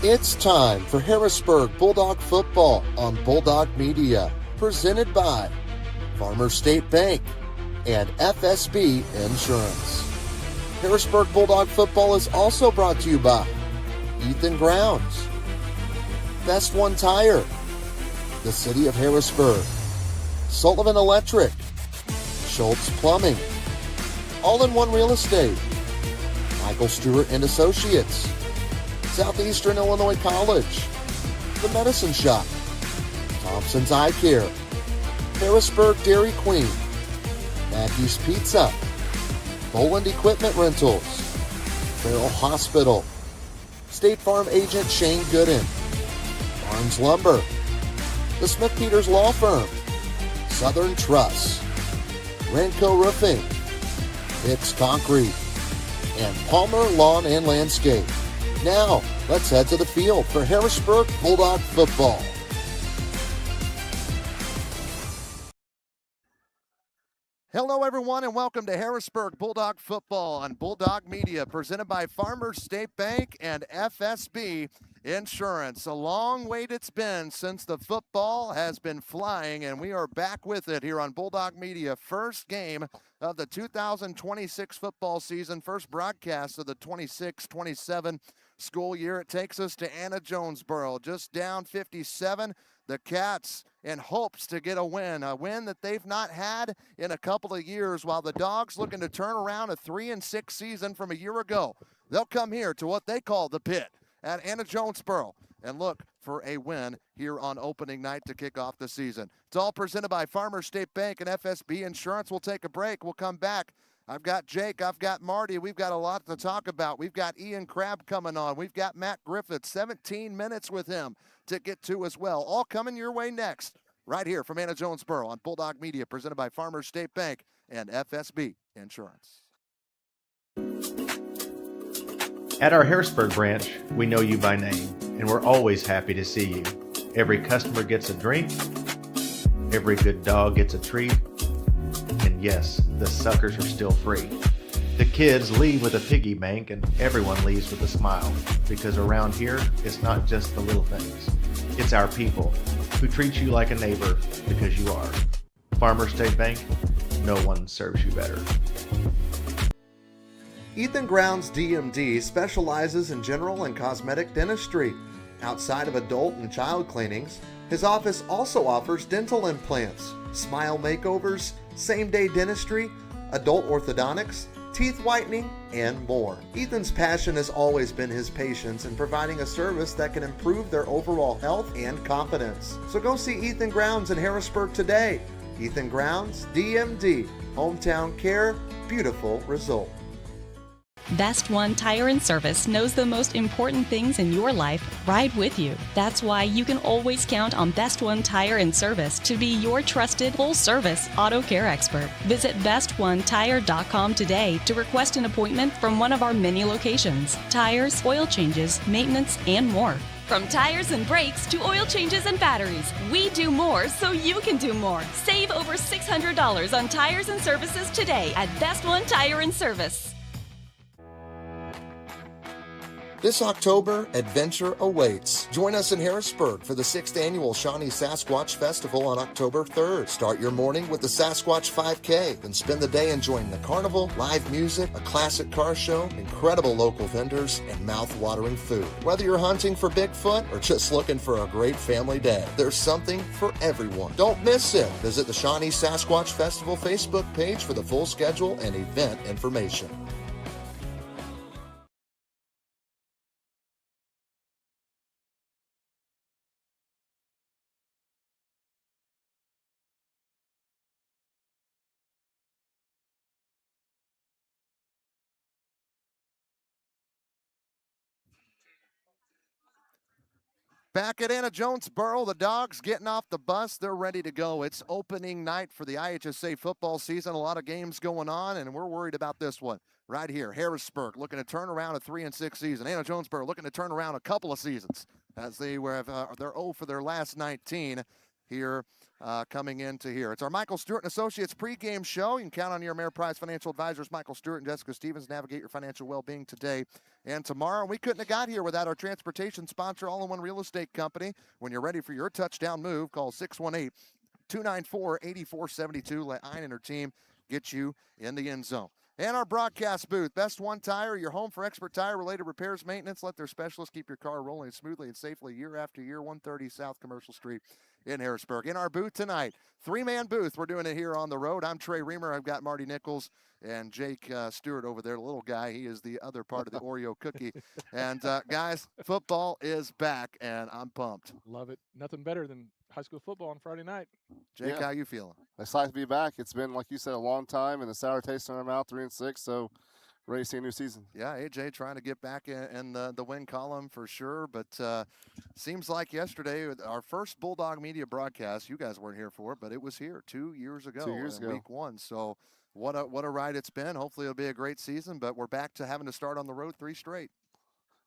It's time for Harrisburg Bulldog football on Bulldog Media, presented by Farmers State Bank and FSB Insurance. Harrisburg Bulldog football is also brought to you by Ethan Grounds, Best One Tire, the City of Harrisburg, Sullivan Electric, Schultz Plumbing, All-in-One Real Estate, Michael Stewart and Associates, Southeastern Illinois College, The Medicine Shop, Thompson's Eye Care, Harrisburg Dairy Queen, Mackey's Pizza, Boland Equipment Rentals, Farrell Hospital, State Farm Agent Shane Gooden, Barnes Lumber, The Smith Peters Law Firm, Southern Truss, Ranco Roofing, Hicks Concrete, and Palmer Lawn and Landscape. Now, let's head to the field for Harrisburg Bulldog football. Hello, everyone, and welcome to Harrisburg Bulldog football on Bulldog Media, presented by Farmers State Bank and FSB Insurance. A long wait it's been since the football has been flying, and we are back with it here on Bulldog Media. First game of the 2026 football season, first broadcast of the 26-27 school year. It takes us to Anna Jonesboro, just down 57. The Cats in hopes to get a win that they've not had in a couple of years, while the Dogs looking to turn around a 3-6 season from a year ago. They'll come here to what they call the pit at Anna Jonesboro and look for a win here on opening night to kick off the season. It's all presented by Farmers State Bank and FSB Insurance. We'll take a break. We'll come back. I've got Jake. I've got Marty. We've got a lot to talk about. We've got Ian Crabb coming on. We've got Matt Griffith, 17 minutes with him to get to as well. All coming your way next, right here from Anna Jonesboro on Bulldog Media, presented by Farmers State Bank and FSB Insurance. At our Harrisburg branch, we know you by name, and we're always happy to see you. Every customer gets a drink, every good dog gets a treat, and yes, the suckers are still free. The kids leave with a piggy bank, and everyone leaves with a smile, because around here, it's not just the little things. It's our people who treat you like a neighbor because you are. Farmers State Bank, no one serves you better. Ethan Grounds DMD specializes in general and cosmetic dentistry. Outside of adult and child cleanings, his office also offers dental implants, smile makeovers, same-day dentistry, adult orthodontics, teeth whitening, and more. Ethan's passion has always been his patients in providing a service that can improve their overall health and confidence. So go see Ethan Grounds in Harrisburg today. Ethan Grounds, DMD, hometown care, beautiful result. Best One Tire and Service knows the most important things in your life right with you. That's why you can always count on Best One Tire and Service to be your trusted full-service auto care expert. Visit bestonetire.com today to request an appointment from one of our many locations. Tires, oil changes, maintenance, and more. From tires and brakes to oil changes and batteries, we do more so you can do more. Save over $600 on tires and services today at Best One Tire and Service. This October, adventure awaits. Join us in Harrisburg for the 6th Annual Shawnee Sasquatch Festival on October 3rd. Start your morning with the Sasquatch 5K, then spend the day enjoying the carnival, live music, a classic car show, incredible local vendors, and mouth-watering food. Whether you're hunting for Bigfoot or just looking for a great family day, there's something for everyone. Don't miss it. Visit the Shawnee Sasquatch Festival Facebook page for the full schedule and event information. Back at Anna Jonesboro, the Dogs getting off the bus. They're ready to go. It's opening night for the IHSA football season. A lot of games going on, and we're worried about this one right here. Harrisburg looking to turn around a 3-6 season. Anna Jonesboro looking to turn around a couple of seasons as they're 0 for their last 19. here coming into here. It's our Michael Stewart and Associates pregame show. You can count on your Ameriprise financial advisors, Michael Stewart and Jessica Stevens, navigate your financial well-being today and tomorrow. We couldn't have got here without our transportation sponsor, All-in-One Real Estate Company. When you're ready for your touchdown move, call 618-294-8472. Let Ein and her team get you in the end zone. And our broadcast booth, Best One Tire, your home for expert tire-related repairs, maintenance. Let their specialists keep your car rolling smoothly and safely year after year. 130 South Commercial Street in Harrisburg. In our booth tonight, three-man booth. We're doing it here on the road. I'm Trey Reamer. I've got Marty Nichols and Jake Stewart over there, the little guy. He is the other part of the Oreo cookie. And, guys, football is back, and I'm pumped. Love it. Nothing better than high school football on Friday night. Jake, how you feeling? Excited to be back. It's been, like you said, a long time, and a sour taste in our mouth, 3-6, so ready to see a new season. Yeah, AJ trying to get back in the win column for sure, but seems like yesterday, our first Bulldog Media broadcast, you guys weren't here for it, but it was here 2 years ago. 2 years ago. Week 1, so what a ride it's been. Hopefully it'll be a great season, but we're back to having to start on the road 3 straight.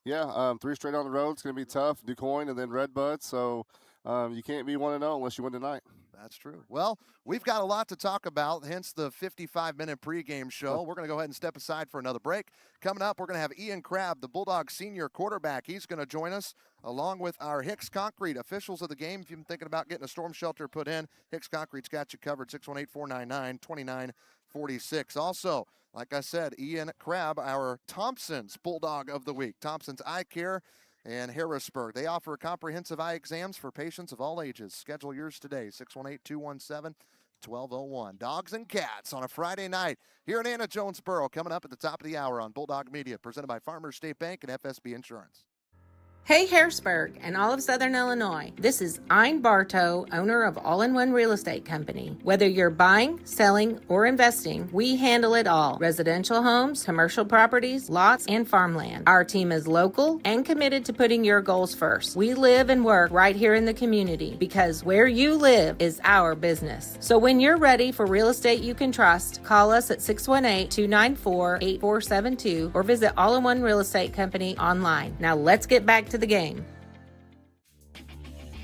Yeah, 3 straight on the road. It's going to be tough. DuQuoin and then Redbud, so you can't be 1-0 unless you win tonight. That's true. Well, we've got a lot to talk about, hence the 55-minute pregame show. We're going to go ahead and step aside for another break. Coming up, we're going to have Ian Crabb, the Bulldog senior quarterback. He's going to join us along with our Hicks Concrete officials of the game. If you've been thinking about getting a storm shelter put in, Hicks Concrete's got you covered, 618-499-2946. Also, like I said, Ian Crabb, our Thompson's Bulldog of the Week. Thompson's Eye Care and Harrisburg. They offer comprehensive eye exams for patients of all ages. Schedule yours today, 618-217-1201. Dogs and Cats on a Friday night here in Jonesboro, coming up at the top of the hour on Bulldog Media, presented by Farmers State Bank and FSB Insurance. Hey Harrisburg and all of Southern Illinois. This is Ein Bartow, owner of All-in-One Real Estate Company. Whether you're buying, selling, or investing, we handle it all. Residential homes, commercial properties, lots, and farmland. Our team is local and committed to putting your goals first. We live and work right here in the community because where you live is our business. So when you're ready for real estate you can trust, call us at 618-294-8472 or visit All-in-One Real Estate Company online. Now let's get back to the game.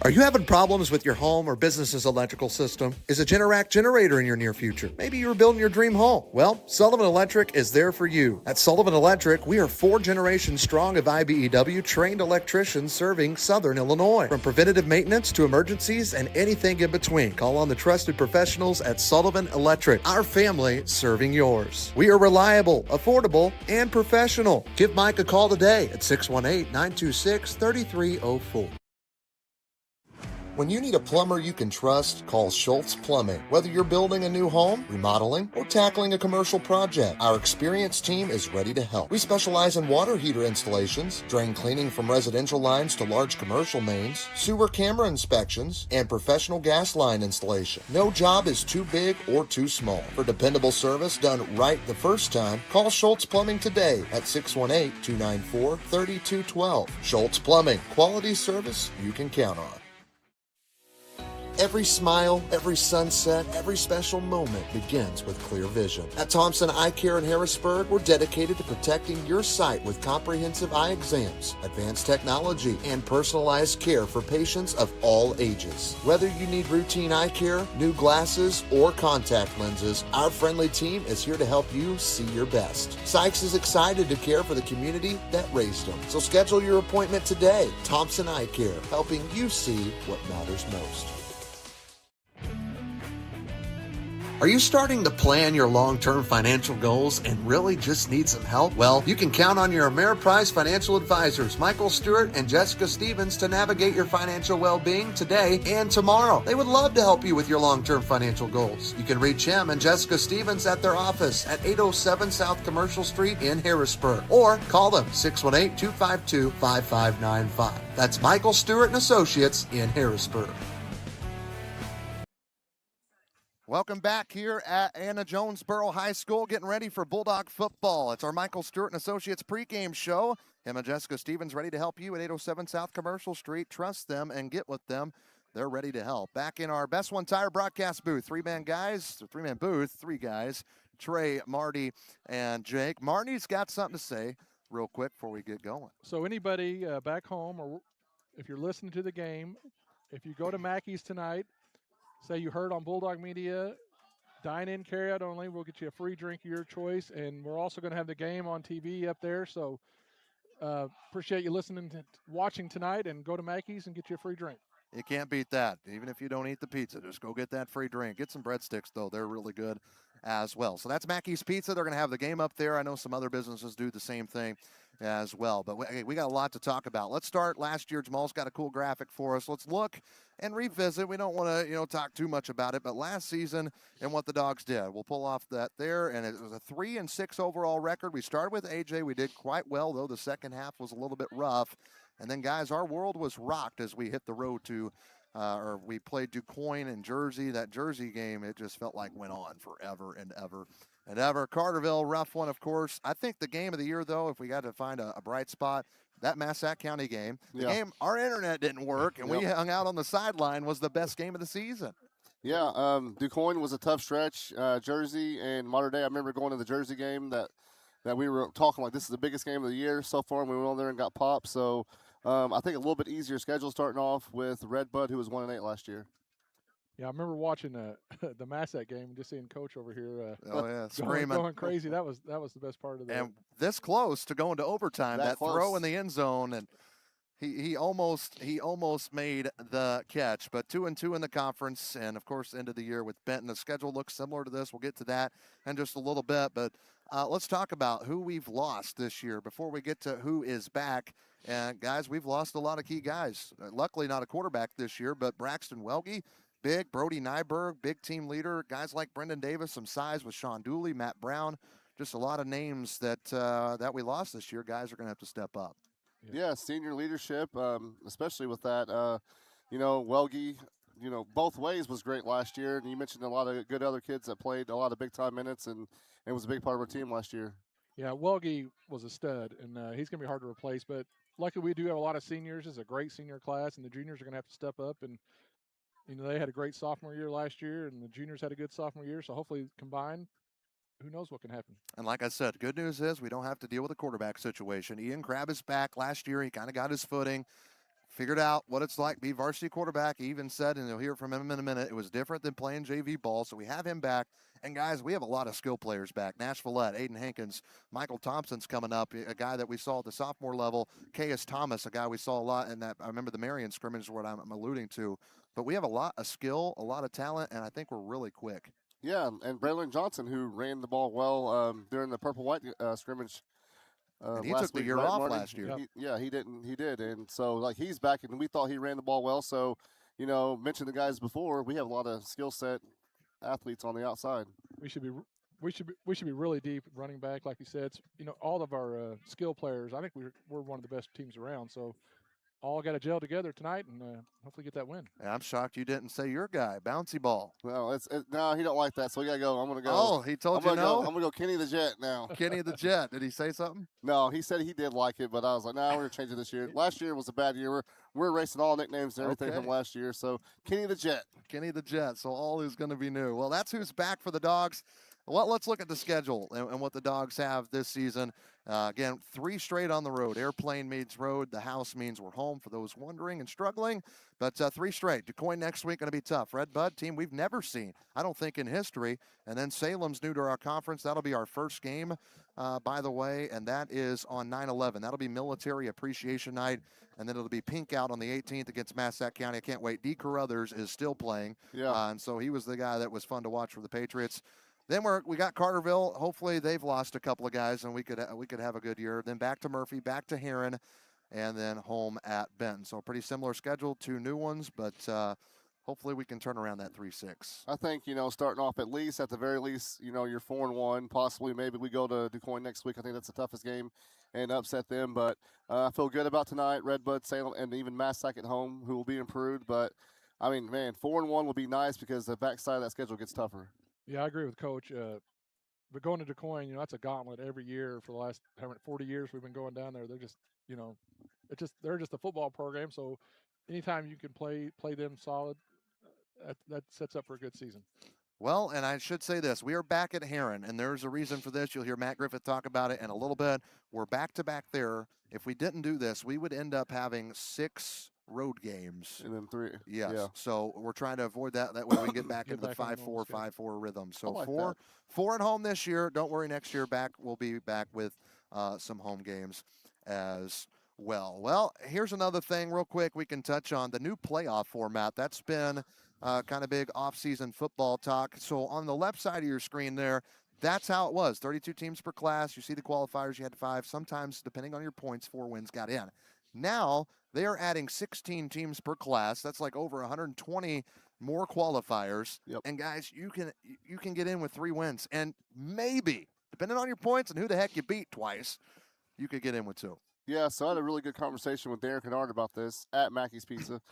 Are you having problems with your home or business's electrical system? Is a Generac generator in your near future? Maybe you're building your dream home. Well, Sullivan Electric is there for you. At Sullivan Electric, we are 4 generations strong of IBEW trained electricians serving Southern Illinois. From preventative maintenance to emergencies and anything in between, call on the trusted professionals at Sullivan Electric. Our family serving yours. We are reliable, affordable, and professional. Give Mike a call today at 618-926-3304. When you need a plumber you can trust, call Schultz Plumbing. Whether you're building a new home, remodeling, or tackling a commercial project, our experienced team is ready to help. We specialize in water heater installations, drain cleaning from residential lines to large commercial mains, sewer camera inspections, and professional gas line installation. No job is too big or too small. For dependable service done right the first time, call Schultz Plumbing today at 618-294-3212. Schultz Plumbing, quality service you can count on. Every smile, every sunset, every special moment begins with clear vision. At Thompson Eye Care in Harrisburg, we're dedicated to protecting your sight with comprehensive eye exams, advanced technology, and personalized care for patients of all ages. Whether you need routine eye care, new glasses, or contact lenses, our friendly team is here to help you see your best. Sykes is excited to care for the community that raised him. So schedule your appointment today. Thompson Eye Care, helping you see what matters most. Are you starting to plan your long-term financial goals and really just need some help? Well, you can count on your Ameriprise financial advisors, Michael Stewart and Jessica Stevens, to navigate your financial well-being today and tomorrow. They would love to help you with your long-term financial goals. You can reach him and Jessica Stevens at their office at 807 South Commercial Street in Harrisburg, or call them 618-252-5595. That's Michael Stewart and Associates in Harrisburg. Welcome back here at Jonesboro High School, getting ready for Bulldog football. It's our Michael Stewart and Associates pregame show. Him and Jessica Stevens ready to help you at 807 South Commercial Street. Trust them and get with them. They're ready to help. Back in our Best One Tire broadcast booth, three-man booth, 3 guys, Trey, Marty, and Jake. Marty's got something to say real quick before we get going. So anybody back home, or if you're listening to the game, if you go to Mackey's tonight say you heard on Bulldog Media, dine in, carry out only. We'll get you a free drink of your choice, and we're also going to have the game on TV up there. So appreciate you listening to watching tonight, and go to Mackey's and get you a free drink. You can't beat that. Even if you don't eat the pizza, just go get that free drink. Get some breadsticks, though. They're really good as well. So that's Mackey's Pizza. They're going to have the game up there. I know some other businesses do the same thing as well. But we got a lot to talk about. Let's start last year. Jamal's got a cool graphic for us. Let's look and revisit. We don't want to, talk too much about it, but last season and what the Dogs did. We'll pull off that there, and it was a 3-6 overall record. We started with AJ. We did quite well, though the second half was a little bit rough. And then, guys, our world was rocked as we hit the road to, or we played DuQuoin and Jersey. That Jersey game, it just felt like went on forever and ever and ever. Carterville, rough one, of course. I think the game of the year, though, if we got to find a bright spot, that Massac County game. The game, our internet didn't work, and we hung out on the sideline, was the best game of the season. Yeah, DuQuoin was a tough stretch. Jersey and Modern Day, I remember going to the Jersey game that we were talking like this is the biggest game of the year so far, and we went on there and got popped. So I think a little bit easier schedule starting off with Redbud, who was 1-8 last year. Yeah, I remember watching the Massac game and just seeing Coach over here screaming. going crazy. That was the best part of the And this close to going to overtime, that throw in the end zone, and he almost made the catch. But 2-2 in the conference, and of course end of the year with Benton. The schedule looks similar to this. We'll get to that in just a little bit, but let's talk about who we've lost this year before we get to who is back. And guys, we've lost a lot of key guys. Luckily not a quarterback this year, but Braxton Welge, big. Brody Nyberg, big team leader. Guys like Brendan Davis, some size with Sean Dooley, Matt Brown. Just a lot of names that we lost this year. Guys are going to have to step up. Yeah, senior leadership, especially with that. Welge, both ways was great last year. And you mentioned a lot of good other kids that played a lot of big-time minutes and was a big part of our team last year. Yeah, Welge was a stud, and he's going to be hard to replace. But luckily we do have a lot of seniors. It's a great senior class, and the juniors are going to have to step up. And, they had a great sophomore year last year, and the juniors had a good sophomore year. So hopefully combined, who knows what can happen. And like I said, good news is we don't have to deal with a quarterback situation. Ian Crabb is back. Last year he kind of got his footing, figured out what it's like to be varsity quarterback. He even said, and you'll hear from him in a minute, it was different than playing JV ball. So we have him back. And, guys, we have a lot of skill players back. Nash Villette, Aiden Hankins, Michael Thompson's coming up, a guy that we saw at the sophomore level. Caius Thomas, a guy we saw a lot in that. I remember the Marion scrimmage is what I'm alluding to. But we have a lot of skill, a lot of talent, and I think we're really quick. Yeah, and Braylon Johnson, who ran the ball well during the purple-white scrimmage. And he took the year off last year. He did. And so, he's back, and we thought he ran the ball well. So, mentioned the guys before, we have a lot of skill set athletes on the outside. We should be really deep running back, like you said. All of our skill players, I think we're one of the best teams around. So all got to gel together tonight and hopefully get that win. Yeah, I'm shocked you didn't say your guy, bouncy ball. Well, no, he don't like that, so we got to go. I'm going to go. Oh, he told you no? I'm going to go Kenny the Jet now. Kenny the Jet. Did he say something? No, he said he did like it, but I was like, we're going to change it this year. Last year was a bad year. We're erasing all nicknames and everything from last year, so Kenny the Jet. Kenny the Jet, so all is going to be new. Well, that's who's back for the Dogs. Well, let's look at the schedule and what the Dogs have this season. Again, 3 straight on the road. Airplane means road. The house means we're home for those wondering and struggling. But 3 straight. DuQuoin next week going to be tough. Red Bud team we've never seen, I don't think, in history. And then Salem's new to our conference. That'll be our first game, by the way, and that is on 9/11. That'll be Military Appreciation Night, and then it'll be Pink Out on the 18th against Massac County. I can't wait. D. Carruthers is still playing. Yeah. And so he was the guy that was fun to watch for the Patriots. Then we got Carterville. Hopefully they've lost a couple of guys, and we could have a good year. Then back to Murphy, back to Heron, and then home at Benton. So a pretty similar schedule, 2 new ones, but hopefully we can turn around that 3-6. I think, starting off at the very least, you're 4-1. Possibly maybe we go to DuQuoin next week. I think that's the toughest game and upset them. But I feel good about tonight. Redbud, Salem, and even Massac at home, who will be improved. But, 4-1 will be nice because the backside of that schedule gets tougher. Yeah, I agree with Coach. But going to DuQuoin, that's a gauntlet every year for the last 40 years we've been going down there. They're just, they're just a football program. So anytime you can play them solid, that sets up for a good season. Well, and I should say this. We are back at Heron, and there's a reason for this. You'll hear Matt Griffith talk about it in a little bit. We're back-to-back there. If we didn't do this, we would end up having 6 road games. And then 3. Yes. Yeah. So we're trying to avoid that. That way we can get back Get into the back on the 5-4, normal schedule. 5-4 rhythm. So I like four at home this year. Don't worry, next year we'll be back with some home games as well. Well, here's another thing real quick we can touch on. The new playoff format. That's been kind of big off-season football talk. So on the left side of your screen there, that's how it was. 32 teams per class. You see the qualifiers. You had 5. Sometimes, depending on your points, 4 wins got in. Now, they are adding 16 teams per class. That's like over 120 more qualifiers. Yep. And guys, you can get in with 3 wins. And maybe, depending on your points and who the heck you beat twice, you could get in with 2. Yeah, so I had a really good conversation with Darren Kennard about this at Mackey's Pizza.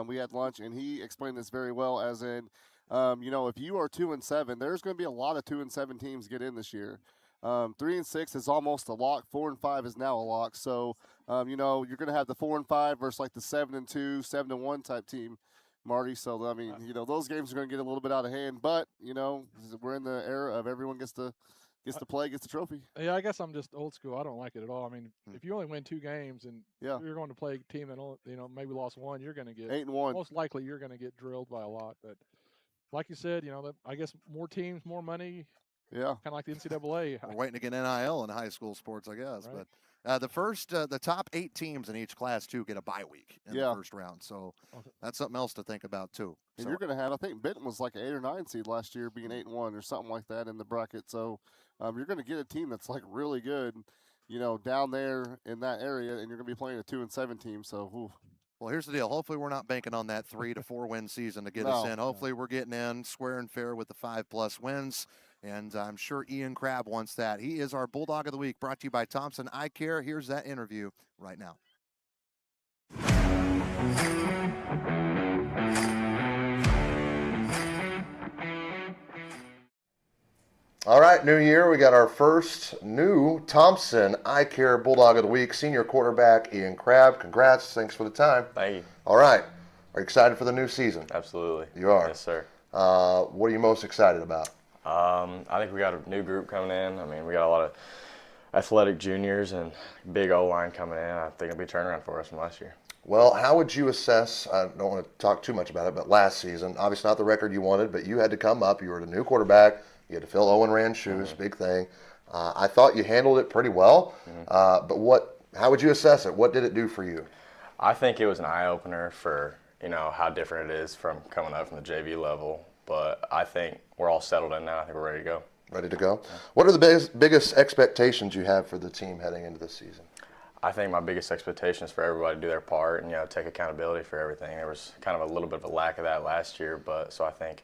We had lunch, and he explained this very well, as in, if you are 2-7, there's going to be a lot of 2-7 teams get in this year. 3-6 is almost a lock. 4-5 is now a lock. So, you're going to have the 4-5 versus like the 7-2, 7-1 type team, Marty. So, I mean, those games are going to get a little bit out of hand. But, we're in the era of everyone gets to play, gets the trophy. Yeah, I guess I'm just old school. I don't like it at all. I mean, if you only win 2 games and you're going to play a team that only, maybe lost 1, you're going to get 8-1. Most likely you're going to get drilled by a lot. But like you said, I guess more teams, more money. Yeah, kind of like the NCAA. We're waiting to get NIL in high school sports, I guess. Right. But the top 8 teams in each class too get a bye week in the first round. So that's something else to think about too. And you're going to have, I think Benton was like an 8 or 9 seed last year, being 8-1 or something like that in the bracket. So you're going to get a team that's like really good, down there in that area, and you're going to be playing a 2-7 team. So. Ooh. Well, here's the deal. Hopefully, we're not banking on that 3 to 4 win season to get us in. Hopefully, we're getting in square and fair with the 5+ wins. And I'm sure Ian Crabb wants that. He is our Bulldog of the Week, brought to you by Thompson Eye Care. Here's that interview right now. All right, new year. We got our first new Thompson Eye Care Bulldog of the Week, senior quarterback Ian Crabb. Congrats. Thanks for the time. Thank you. All right. Are you excited for the new season? Absolutely. You are? Yes, sir. What are you most excited about? I think we got a new group coming in. I mean, we got a lot of athletic juniors and big O-line coming in. I think it'll be a turnaround for us from last year. Well, how would you assess, I don't want to talk too much about it, but last season, obviously not the record you wanted, but you had to come up. You were the new quarterback. You had to fill Owen Rand's shoes, big thing. I thought you handled it pretty well, but how would you assess it? What did it do for you? I think it was an eye-opener for, how different it is from coming up from the JV level. But I think we're all settled in now. I think we're ready to go. Ready to go? What are the biggest expectations you have for the team heading into this season? I think my biggest expectation is for everybody to do their part and, take accountability for everything. There was kind of a little bit of a lack of that last year, so I think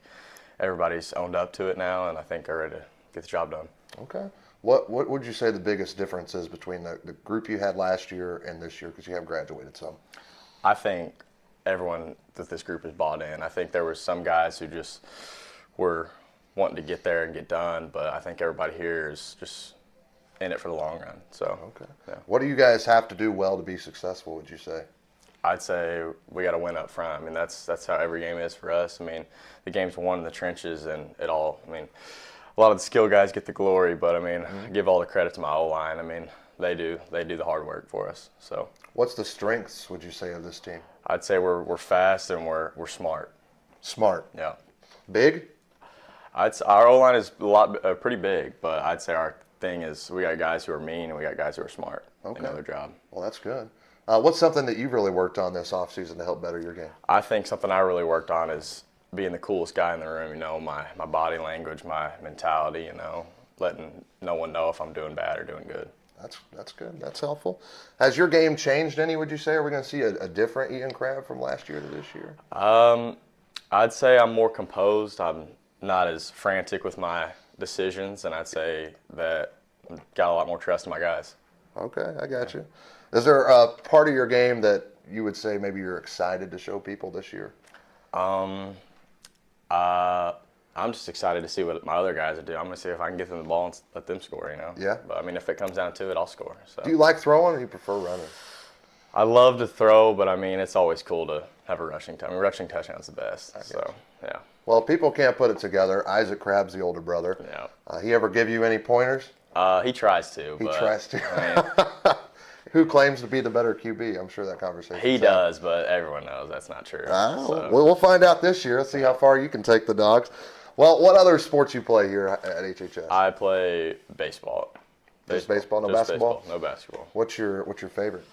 everybody's owned up to it now, and I think they're ready to get the job done. Okay. What would you say the biggest difference is between the group you had last year and this year, because you have graduated some? I think everyone that this group is bought in. I think there were some guys who just were wanting to get there and get done, but I think everybody here is just in it for the long run. So, okay. Yeah. What do you guys have to do well to be successful, would you say? I'd say we got to win up front. I mean, that's how every game is for us. I mean, the game's won in the trenches, and a lot of the skill guys get the glory, but I give all the credit to my O-line. I mean, they do the hard work for us. So, what's the strengths, would you say, of this team? I'd say we're fast and we're smart. Smart. Yeah. Big? Our O-line is pretty big, but I'd say our thing is we got guys who are mean and we got guys who are smart. Okay. They know their job. Well, that's good. What's something that you've really worked on this offseason to help better your game? I think something I really worked on is being the coolest guy in the room, my body language, my mentality, letting no one know if I'm doing bad or doing good. That's good. That's helpful. Has your game changed any, would you say? Are we going to see a different Ian Crabb from last year to this year? I'd say I'm more composed. I'm not as frantic with my decisions, and I'd say that I've got a lot more trust in my guys. Okay, I got you. Is there a part of your game that you would say maybe you're excited to show people this year? I'm just excited to see what my other guys are doing. I'm going to see if I can get them the ball and let them score, Yeah. But, if it comes down to it, I'll score. So. Do you like throwing or do you prefer running? I love to throw, but, it's always cool to have a rushing touchdown. Rushing touchdown's the best. So, yeah. Well, people can't put it together. Isaac Crabb's the older brother. Yeah. He ever give you any pointers? He tries to. He tries to. Who claims to be the better QB? I'm sure that conversation. He does, but everyone knows that's not true. So. We'll find out this year. Let's see how far you can take the Dogs. Well, what other sports you play here at HHS? I play baseball. Just baseball, no Just basketball? No basketball. What's your favorite?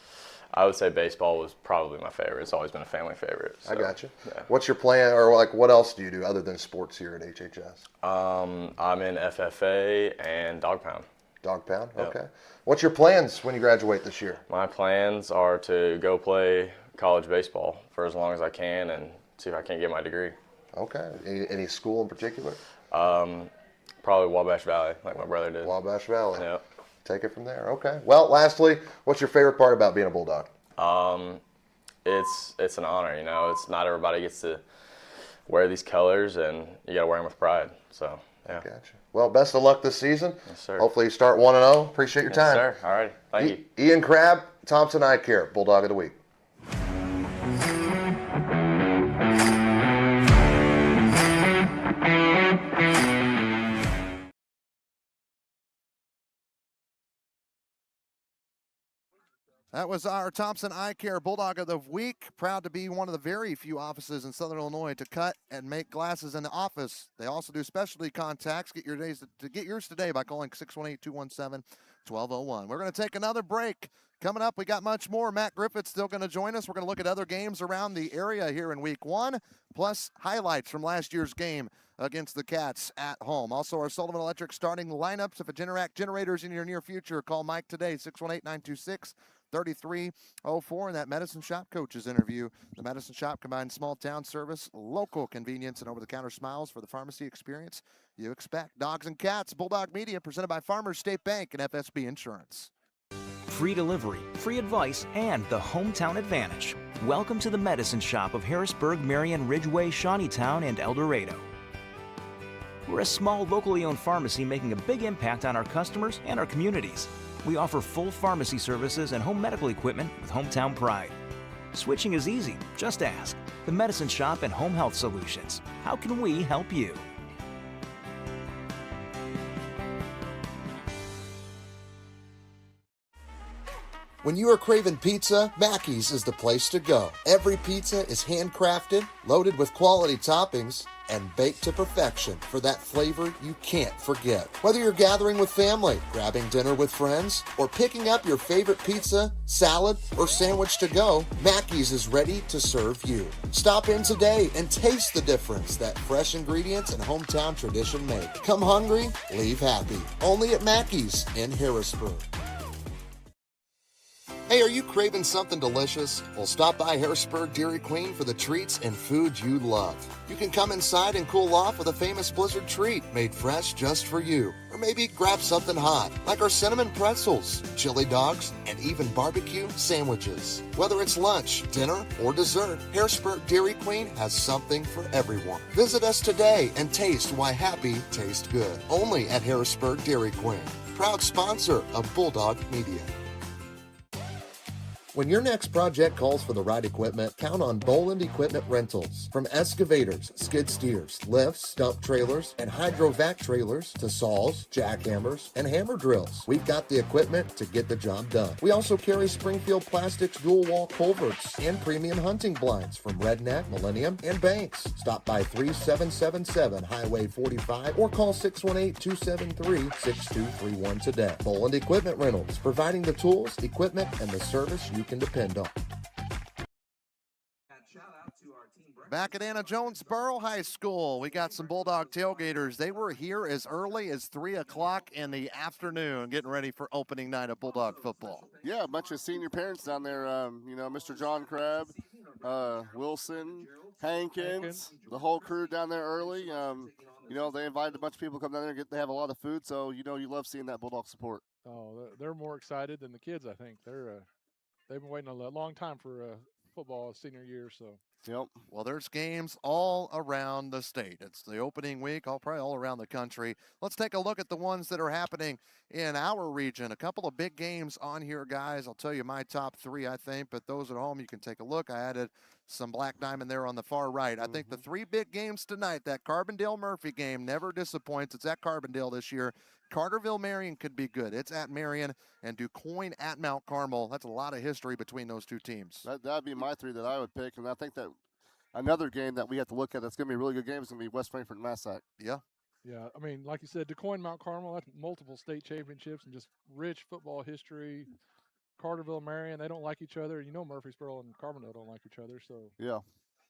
I would say baseball was probably my favorite. It's always been a family favorite. So, I got you. Yeah. What's your plan, or like what else do you do other than sports here at HHS? I'm in FFA and Dog Pound. Dog Pound? Yep. Okay. What's your plans when you graduate this year? My plans are to go play college baseball for as long as I can and see if I can't get my degree. Okay. Any school in particular? Probably Wabash Valley, like my brother did. Wabash Valley. Yep. Take it from there. Okay. Well, lastly, what's your favorite part about being a Bulldog? It's an honor, you know. It's not everybody gets to wear these colors, and you got to wear them with pride. So, yeah. Gotcha. Well, best of luck this season. Yes, sir. Hopefully you start 1-0. Appreciate your time. Yes, sir. All right. Thank you. Ian Crabb, Thompson Eye Care, Bulldog of the Week. That was our Thompson Eye Care Bulldog of the Week. Proud to be one of the very few offices in Southern Illinois to cut and make glasses in the office. They also do specialty contacts. Get yours today by calling 618-217-1201. We're going to take another break. Coming up, we got much more. Matt Griffith's still going to join us. We're going to look at other games around the area here in week 1, plus highlights from last year's game against the Cats at home. Also, our Sullivan Electric starting lineups. If a Generac generator is in your near future, call Mike today, 618-926-3304. And that Medicine Shop coaches interview. The Medicine Shop combines small town service, local convenience, and over-the-counter smiles for the pharmacy experience you expect. Dogs and Cats, Bulldog Media, presented by Farmers State Bank and FSB Insurance. Free delivery, free advice, and the hometown advantage. Welcome to the Medicine Shop of Harrisburg, Marion, Ridgeway, Shawneetown, and El Dorado. We're a small, locally owned pharmacy making a big impact on our customers and our communities. We offer full pharmacy services and home medical equipment with hometown pride. Switching is easy. Just ask. The Medicine Shop and Home Health Solutions. How can we help you? When you are craving pizza, Mackey's is the place to go. Every pizza is handcrafted, loaded with quality toppings, and baked to perfection for that flavor you can't forget. Whether you're gathering with family, grabbing dinner with friends, or picking up your favorite pizza, salad, or sandwich to go, Mackey's is ready to serve you. Stop in today and taste the difference that fresh ingredients and hometown tradition make. Come hungry, leave happy. Only at Mackey's in Harrisburg. Hey, are you craving something delicious? Well, stop by Harrisburg Dairy Queen for the treats and food you love. You can come inside and cool off with a famous blizzard treat made fresh just for you. Or maybe grab something hot, like our cinnamon pretzels, chili dogs, and even barbecue sandwiches. Whether it's lunch, dinner, or dessert, Harrisburg Dairy Queen has something for everyone. Visit us today and taste why happy tastes good. Only at Harrisburg Dairy Queen. Proud sponsor of Bulldog Media. When your next project calls for the right equipment, count on Boland Equipment Rentals. From excavators, skid steers, lifts, dump trailers, and hydrovac trailers to saws, jackhammers, and hammer drills, we've got the equipment to get the job done. We also carry Springfield Plastics dual-wall culverts and premium hunting blinds from Redneck, Millennium, and Banks. Stop by 3777 Highway 45 or call 618-273-6231 today. Boland Equipment Rentals, providing the tools, equipment, and the service you can depend on. Back at Anna Jonesboro High School, we got some Bulldog tailgaters. They were here as early as 3 o'clock in the afternoon, getting ready for opening night of Bulldog football. Yeah, a bunch of senior parents down there. Mr. John Crabb, Wilson, Hankins, the whole crew down there early. They invited a bunch of people to come down there. They have a lot of food, so you love seeing that Bulldog support. Oh, they're more excited than the kids, I think. They've been waiting a long time for football senior year, so. Yep. Well, there's games all around the state. It's the opening week, probably all around the country. Let's take a look at the ones that are happening in our region. A couple of big games on here, guys. I'll tell you my top 3, I think, but those at home, you can take a look. I added some black diamond there on the far right. I think the three big games tonight, that Carbondale-Murphy game never disappoints. It's at Carbondale this year. Carterville-Marion could be good. It's at Marion, and DuQuoin at Mount Carmel. That's a lot of history between those two teams. That'd be my three that I would pick, and I think that another game that we have to look at that's going to be a really good game is going to be West Frankfort and Massac. Yeah. Yeah, I mean, like you said, DuQuoin, Mount Carmel, that's multiple state championships and just rich football history. Carterville, Marion, they don't like each other. You know, Murfreesboro and Carbondale don't like each other. So yeah,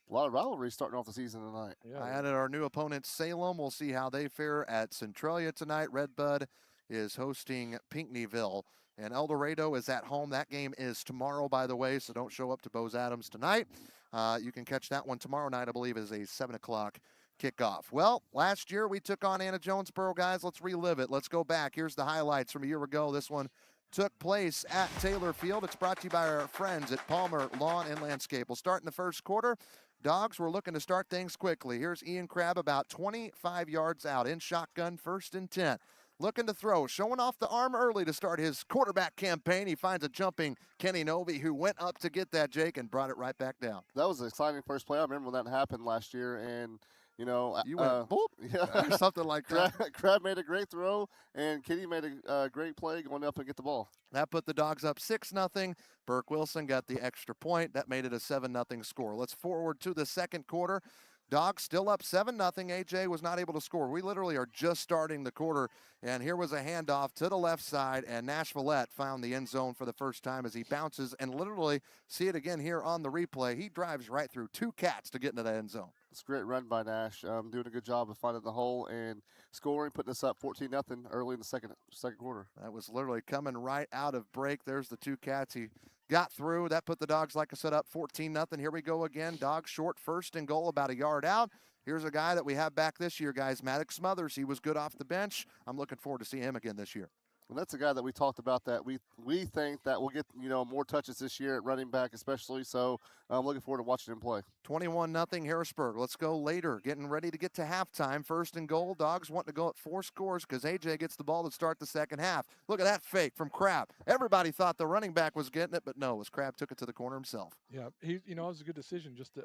a lot of rivalries starting off the season tonight. Yeah, I added our new opponent, Salem. We'll see how they fare at Centralia tonight. Redbud is hosting Pinckneyville, and El Dorado is at home. That game is tomorrow, by the way, so don't show up to Bose Adams tonight. You can catch that one tomorrow night, I believe, is a 7 o'clock kickoff. Well, last year we took on Anna Jonesboro, guys. Let's relive it. Let's go back. Here's the highlights from a year ago. This one took place at Taylor Field. It's brought to you by our friends at Palmer Lawn and Landscape. We'll start in the first quarter. Dogs were looking to start things quickly. Here's Ian Crabb about 25 yards out in shotgun, 1st and 10. Looking to throw, showing off the arm early to start his quarterback campaign. He finds a jumping Kenny Novi, who went up to get that, Jake, and brought it right back down. That was an exciting first play. I remember when that happened last year, and you know, you went boop, yeah, or something like that. Crab made a great throw, and Kenny made a great play going up and get the ball. That put the Dogs up 6-0. Burke Wilson got the extra point. That made it a 7-0 score. Let's forward to the second quarter. Dogs still up 7-0. AJ was not able to score. We literally are just starting the quarter, and here was a handoff to the left side, and Nash Vallette found the end zone for the first time as he bounces, and literally see it again here on the replay. He drives right through 2 cats to get into the end zone. It's a great run by Nash, doing a good job of finding the hole and scoring, putting us up 14-0 early in the second quarter. That was literally coming right out of break. There's the 2 cats. He got through. That put the Dogs, like I said, up 14-0. Here we go again. Dogs short, 1st and goal, about a yard out. Here's a guy that we have back this year, guys, Maddox Smothers. He was good off the bench. I'm looking forward to seeing him again this year. And that's a guy that we talked about that we think that will get, more touches this year at running back especially. So I'm looking forward to watching him play. 21-0 Harrisburg. Let's go later. Getting ready to get to halftime. 1st and goal. Dogs want to go at 4 scores because AJ gets the ball to start the second half. Look at that fake from Crabb. Everybody thought the running back was getting it, but no, it was Crabb took it to the corner himself. Yeah, it was a good decision. Just to,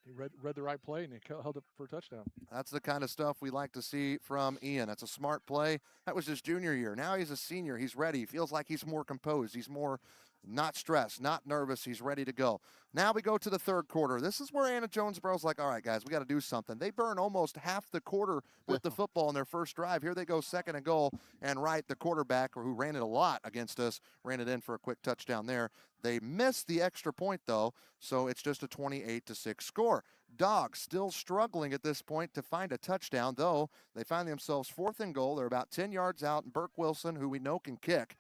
he read the right play and he held it for a touchdown. That's the kind of stuff we like to see from Ian. That's a smart play. That was his junior year. Now he's a senior. He's ready. He feels like he's more composed. He's more not stressed, not nervous. He's ready to go. Now we go to the third quarter. This is where Anna Jonesboro's like, all right, guys, we got to do something. They burn almost half the quarter with the football in their first drive. Here they go, 2nd and goal, and Wright, the quarterback, who ran it a lot against us, ran it in for a quick touchdown there. They missed the extra point, though, so it's just a 28-6 score. Dogs still struggling at this point to find a touchdown, though they find themselves 4th and goal. They're about 10 yards out, and Burke Wilson, who we know can kick,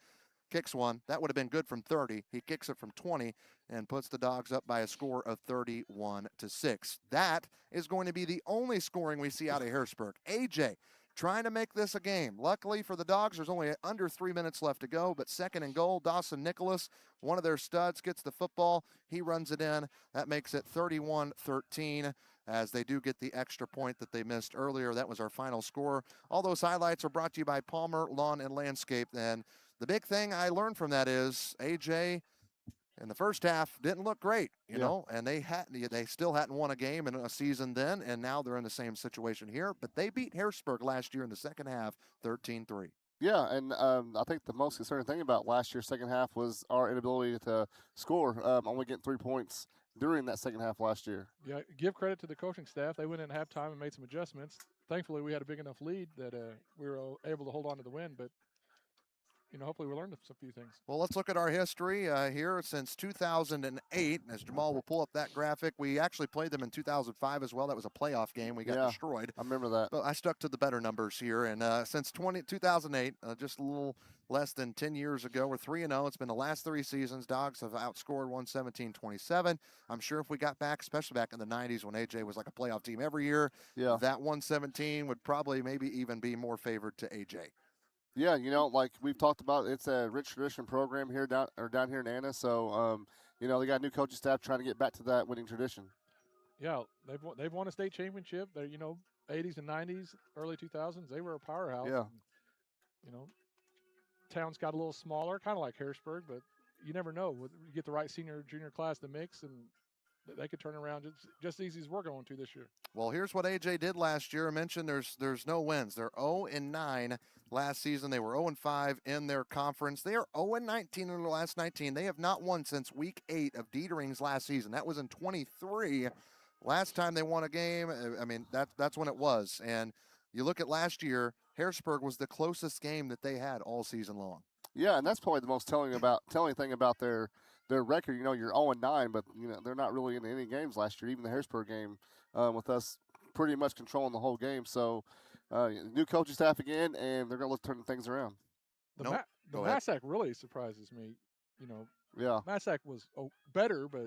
kicks one. That would have been good from 30. He kicks it from 20 and puts the Dogs up by a score of 31-6. That is going to be the only scoring we see out of Harrisburg. AJ trying to make this a game. Luckily for the Dogs, there's only under 3 minutes left to go, but 2nd and goal, Dawson Nicholas, one of their studs, gets the football. He runs it in. That makes it 31-13 as they do get the extra point that they missed earlier. That was our final score. All those highlights are brought to you by Palmer Lawn and Landscape. And the big thing I learned from that is AJ in the first half didn't look great, you know, and they still hadn't won a game in a season then, and now they're in the same situation here. But they beat Harrisburg last year in the second half, 13-3. Yeah, and I think the most concerning thing about last year's second half was our inability to score, only getting 3 points during that second half last year. Yeah, give credit to the coaching staff. They went in at halftime and made some adjustments. Thankfully, we had a big enough lead that we were able to hold on to the win, but hopefully we learned a few things. Well, let's look at our history here since 2008. As Jamal will pull up that graphic, we actually played them in 2005 as well. That was a playoff game. We got destroyed. I remember that. But I stuck to the better numbers here. And since 2008, just a little less than 10 years ago, we're 3-0. It's been the last 3 seasons. Dogs have outscored 117-27. I'm sure if we got back, especially back in the 90s when AJ was like a playoff team every year, that 117 would probably maybe even be more favored to AJ. Yeah, like we've talked about, it's a rich tradition program here down here in Anna. So, they got a new coaching staff trying to get back to that winning tradition. Yeah, they've won a state championship. They're 80s and 90s, early 2000s. They were a powerhouse. Yeah. And, town's got a little smaller, kind of like Harrisburg, but you never know. You get the right senior junior class to mix, and they could turn around just as easy as we're going to this year. Well, here's what AJ did last year. I mentioned there's no wins. They're 0-9 last season. They were 0-5 in their conference. They are 0-19 in their last 19. They have not won since week 8 of Dietering's last season. That was in 23. Last time they won a game, I mean, that's when it was. And you look at last year, Harrisburg was the closest game that they had all season long. Yeah, and that's probably the most telling thing about their record. You know, you're 0-9, but you know they're not really in any games last year. Even the Harrisburg game, with us pretty much controlling the whole game. So, new coaching staff again, and they're going to look to turn things around. The Massac really surprises me. You know, yeah, Massac was better, but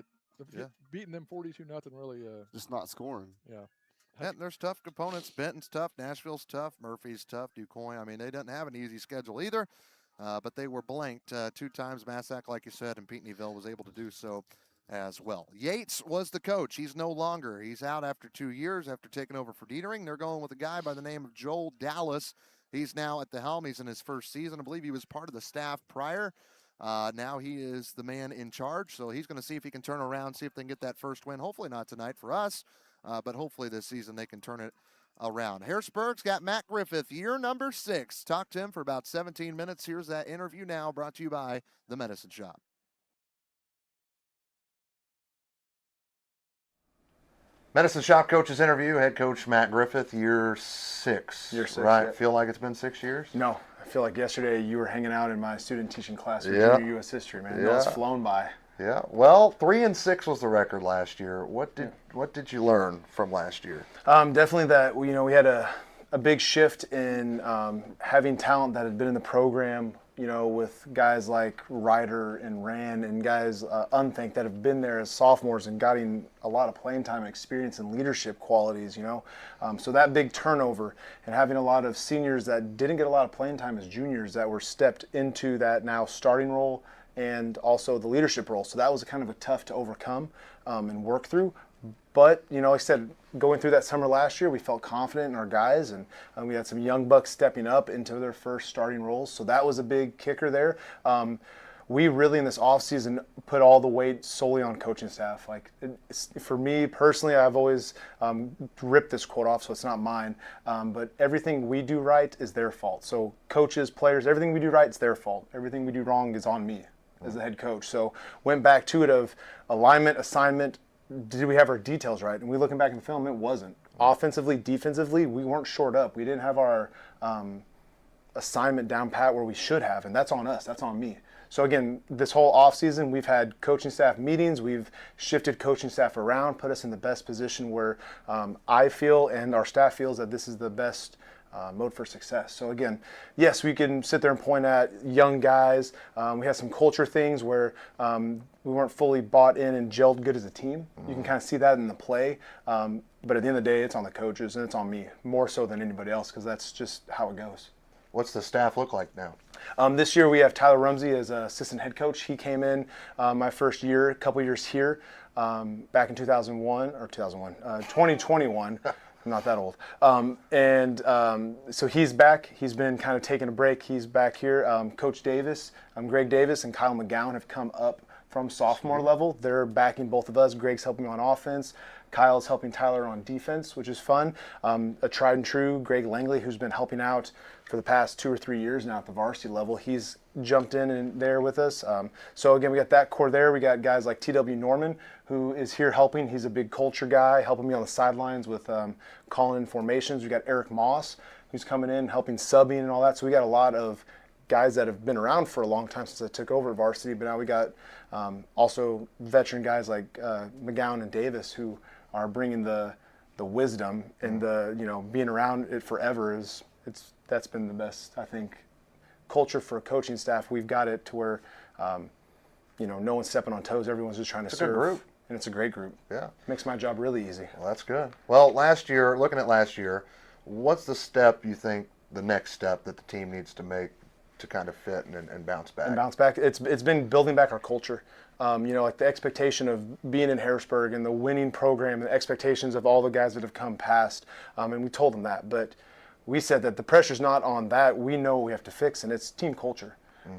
beating them 42-0 really just not scoring. Yeah. And there's tough components. Benton's tough. Nashville's tough. Murphy's tough. DuQuoin. I mean, they didn't have an easy schedule either. But they were blanked 2 times. Massac, like you said, and Peteneville was able to do so as well. Yates was the coach. He's no longer. He's out after 2 years after taking over for Dietering. They're going with a guy by the name of Joel Dallas. He's now at the helm. He's in his first season. I believe he was part of the staff prior. Now he is the man in charge. So he's going to see if he can turn around, see if they can get that first win. Hopefully not tonight for us, but hopefully this season they can turn it around. Harrisburg's got Matt Griffith, year number 6. Talked to him for about 17 minutes. Here's that interview now, brought to you by The Medicine Shop. Medicine Shop coach's interview, head coach Matt Griffith, year 6. Year 6, right? Yeah. Feel like it's been 6 years? No, I feel like yesterday you were hanging out in my student teaching class with junior U.S. history, man. Yeah. It's flown by. Yeah, well, 3-6 was the record last year. What did you learn from last year? Definitely that we had a big shift in having talent that had been in the program. You know, with guys like Ryder and Rand and guys Unthink that have been there as sophomores and getting a lot of playing time and experience and leadership qualities. You know, so that big turnover and having a lot of seniors that didn't get a lot of playing time as juniors that were stepped into that now starting role and also the leadership role. So that was kind of a tough to overcome and work through. But, you know, like I said, going through that summer last year, we felt confident in our guys, and we had some young bucks stepping up into their first starting roles. So that was a big kicker there. We really, in this offseason, put all the weight solely on coaching staff. Like, for me personally, I've always ripped this quote off, so it's not mine. But everything we do right is their fault. So coaches, players, everything we do right is their fault. Everything we do wrong is on me as the head coach. So went back to it of alignment, assignment. Did we have our details right? And we looking back in the film, it wasn't. Offensively, defensively, we weren't shored up. We didn't have our assignment down pat where we should have, and that's on us. That's on me. So again, this whole offseason, we've had coaching staff meetings. We've shifted coaching staff around, put us in the best position where I feel and our staff feels that this is the best mode for success. So again, yes, we can sit there and point at young guys. We have some culture things where we weren't fully bought in and gelled good as a team. You can kind of see that in the play. But at the end of the day, it's on the coaches and it's on me more so than anybody else because that's just how it goes. What's the staff look like now? This year we have Tyler Rumsey as assistant head coach. He came in my first year, a couple years here, back in 2021. I'm not that old. So he's back. He's been kind of taking a break. He's back here. Coach Davis, Greg Davis, and Kyle McGowan have come up from sophomore level. They're backing both of us. Greg's helping me on offense. Kyle's helping Tyler on defense, which is fun. A tried and true Greg Langley, who's been helping out for the past 2 or 3 years now at the varsity level. He's jumped in there with us. So again, we got that core there. We got guys like T.W. Norman, who is here helping. He's a big culture guy, helping me on the sidelines with calling in formations. We got Eric Moss, who's coming in, helping subbing and all that. So we got a lot of guys that have been around for a long time since I took over at varsity. But now we got also veteran guys like McGowan and Davis, who are bringing the wisdom and the being around it forever. That's been the best, I think, culture for a coaching staff. We've got it to where no one's stepping on toes. Everyone's just trying to serve. It's a good group. And it's a great group. Yeah. Makes my job really easy. Well, that's good. Well, looking at last year, what's the step you think, the next step that the team needs to make to kind of fit and bounce back? And bounce back. It's been building back our culture. Like the expectation of being in Harrisburg and the winning program, and the expectations of all the guys that have come past. And we told them that. But we said that the pressure's not on that. We know what we have to fix, and it's team culture.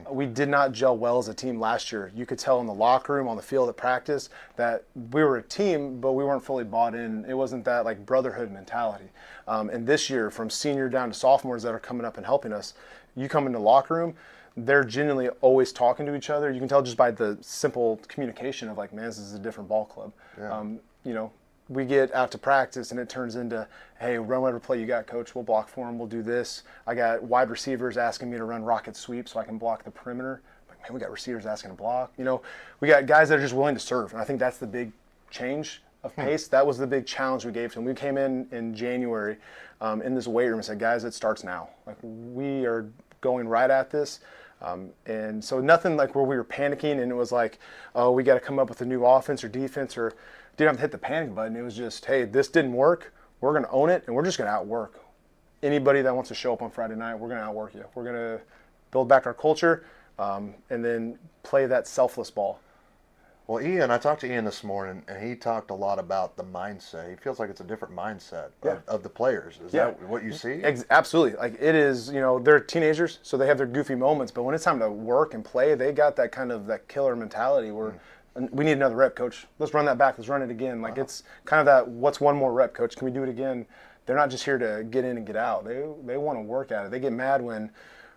We did not gel well as a team last year. You could tell in the locker room, on the field, at practice, that we were a team, but we weren't fully bought in. It wasn't that like brotherhood mentality. And this year, from senior down to sophomores that are coming up and helping us, you come into the locker room, they're genuinely always talking to each other. You can tell just by the simple communication of like, man, this is a different ball club. Yeah. You know, we get out to practice and it turns into, hey, run whatever play you got, coach. We'll block for him. We'll do this. I got wide receivers asking me to run rocket sweep so I can block the perimeter. Like, man, we got receivers asking to block. You know, we got guys that are just willing to serve. And I think that's the big change of pace. That was the big challenge we gave to them. We came in January in this weight room and said, guys, it starts now. Like, we are going right at this. And so nothing like where we were panicking and it was like, oh, we got to come up with a new offense or defense, or didn't have to hit the panic button. It was just, hey, this didn't work. We're going to own it, and we're just going to outwork anybody that wants to show up on Friday night. We're going to outwork you. We're going to build back our culture and then play that selfless ball. Well, Ian, I talked to Ian this morning, and he talked a lot about the mindset. He feels like it's a different mindset of the players. Is that what you see? Absolutely. Like, it is, you know, they're teenagers, so they have their goofy moments, but when it's time to work and play, they got that kind of that killer mentality where we need another rep, coach. Let's run that back. Let's run it again. Like, it's kind of that, what's one more rep, coach? Can we do it again? They're not just here to get in and get out. They want to work at it. They get mad when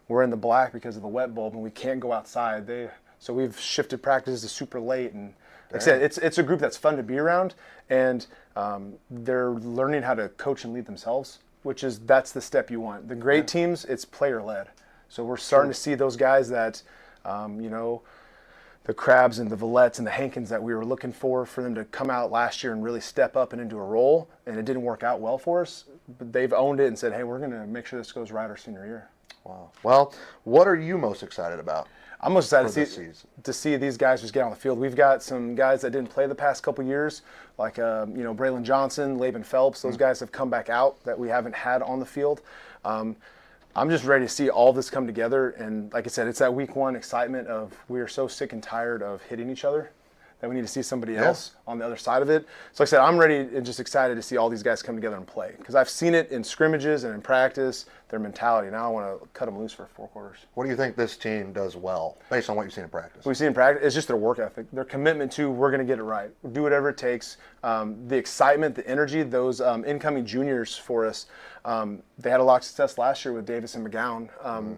we're in the black because of the wet bulb and we can't go outside. So we've shifted practices to super late. And like I said, it's a group that's fun to be around. And they're learning how to coach and lead themselves, that's the step you want. The great teams, it's player-led. So we're starting to see those guys that, you know, the Crabs and the Villettes and the Hankins that we were looking for them to come out last year and really step up and into a role, and it didn't work out well for us. But they've owned it and said, hey, we're going to make sure this goes right our senior year. Wow. Well, what are you most excited about? I'm most excited to see these guys just get on the field. We've got some guys that didn't play the past couple years, like you know, Braylon Johnson, Laban Phelps. Those guys have come back out that we haven't had on the field. I'm just ready to see all this come together. And like I said, it's that week one excitement of we are so sick and tired of hitting each other that we need to see somebody else on the other side of it. So like I said, I'm ready and just excited to see all these guys come together and play. Because I've seen it in scrimmages and in practice, their mentality. Now I want to cut them loose for 4 quarters. What do you think this team does well, based on what you've seen in practice? What we've seen in practice is just their work ethic, their commitment to we're going to get it right. We'll do whatever it takes. The excitement, the energy, those incoming juniors for us, they had a lot of success last year with Davis and McGowan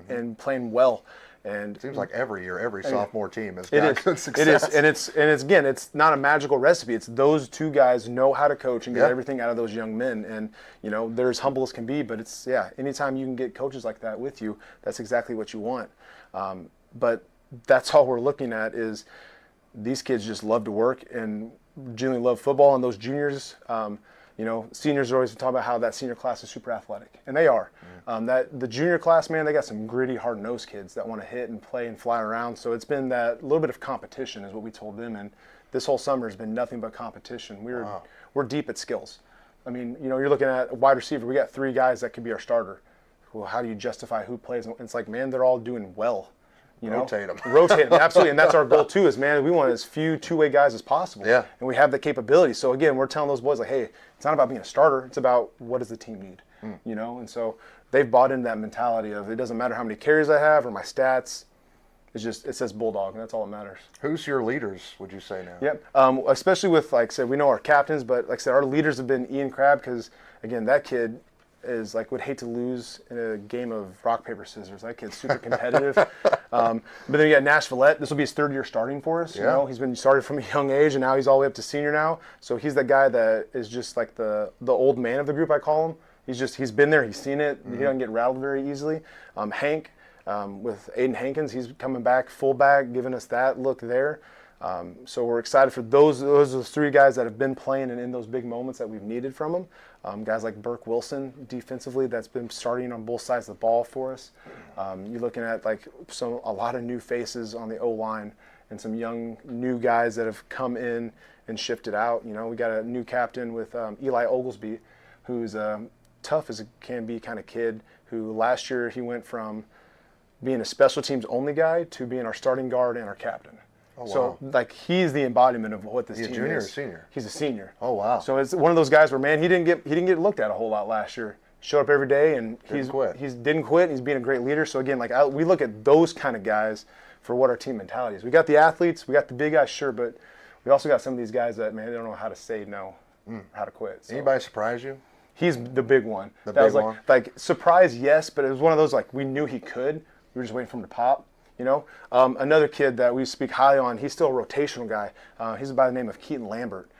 and playing well. And it seems like every year, every sophomore team has got good success. It is, and it's again, it's not a magical recipe. It's those two guys know how to coach and get everything out of those young men. And you know, they're as humble as can be. But it's anytime you can get coaches like that with you, that's exactly what you want. But that's all we're looking at is these kids just love to work and genuinely love football. And those juniors, you know, seniors are always talking about how that senior class is super athletic, and they are. That the junior class, man, they got some gritty, hard-nosed kids that want to hit and play and fly around. So it's been that little bit of competition is what we told them, and this whole summer has been nothing but competition. We're deep at skills. I mean, you know, you're looking at a wide receiver. We got 3 guys that could be our starter. Well, how do you justify who plays? It's like, man, they're all doing well. You know? Rotate them, absolutely. And that's our goal too is, man, we want as few two-way guys as possible. Yeah. And we have the capability. So again, we're telling those boys like, hey, it's not about being a starter. It's about what does the team need, you know? And so they've bought into that mentality of it doesn't matter how many carries I have or my stats. It's just, it says Bulldog, and that's all that matters. Who's your leaders, would you say now? Yep. Especially with, like I said, we know our captains, but like I said, our leaders have been Ian Crabb because, again, that kid is like would hate to lose in a game of rock, paper, scissors. That kid's super competitive. But then you got Nash Villette. This will be his 3rd year starting for us. You know, he's been started from a young age, and now he's all the way up to senior now. So he's the guy that is just like the old man of the group, I call him. He's been there. He's seen it. He doesn't get rattled very easily. Hank, with Aiden Hankins, he's coming back fullback, giving us that look there. So we're excited for those are the 3 guys that have been playing and in those big moments that we've needed from them. Guys like Burke Wilson defensively that's been starting on both sides of the ball for us. You're looking at like a lot of new faces on the O-line and some young new guys that have come in and shifted out. You know, we got a new captain with Eli Oglesby, who's tough as it can be kind of kid, who last year he went from being a special teams only guy to being our starting guard and our captain. Oh, wow. So, like, he's the embodiment of what this team is. He's a junior or senior? He's a senior. Oh, wow. So it's one of those guys where, man, he didn't get looked at a whole lot last year. showed up every day, and Didn't quit. He's didn't quit. He's being a great leader. So again, like we look at those kind of guys for what our team mentality is. We got the athletes, we got the big guys, sure, but we also got some of these guys that, man, they don't know how to say no, how to quit. So Anybody surprise you? he's the big one. The That big was one? like surprise, yes, but it was one of those like we knew he could. We were just waiting for him to pop. You know, another kid that we speak highly on. He's still a rotational guy. He's by the name of Keaton Lambert.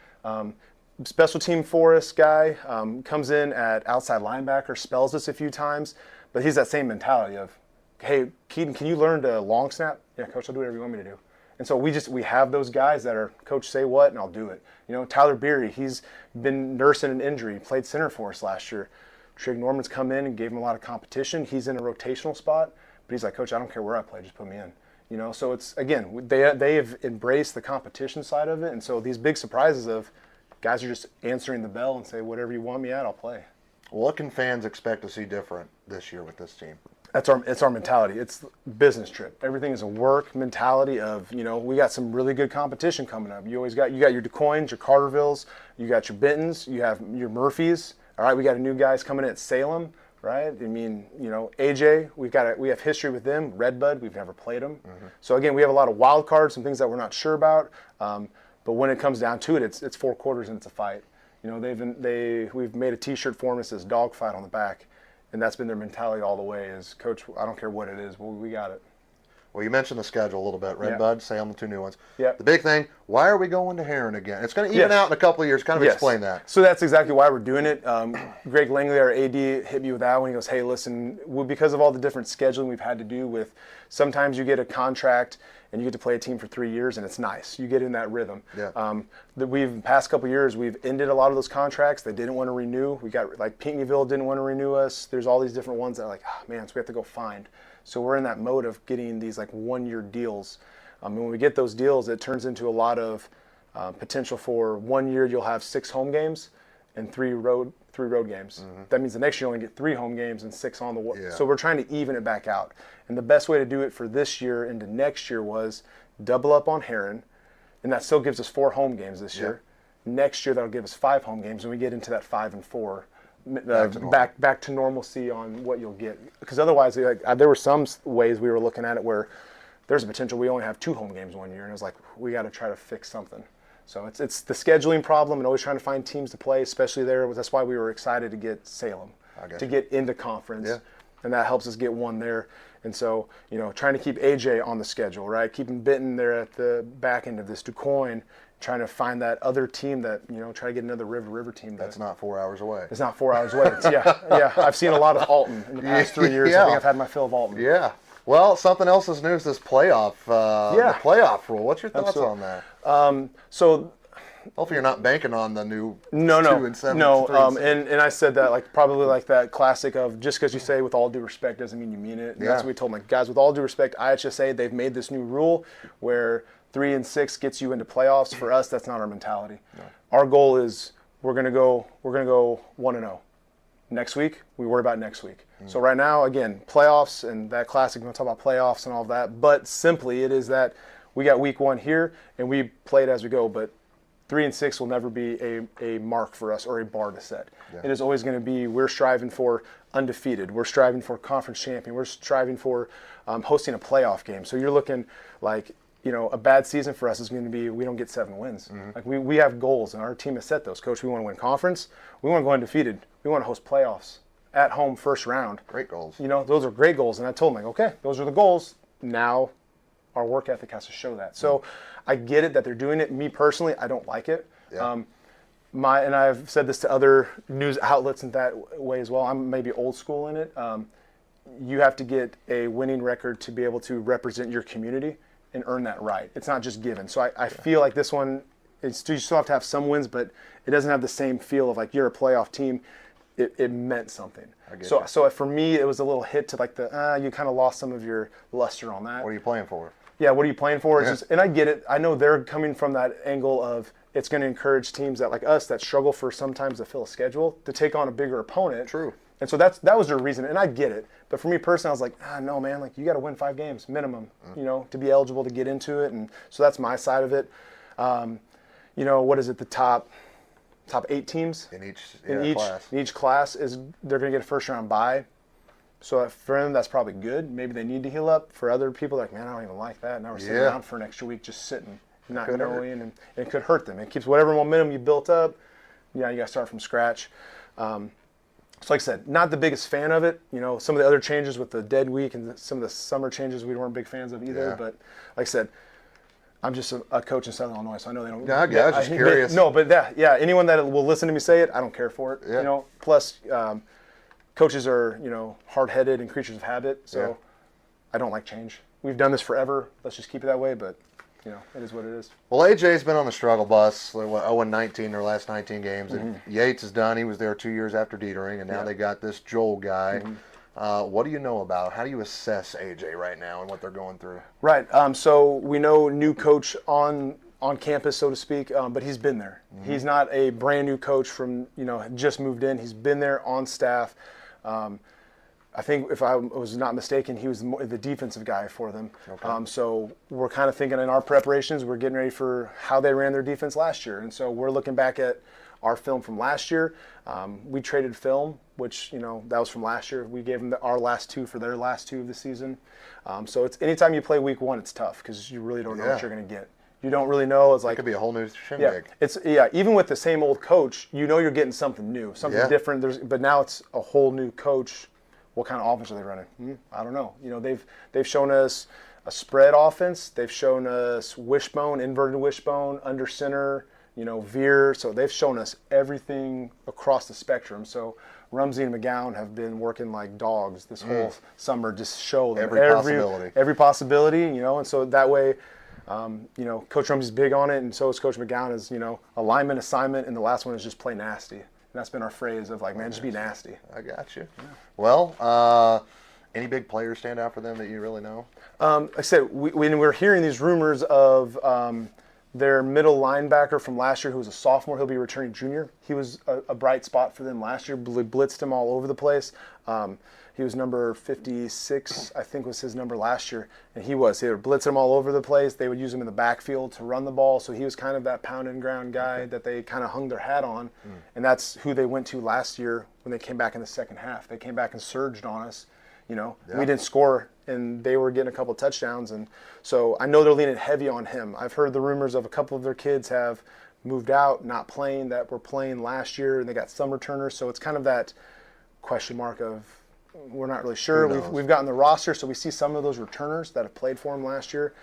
Special team for us guy, comes in at outside linebacker, spells us a few times, but he's that same mentality of, hey, Keaton, can you learn to long snap? Yeah, coach, I'll do whatever you want me to do. And so we have those guys that are, coach, say what, and I'll do it. You know, Tyler Beery, he's been nursing an injury, played center for us last year. Trig Norman's come in and gave him a lot of competition. He's in a rotational spot, but he's like, coach, I don't care where I play, just put me in. You know, so it's, again, they have embraced the competition side of it, and so these big surprises of guys are just answering the bell and say, whatever you want me at, I'll play. What can fans expect to see different this year with this team? It's our mentality. It's business trip. Everything is a work mentality of, you know, we got some really good competition coming up. You got your DeCoins, your Cartervilles, you got your Bentons, you have your Murphys. All right, we got a new guys coming in at Salem, right? I mean, you know, AJ, we have history with them. Redbud, we've never played them. So again, we have a lot of wild cards, some things that we're not sure about. But when it comes down to it, it's 4 quarters and it's a fight. You know, we've made a T-shirt for them that says "Dog Fight" on the back, and that's been their mentality all the way. Is coach, I don't care what it is, we got it. Well, you mentioned the schedule a little bit. Redbud, Salem, the 2 new ones. Yeah. The big thing, why are we going to Heron again? It's going to even out in a couple of years. Kind of explain that. So that's exactly why we're doing it. Greg Langley, our AD, hit me with that when he goes, hey, listen, because of all the different scheduling we've had to do with, sometimes you get a contract and you get to play a team for 3 years, and it's nice. You get in that rhythm. Yeah. Past couple of years, we've ended a lot of those contracts. They didn't want to renew. We got, like, Pinckneyville didn't want to renew us. There's all these different ones that are like, oh, man, so we have to go find. So we're in that mode of getting these, like, 1-year deals. And when we get those deals, it turns into a lot of potential for 1 year you'll have 6 home games and 3 road games. That means the next year you only get 3 home games and 6 on the way. Yeah. So we're trying to even it back out. And the best way to do it for this year into next year was double up on Heron, and that still gives us 4 home games this year. Next year that'll give us 5 home games, and we get into that 5 and 4. Back to normalcy on what you'll get. Because otherwise, there were some ways we were looking at it where there's a potential we only have 2 home games 1 year, and it was like, we got to try to fix something. So it's the scheduling problem and always trying to find teams to play, especially there. That's why we were excited to get Salem, to get into conference. Yeah. And that helps us get 1 there. And so, you know, trying to keep AJ on the schedule, right? Keeping Benton there at the back end of this, DuQuoin, trying to find that other team that, you know, try to get another River team. That's not 4 hours away. It's not 4 hours away. Yeah. I've seen a lot of Alton in the past 3 years. I think I've had my fill of Alton. Yeah. Well, something else is news, this playoff, the playoff rule. What's your thoughts on that? So hopefully you're not banking on the new 2 and 7. No. And I said that like probably like that classic of just because you say with all due respect doesn't mean you mean it. And that's what we told them. Like, guys, with all due respect, IHSA, they've made this new rule where 3 and 6 gets you into playoffs. For us, that's not our mentality. No. Our goal is we're gonna go 1-0. Next week, we worry about next week. So right now, again, playoffs and that classic, we're going to talk about playoffs and all of that, but simply it is that we got week 1 here and we play it as we go, but 3 and 6 will never be a mark for us or a bar to set. Yeah. It is always going to be, we're striving for undefeated. We're striving for conference champion. We're striving for hosting a playoff game. So you're looking like, you know, a bad season for us is going to be we don't get 7 wins. Like we have goals and our team has set those. Coach, we want to win conference. We want to go undefeated. We want to host playoffs at home first round. Great goals. You know, those are great goals. And I told them, like, okay, those are the goals. Now our work ethic has to show that. So I get it that they're doing it. Me personally, I don't like it. Yeah. And I've said this to other news outlets in that way as well. I'm maybe old school in it. You have to get a winning record to be able to represent your community and earn that right. It's not just given. So I feel like this one, you still have to have some wins, but it doesn't have the same feel of like you're a playoff team. It meant something. So for me, it was a little hit to like you kind of lost some of your luster on that. What are you playing for? Yeah, what are you playing for? It's just, and I get it. I know they're coming from that angle of it's going to encourage teams that like us that struggle for sometimes to fill a schedule to take on a bigger opponent. True. And so that was their reason, and I get it. But for me personally, I was like, no, man, like you got to win 5 games minimum, you know, to be eligible to get into it. And so that's my side of it. You know, what is it? The top top 8 teams in each class. In each class is they're going to get a first round bye. So for them, that's probably good. Maybe they need to heal up. For other people, like, man, I don't even like that. Now we're sitting around for an extra week just sitting, not knowing, and it could hurt them. It keeps whatever momentum you built up. You got to start from scratch. So like I said, not the biggest fan of it. Some of the other changes with the dead week and some of the summer changes we weren't big fans of either. Yeah. But like I said, I'm just a coach in Southern Illinois, so I know they don't. Yeah, I was just curious. Anyone that will listen to me say it, I don't care for it. Yeah. Plus, coaches are, hard-headed and creatures of habit, so I don't like change. We've done this forever. Let's just keep it that way, but, it is what it is. Well, AJ's been on the struggle bus, 0-19 their last 19 games, and Yates is done. He was there 2 years after Dietering, and now they got this Joel guy. What do you know about? How do you assess AJ right now and what they're going through? Right. So we know new coach on campus, so to speak, but he's been there. He's not a brand new coach from, just moved in. He's been there on staff. I think if I was not mistaken, he was the defensive guy for them. Okay. So we're kind of thinking in our preparations, we're getting ready for how they ran their defense last year. And so we're looking back at our film from last year. We traded film, which, that was from last year. We gave them our last 2 for their last 2 of the season. So it's anytime you play week 1, it's tough because you really don't know what you're going to get. You don't really know. It's like, it could be a whole new shindig. Even with the same old coach, you're getting something new, something different. But now it's a whole new coach. What kind of offense are they running? I don't know. They've shown us a spread offense. They've shown us wishbone, inverted wishbone, under center, veer. So they've shown us everything across the spectrum. So Rumsey and McGowan have been working like dogs this whole summer, just show them every possibility, and so that way, Coach Rumsey's big on it, and so is Coach McGowan. Is alignment, assignment, and the last one is just play nasty. And that's been our phrase of like, man, just be nasty. I got you. Yeah. Well, any big players stand out for them that you really know? Like I said, when we're hearing these rumors of their middle linebacker from last year, who was a sophomore, he'll be returning junior. He was a bright spot for them last year. Blitzed him all over the place. He was number 56, I think was his number last year, and they would blitz him all over the place. They would use him in the backfield to run the ball, so he was kind of that pound and ground guy that they kind of hung their hat on, and that's who they went to last year when they came back in the second half. They came back and surged on us. We didn't score, and they were getting a couple of touchdowns, and so I know they're leaning heavy on him. I've heard the rumors of a couple of their kids have moved out, not playing, that were playing last year, and they got some returners, so it's kind of that question mark of, we're not really sure. We've gotten the roster, so we see some of those returners that have played for them last year.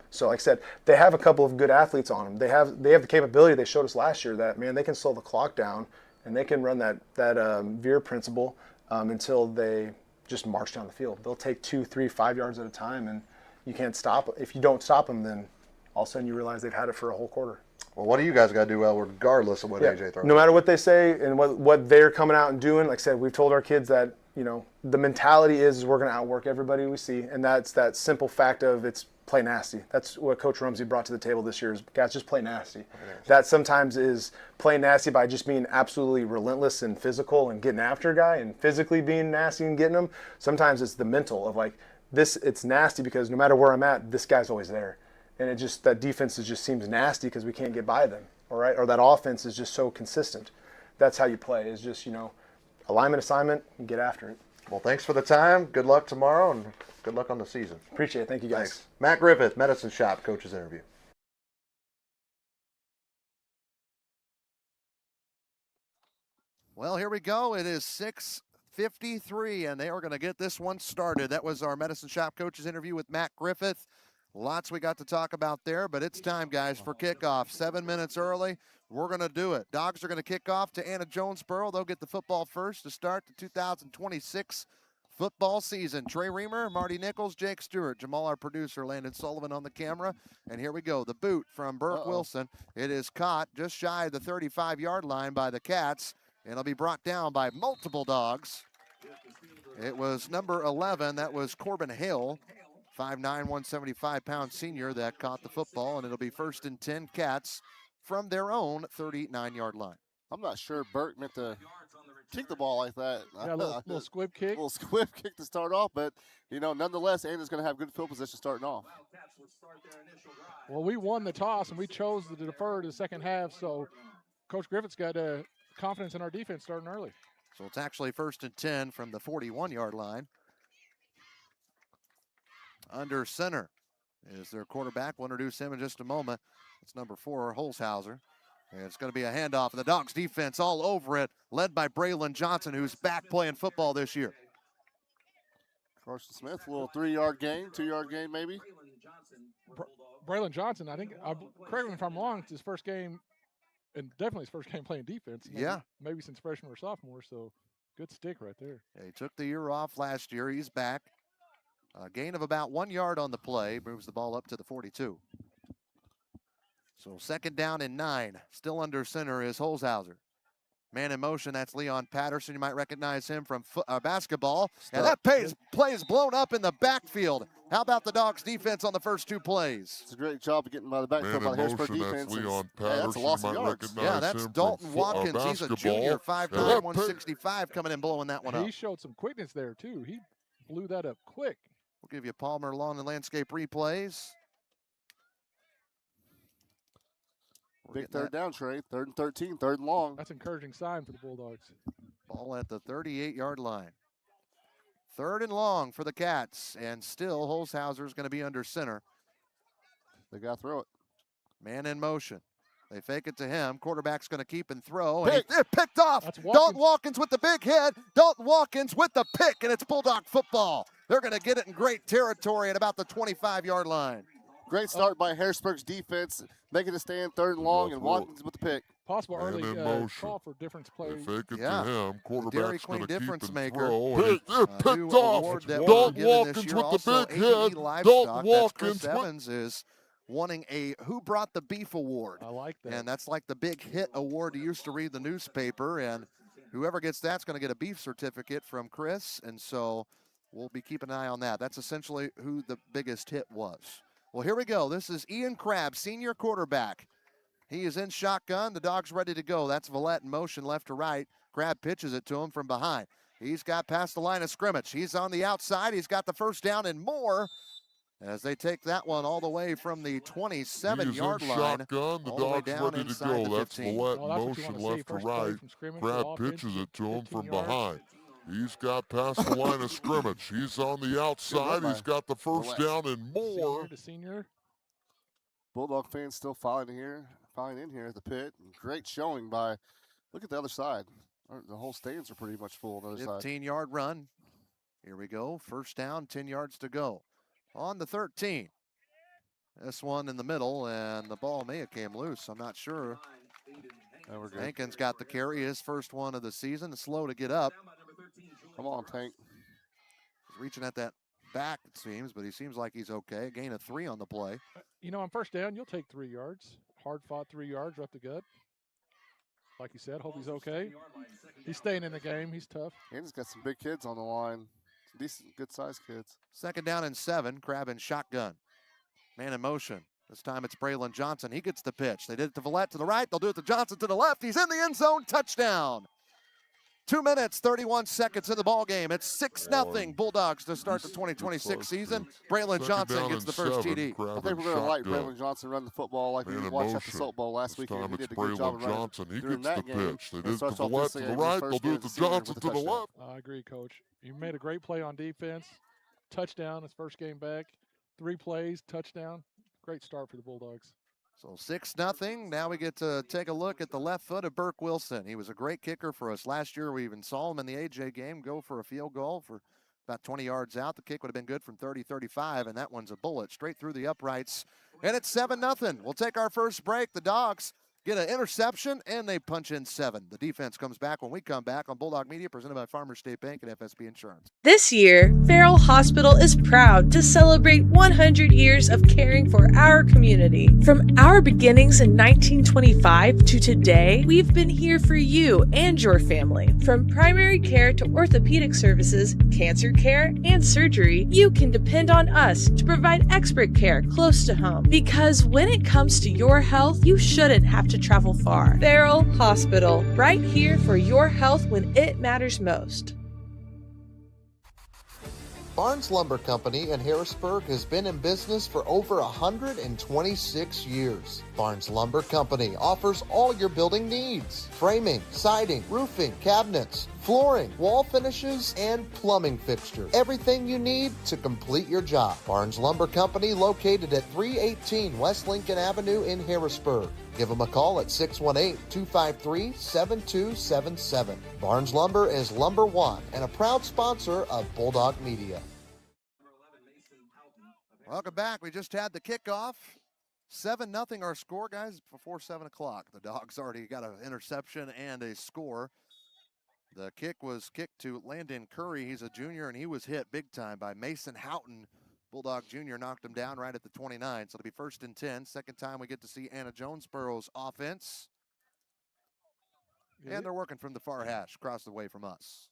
So like I said, they have a couple of good athletes on them. They have the capability they showed us last year that, man, they can slow the clock down and they can run that veer principle until they just march down the field. They'll take 2, 3, 5 yards at a time, and you can't stop. If you don't stop them, then all of a sudden you realize they've had it for a whole quarter. Well, what do you guys got to do well regardless of what AJ throws? No matter what they say and what they're coming out and doing, like I said, we've told our kids that, the mentality is we're going to outwork everybody we see, and that's that simple fact of it's play nasty. That's what Coach Rumsey brought to the table this year is, guys, just play nasty. That sometimes is playing nasty by just being absolutely relentless and physical and getting after a guy and physically being nasty and getting him. Sometimes it's the mental of like, it's nasty because no matter where I'm at, this guy's always there. And that defense just seems nasty because we can't get by them, all right? Or that offense is just so consistent. That's how you play, is just, alignment, assignment, and get after it. Well, thanks for the time. Good luck tomorrow, and good luck on the season. Appreciate it. Thank you, guys. Thanks. Matt Griffith, Medicine Shop, Coach's Interview. Well, here we go. It is 6:53, and they are going to get this one started. That was our Medicine Shop Coach's Interview with Matt Griffith. Lots we got to talk about there, but it's time, guys, for kickoff. 7 minutes early. We're going to do it. Dogs are going to kick off to Anna Jonesboro. They'll get the football first to start the 2026 football season. Trey Reamer, Marty Nichols, Jake Stewart, Jamal, our producer, Landon Sullivan on the camera. And here we go. The boot from Burke Wilson. It is caught just shy of the 35-yard line by the Cats, and it'll be brought down by multiple dogs. It was number 11. That was Corbin Hill. 5'9", 175-pound senior that caught the football, and it'll be 1st and 10 Cats from their own 39-yard line. I'm not sure Burke meant to kick the ball like that. Yeah, a little squib kick. A little squib kick to start off, but, nonetheless, Anna's going to have good field position starting off. Well, we won the toss, and we chose to defer to the second half, so Coach Griffith's got confidence in our defense starting early. So it's actually 1st and 10 from the 41-yard line. Under center is their quarterback. We'll introduce him in just a moment. It's number 4, Holzhauser. And it's going to be a handoff, and the Dogs defense all over it, led by Braylon Johnson, who's back playing football this year. Carson Smith, a little 3-yard gain, 2-yard gain maybe. Braylon Johnson, I think, correct me if I'm wrong, it's his first game, and definitely his first game playing defense. Maybe since freshman or sophomore, so good stick right there. Yeah, he took the year off last year. He's back. A gain of about 1 yard on the play, moves the ball up to the 42. So 2nd down and 9. Still under center is Holzhauser. Man in motion, that's Leon Patterson. You might recognize him from basketball. And that play is blown up in the backfield. How about the Dogs defense on the first 2 plays? It's a great job of getting by the backfield by the Harrisburg defense. That's Leon Patterson. That's a loss of yards. Yeah, that's Dalton Watkins. He's a junior, 5'9", 165, coming in blowing that one up. He showed some quickness there, too. He blew that up quick. We'll give you Palmer Lawn and Landscape replays. Big 3rd down, Trey. 3rd and 13, 3rd and long. That's an encouraging sign for the Bulldogs. Ball at the 38-yard line. 3rd and long for the Cats, and still Holzhauser is going to be under center. They got to throw it. Man in motion. They fake it to him. Quarterback's going to keep and throw. Pick. And it picked off. Dalton Watkins with the big hit. Dalton Watkins with the pick, and it's Bulldog football. They're going to get it in great territory at about the 25-yard line. Great start by Harrisburg's defense, making a stand 3rd and long, and Watkins with the pick. Possible early call for difference play. They fake it to him. Quarterback's going to keep difference and maker. throw. And it picked off. Dalton Watkins with the big hit. Dalton Watkins. Chris Evans is wanting a Who Brought the Beef award. I like that. And that's like the big hit award you used to read the newspaper. And whoever gets that's going to get a beef certificate from Chris. And so we'll be keeping an eye on that. That's essentially who the biggest hit was. Well, here we go. This is Ian Crabb, senior quarterback. He is in shotgun. The Dogs ready to go. That's Villette in motion left to right. Crabb pitches it to him from behind. He's got past the line of scrimmage. He's on the outside. He's got the 1st down and more as they take that one all the way from the 27-yard line. Shotgun. The Dogs ready to go. That's Villette in motion left to right. Crabb pitches it to him from behind. He's got past the line of scrimmage. He's on the outside. He's got the 1st down and more. Senior. Bulldog fans still filing in here at the pit. Great showing by, look at the other side. The whole stands are pretty much full on the other side. 15-yard run. Here we go. 1st down, 10 yards to go. On the 13. This one in the middle, and the ball may have came loose. I'm not sure. Hankins got the carry, his first one of the season. Slow to get up. Come on, Tank. He's reaching at that back, it seems, but he seems like he's okay. Gain of 3 on the play. You know, on 1st down, you'll take 3 yards. Hard-fought 3 yards, right the gut. Like you said, hope he's okay. He's staying in the game. He's tough. And he's got some big kids on the line. Decent, good-sized kids. 2nd down and 7. Crabb in shotgun. Man in motion. This time it's Braylon Johnson. He gets the pitch. They did it to Villette to the right. They'll do it to Johnson to the left. He's in the end zone. Touchdown. 2 minutes, 31 seconds in the ball game. It's 6-0 Bulldogs to start the 2026 season. Braylon Johnson gets the first TD. I think we're going to like Braylon Johnson run the football like we watched at the Salt Bowl last week. He did a good job of Johnson. He gets the pitch. They did it to the left to the right. They'll do it to Johnson to the left. I agree, Coach. You made a great play on defense. Touchdown his first game back. 3 plays, touchdown. Great start for the Bulldogs. So 6-0. Now we get to take a look at the left foot of Burke Wilson. He was a great kicker for us last year. We even saw him in the AJ game go for a field goal for about 20 yards out. The kick would have been good from 30, 35, and that one's a bullet straight through the uprights. And it's 7-0. We'll take our first break. The Dogs get an interception, and they punch in 7. The defense comes back when we come back on Bulldog Media, presented by Farmers State Bank and FSB Insurance. This year, Farrell Hospital is proud to celebrate 100 years of caring for our community. From our beginnings in 1925 to today, we've been here for you and your family. From primary care to orthopedic services, cancer care, and surgery, you can depend on us to provide expert care close to home. Because when it comes to your health, you shouldn't have to travel far. Farrell Hospital, right here for your health when it matters most. Barnes Lumber Company in Harrisburg has been in business for over 126 years. Barnes Lumber Company offers all your building needs: framing, siding, roofing, cabinets, flooring, wall finishes, and plumbing fixtures. Everything you need to complete your job. Barnes Lumber Company, located at 318 West Lincoln Avenue in Harrisburg. Give them a call at 618-253-7277. Barnes Lumber is Lumber One and a proud sponsor of Bulldog Media. Welcome back. We just had the kickoff. 7-0 our score, guys, before 7 o'clock. The Dogs already got an interception and a score. The kick was kicked to Landon Curry. He's a junior, and he was hit big time by Mason Houghton. Bulldog Jr. knocked him down right at the 29, so it'll be 1st and 10. Second time we get to see Anna Jonesboro's offense. And they're working from the far hash, across the way from us.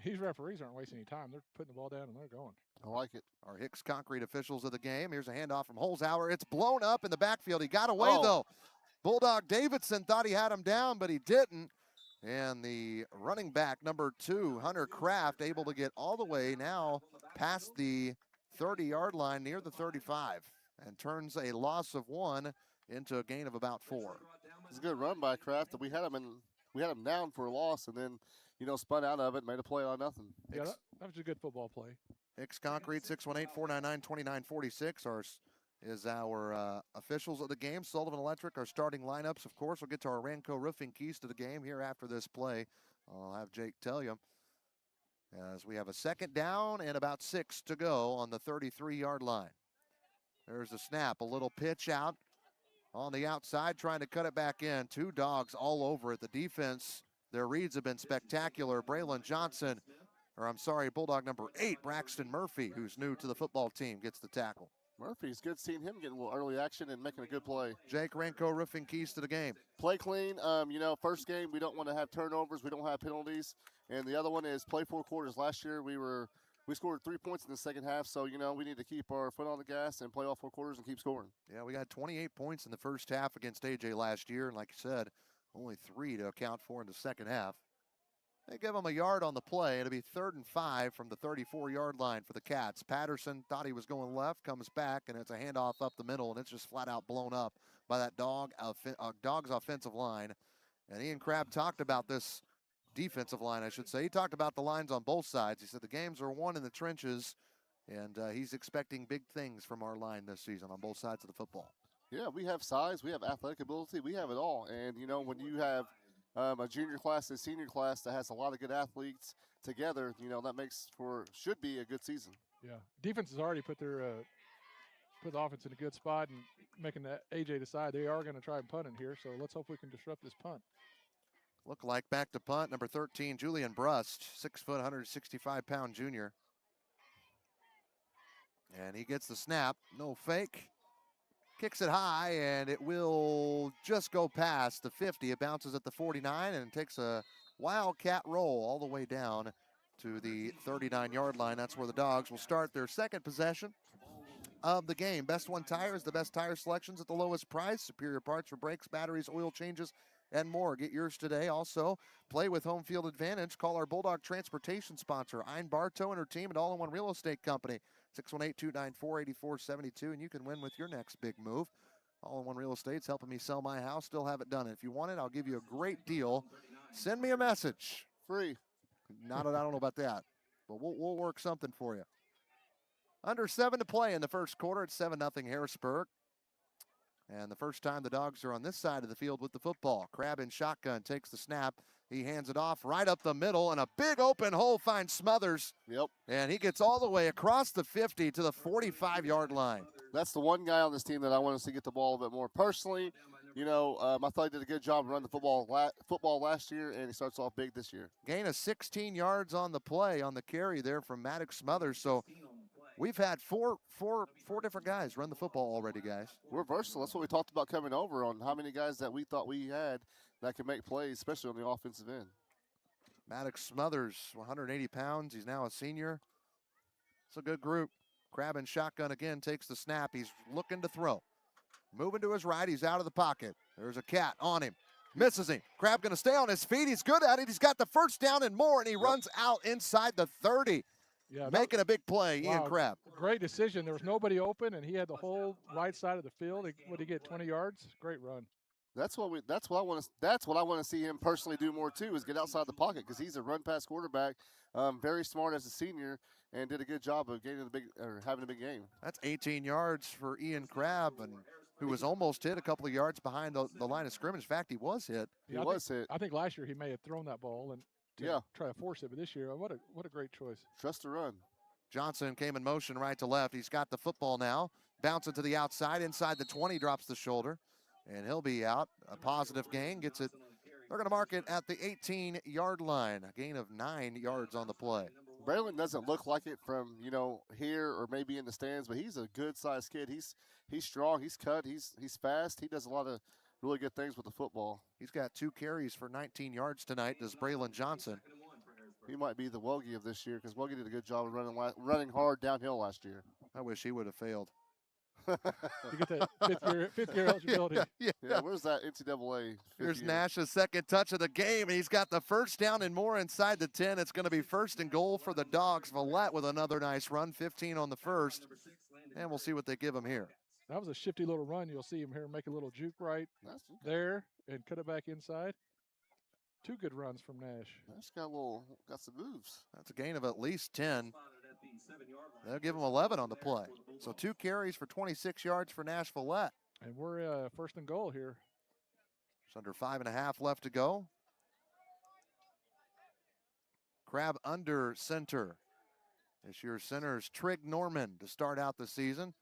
These referees aren't wasting any time. They're putting the ball down and they're going. I like it. Our Hicks Concrete officials of the game. Here's a handoff from Holzhauer. It's blown up in the backfield. He got away, though. Bulldog Davidson thought he had him down, but he didn't. And the running back, number 2, Hunter Kraft, able to get all the way now past the 30-yard line near the 35 and turns a loss of 1 into a gain of about 4. It's a good run by Kraft. We had him down for a loss, and then, spun out of it, made a play on nothing. Yeah, that was a good football play. Hicks Concrete, 618-499-2946 is our officials of the game. Sullivan Electric, our starting lineups, of course. We'll get to our Ranco Roofing keys to the game here after this play. I'll have Jake tell you. As we have a second down and about 6 to go on the 33-yard line. There's a snap, a little pitch out on the outside, trying to cut it back in. 2 Dogs all over it. The defense, their reads have been spectacular. Braylon Johnson, Bulldog number 8, Braxton Murphy, who's new to the football team, gets the tackle. Murphy's good seeing him get a little early action and making a good play. Jake, Ranco Roofing keys to the game. Play clean. First game, we don't want to have turnovers. We don't have penalties. And the other one is play 4 quarters. Last year, we scored 3 points in the second half. So, we need to keep our foot on the gas and play all 4 quarters and keep scoring. Yeah, we got 28 points in the first half against AJ last year. And like you said, only 3 to account for in the second half. They give them a yard on the play. It'll be 3rd and 5 from the 34-yard line for the Cats. Patterson thought he was going left, comes back, and it's a handoff up the middle, and it's just flat out blown up by that Dog's offensive line. And Ian Crabb talked about this defensive line, I should say. He talked about the lines on both sides. He said the games are won in the trenches, and he's expecting big things from our line this season on both sides of the football. Yeah, we have size, we have athletic ability, we have it all. And, when you have a junior class and senior class that has a lot of good athletes together, that should be a good season. Yeah, defense has already put the offense in a good spot and making the AJ decide they are going to try and punt in here. So let's hope we can disrupt this punt. Look like back to punt, number 13, Julian Brust, 6 foot, 165-pound junior. And he gets the snap, no fake. Kicks it high, and it will just go past the 50. It bounces at the 49 and takes a wildcat roll all the way down to the 39-yard line. That's where the Dogs will start their second possession of the game. Best One Tire is the best tire selections at the lowest price. Superior parts for brakes, batteries, oil changes, and more. Get yours today. Also, play with home field advantage. Call our Bulldog Transportation sponsor, Ein Bartow and her team at All-in-One Real Estate Company. 618-294-8472, and you can win with your next big move. All-in-One Real Estate's helping me sell my house. Still haven't done it. If you want it, I'll give you a great deal. Send me a message. Free. I don't know about that, but we'll work something for you. Under 7 to play in the first quarter. It's 7-0 Harrisburg. And the first time the Dogs are on this side of the field with the football. Crabb in shotgun takes the snap. He hands it off right up the middle, and a big open hole finds Smothers. Yep. And he gets all the way across the 50 to the 45-yard line. That's the one guy on this team that I want to see get the ball a bit more. Personally, I thought he did a good job running the football last year, and he starts off big this year. Gain of 16 yards on the play, on the carry there from Maddox Smothers. So we've had four different guys run the football already, guys. We're versatile. That's what we talked about coming over, on how many guys that we thought we had that can make plays, especially on the offensive end. Maddox Smothers, 180 pounds. He's now a senior. It's a good group. Crabb in shotgun again, takes the snap. He's looking to throw. Moving to his right, he's out of the pocket. There's a cat on him. Misses him. Crabb going to stay on his feet. He's good at it. He's got the first down and more, and he runs out inside the 30. making a big play, Ian Crabb. Great decision. There was nobody open, and he had the whole right side of the field. What did he get, 20 yards? Great run. That's what I want to see him personally do more too, is get outside the pocket, because he's a run pass quarterback, very smart as a senior, and did a good job of having a big game. That's 18 yards for Ian Crabb, and who was almost hit a couple of yards behind the line of scrimmage. In fact, he was hit. Yeah, I think last year he may have thrown that ball and try to force it, but this year, what a great choice. Trust the run. Johnson came in motion right to left. He's got the football now. Bouncing to the outside, inside the 20, drops the shoulder, and he'll be out. A positive gain, gets it. They're going to mark it at the 18-yard line. A gain of 9 yards on the play. Braylon doesn't look like it from, here or maybe in the stands, but he's a good-sized kid. He's strong. He's cut. He's fast. He does a lot of really good things with the football. He's got 2 carries for 19 yards tonight, does Braylon Johnson. He might be the Woggy of this year, because Woggy did a good job of running hard downhill last year. I wish he would have failed. You get that fifth year eligibility. Yeah, where's that NCAA? Here's Nash's second touch of the game, and he's got the first down and more inside the 10. It's going to be 1st and goal for the Dogs. Villette with another nice run, 15 on the first, and we'll see what they give him here. That was a shifty little run. You'll see him here make a little juke right there and cut it back inside. 2 good runs from Nash. Nash got some moves. That's a gain of at least 10. They'll give him 11 on the play. So 2 carries for 26 yards for Nash Villette. And we're 1st and goal here. It's under 5.5 left to go. Crabb under center. This year's center is Trig Norman to start out the season.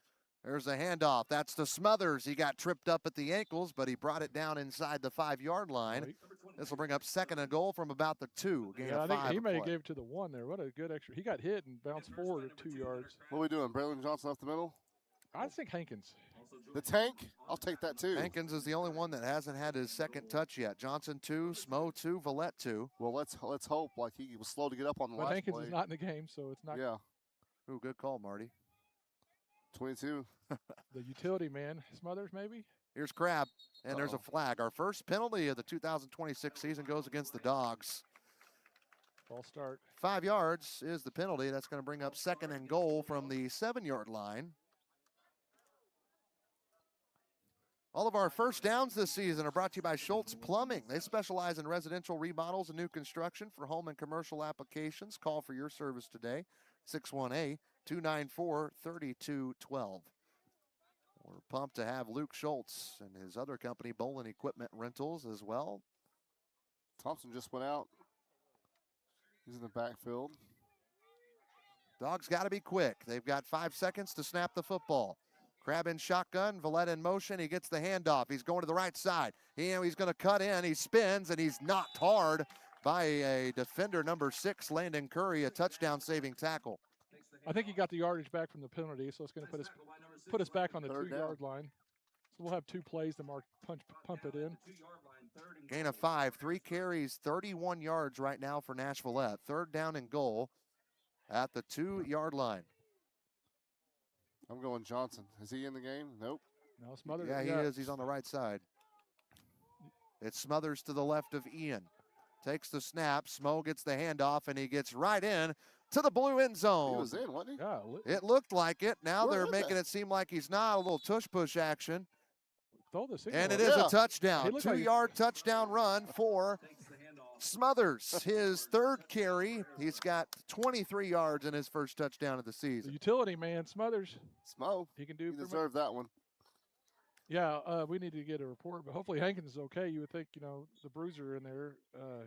There's a handoff. That's to Smothers. He got tripped up at the ankles, but he brought it down inside the 5-yard line. This will bring up 2nd and goal from about the 2. Gain of 5. I think he may have gave it to the 1 there. What a good extra. He got hit and bounced forward at 2 yards. What are we doing? Braylon Johnson up the middle? I think Hankins. The tank? I'll take that too. Hankins is the only one that hasn't had his second touch yet. Johnson 2, Smo 2, Villette 2. Well, let's hope. Like, he was slow to get up on the last Hankins play. is not in the game, so it's not. Yeah. Ooh, good call, Marty. 22. The utility man. Smothers, maybe? Here's Crabb, and there's a flag. Our first penalty of the 2026 season goes against the Dogs. False start. 5 yards is the penalty. That's going to bring up 2nd and goal from the 7-yard line. All of our first downs this season are brought to you by Schultz Plumbing. They specialize in residential remodels and new construction for home and commercial applications. Call for your service today, 618-294-3212. We're pumped to have Luke Schultz and his other company, Bolin Equipment Rentals, as well. Thompson just went out. He's in the backfield. Dogs got to be quick. They've got 5 seconds to snap the football. Crabb in shotgun, Villette in motion. He gets the handoff. He's going to the right side. He's going to cut in. He spins, and he's knocked hard by a defender, number 6, Landon Curry, a touchdown-saving tackle. I think he got the yardage back from the penalty, so it's going to put us back on the 2-yard line. So we'll have 2 plays to pump it in. Gain of 5, 3 carries, 31 yards right now for Nash Villette. 3rd down and goal at the 2-yard line. I'm going Johnson. Is he in the game? Nope. No, Smothers. Yeah, he is. He's on the right side. It's Smothers to the left of Ian. Takes the snap. Smo gets the handoff, and he gets right in to the blue end zone. He was in, wasn't he? Yeah. It looked like it. Now they're making it seem like he's not. A little tush-push action. And it is a touchdown. 2-yard touchdown run for Smothers. His 3rd carry. He's got 23 yards in his first touchdown of the season. The utility man, Smothers. Smo. He can do. He deserved that one. Yeah, we need to get a report, but hopefully Hankins is okay. You would think, the bruiser in there,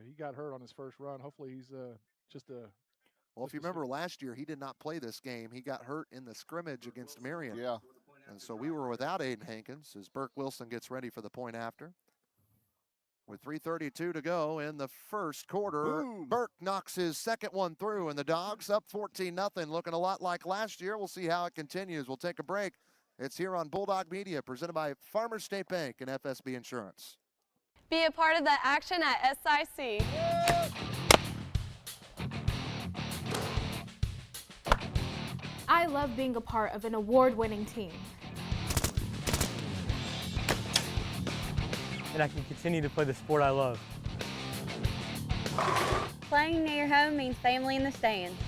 he got hurt on his first run. Hopefully he's just a. Well, if you remember last year, he did not play this game. He got hurt in the scrimmage against Marion. Yeah. And so we were without Aiden Hankins as Burke Wilson gets ready for the point after. With 3:32 to go in the first quarter, Boom. Burke knocks his second one through, and the Dogs up 14-0, looking a lot like last year. We'll see how it continues. We'll take a break. It's here on Bulldog Media, presented by Farmers State Bank and FSB Insurance. Be a part of the action at SIC. I love being a part of an award-winning team. And I can continue to play the sport I love. Playing near home means family in the stands.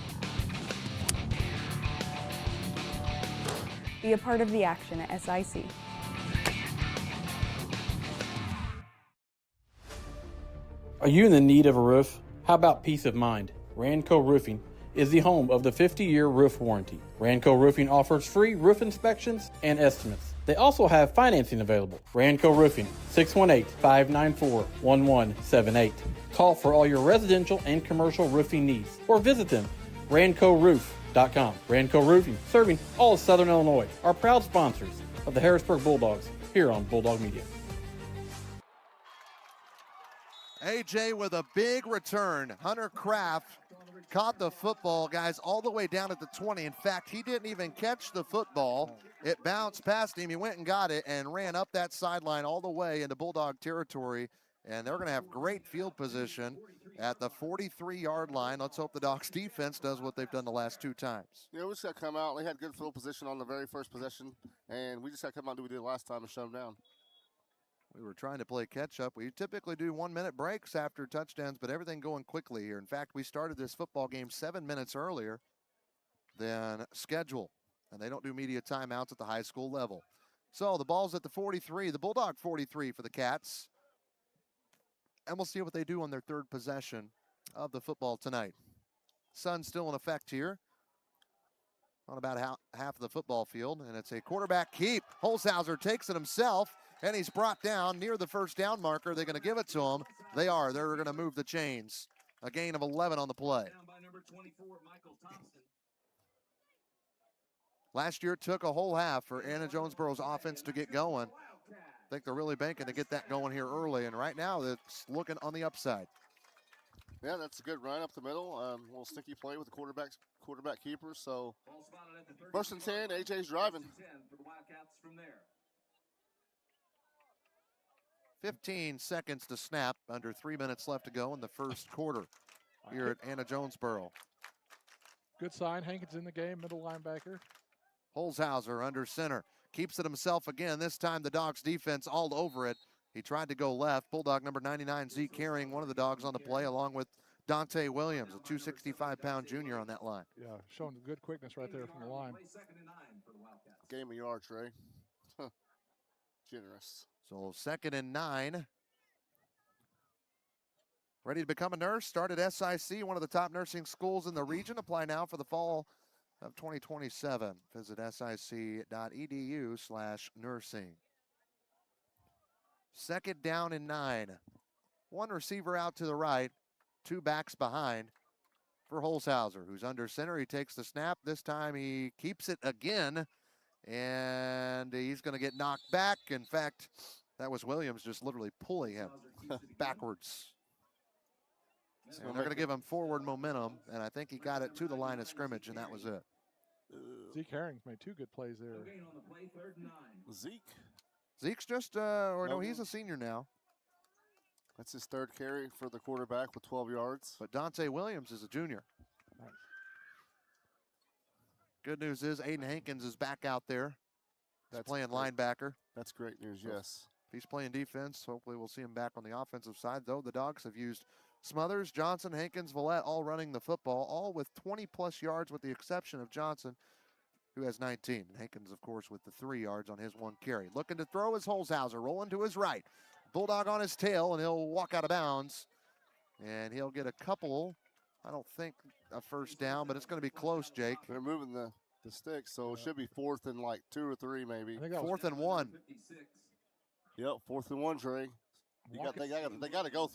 Be a part of the action at SIC. Are you in the need of a roof? How about peace of mind? Ranco Roofing is the home of the 50-year roof warranty. Ranco Roofing offers free roof inspections and estimates. They also have financing available. Ranco Roofing, 618-594-1178. Call for all your residential and commercial roofing needs or visit them, rancoroof.com. Ranco Roofing, serving all of Southern Illinois, are proud sponsors of the Harrisburg Bulldogs here on Bulldog Media. AJ with a big return. Hunter Kraft caught the football, guys, all the way down at the 20. In fact, he didn't even catch the football. It bounced past him. He went and got it and ran up that sideline all the way into Bulldog territory. And they're going to have great field position at the 43-yard line. Let's hope the Dogs defense does what they've done the last 2 times. Yeah, we just got to come out. They had good field position on the very first possession, and we just got to come out and do what we did last time and shut them down. We were trying to play catch-up. We typically do 1-minute breaks after touchdowns, but everything going quickly here. In fact, we started this football game 7 minutes earlier than scheduled, and they don't do media timeouts at the high school level. So the ball's at the 43, the Bulldog 43 for the Cats. And we'll see what they do on their 3rd possession of the football tonight. Sun's still in effect here on about half of the football field, and it's a quarterback keep. Holzhauser takes it himself, and he's brought down near the first down marker. They're going to give it to him. They are. They're going to move the chains. A gain of 11 on the play. Last year it took a whole half for Anna Jonesboro's offense to get going. I think they're really banking to get that going here early, and right now it's looking on the upside. Yeah, that's a good run up the middle. A little sticky play with the quarterback keeper. So 1st and 10, AJ's driving. 15 seconds to snap, under 3 minutes left to go in the first quarter here at Anna Jonesboro. Good sign. Hankins in the game, middle linebacker. Holzhauser under center. Keeps it himself again. This time the Dogs defense all over it. He tried to go left. Bulldog number 99, Zeke carrying one of the Dogs on the play, along with Dante Williams, a 265-pound junior on that line. Yeah, showing good quickness right there from the line. Game of yards, Trey. Generous. So 2nd and 9. Ready to become a nurse? Start at SIC, one of the top nursing schools in the region. Apply now for the fall of 2027. Visit sic.edu/nursing. 2nd down and 9. 1 receiver out to the right, 2 backs behind for Holzhauser, who's under center. He takes the snap. This time he keeps it again, and he's going to get knocked back. In fact, that was Williams just literally pulling him backwards. And they're going to give him forward momentum, and I think he got it to the line of scrimmage, and that was it. Zeke Herring's made 2 good plays there. Zeke's just, no, he's a senior now. That's his 3rd carry for the quarterback with 12 yards. But Dante Williams is a junior. Nice. Good news is Aiden Hankins is back out there. He's playing linebacker. That's great news, yes. If he's playing defense, hopefully we'll see him back on the offensive side, though. The Dogs have used Smothers, Johnson, Hankins, Villette, all running the football, all with 20-plus yards with the exception of Johnson, who has 19. Hankins, of course, with the 3 yards on his 1 carry. Looking to throw is Holzhauser, rolling to his right. Bulldog on his tail, and he'll walk out of bounds. And he'll get a couple, I don't think a first down, but it's going to be close, Jake. They're moving the sticks, so it should be 4th and like 2 or 3 maybe. 4th and 1. Yep, 4th and 1, Trey. They got to go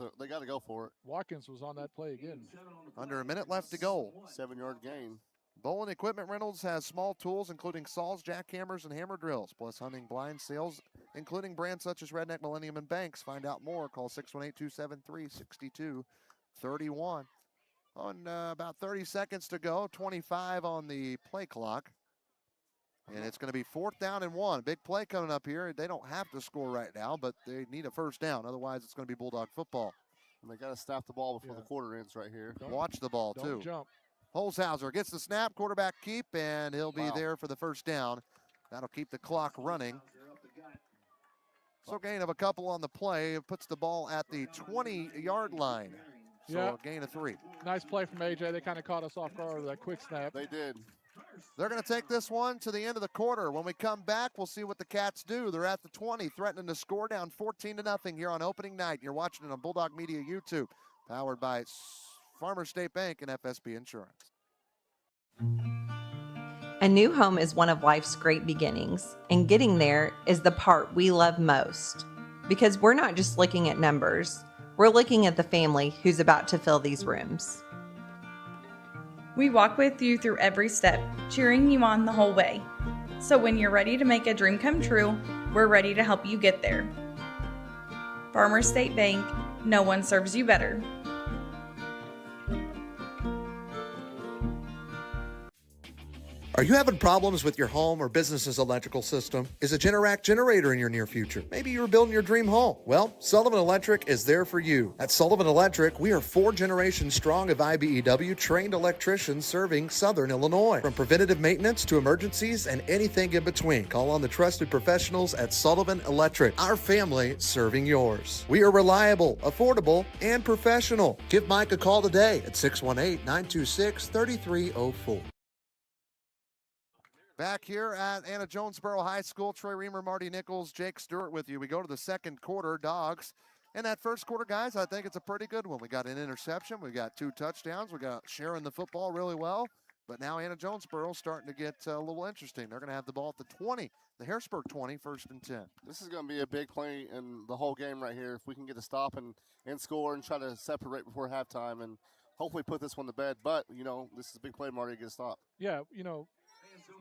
for it. Watkins was on that play again. Under a minute left to go. 7-yard gain. Bolin Equipment Rentals has small tools, including saws, jackhammers, and hammer drills, plus hunting blind sales, including brands such as Redneck, Millennium, and Banks. Find out more. Call 618-273-6231. On about 30 seconds to go, 25 on the play clock. And it's going to be 4th down and 1. Big play coming up here. They don't have to score right now, but they need a first down. Otherwise, it's going to be Bulldog football. And they got to stop the ball before the quarter ends right here. Watch the ball, too. Don't jump. Holzhauser gets the snap, quarterback keep, and he'll be there for the first down. That'll keep the clock running. So gain of a couple on the play. It puts the ball at the 20-yard line. So a gain of 3. Nice play from AJ. They kind of caught us off guard with that quick snap. They did. They're going to take this one to the end of the quarter. When we come back, we'll see what the Cats do. They're at the 20, threatening to score, down 14-0 here on opening night. You're watching it on Bulldog Media YouTube, powered by Farmers State Bank and FSB Insurance. A new home is one of life's great beginnings, and getting there is the part we love most. Because we're not just looking at numbers, we're looking at the family who's about to fill these rooms. We walk with you through every step, cheering you on the whole way. So when you're ready to make a dream come true, we're ready to help you get there. Farmers State Bank, no one serves you better. Are you having problems with your home or business's electrical system? Is a Generac generator in your near future? Maybe you're building your dream home. Well, Sullivan Electric is there for you. At Sullivan Electric, we are 4 generations strong of IBEW trained electricians serving Southern Illinois. From preventative maintenance to emergencies and anything in between, call on the trusted professionals at Sullivan Electric, our family serving yours. We are reliable, affordable, and professional. Give Mike a call today at 618-926-3304. Back here at Anna Jonesboro High School, Troy Reamer, Marty Nichols, Jake Stewart with you. We go to the second quarter, Dogs. And that first quarter, guys, I think it's a pretty good one. We got an interception. We got 2 touchdowns. We got sharing the football really well. But now Anna Jonesboro starting to get a little interesting. They're going to have the ball at the 20, the Harrisburg 20, 1st and 10. This is going to be a big play in the whole game right here. If we can get a stop and score and try to separate before halftime and hopefully put this one to bed. But, this is a big play, Marty, to get a stop. Yeah,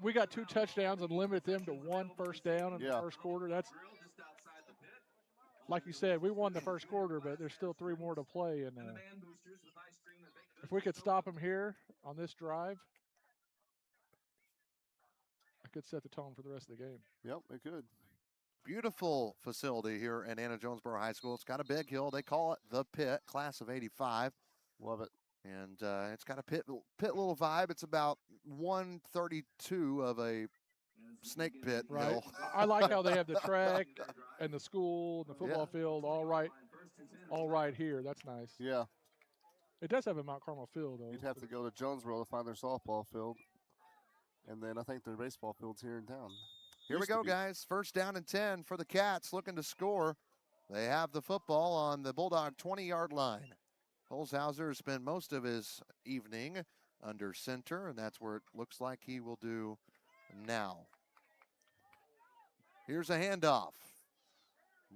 we got 2 touchdowns and limit them to 1 first down in the first quarter. That's, like you said, we won the first quarter, but there's still 3 more to play. And if we could stop them here on this drive, I could set the tone for the rest of the game. Yep, it could. Beautiful facility here at Anna Jonesboro High School. It's got a big hill. They call it the Pit, class of 85. Love it. And it's got a pit little vibe. It's about 132 of a snake pit hill. I like how they have the track and the school and the football field all right here. That's nice. Yeah. It does have a Mount Carmel field, though. You'd have to go to Jonesboro to find their softball field. And then I think their baseball field's here in town. Here we go, guys. 1st down and 10 for the Cats looking to score. They have the football on the Bulldog 20-yard line. Holzhauser has spent most of his evening under center, and that's where it looks like he will do now. Here's a handoff.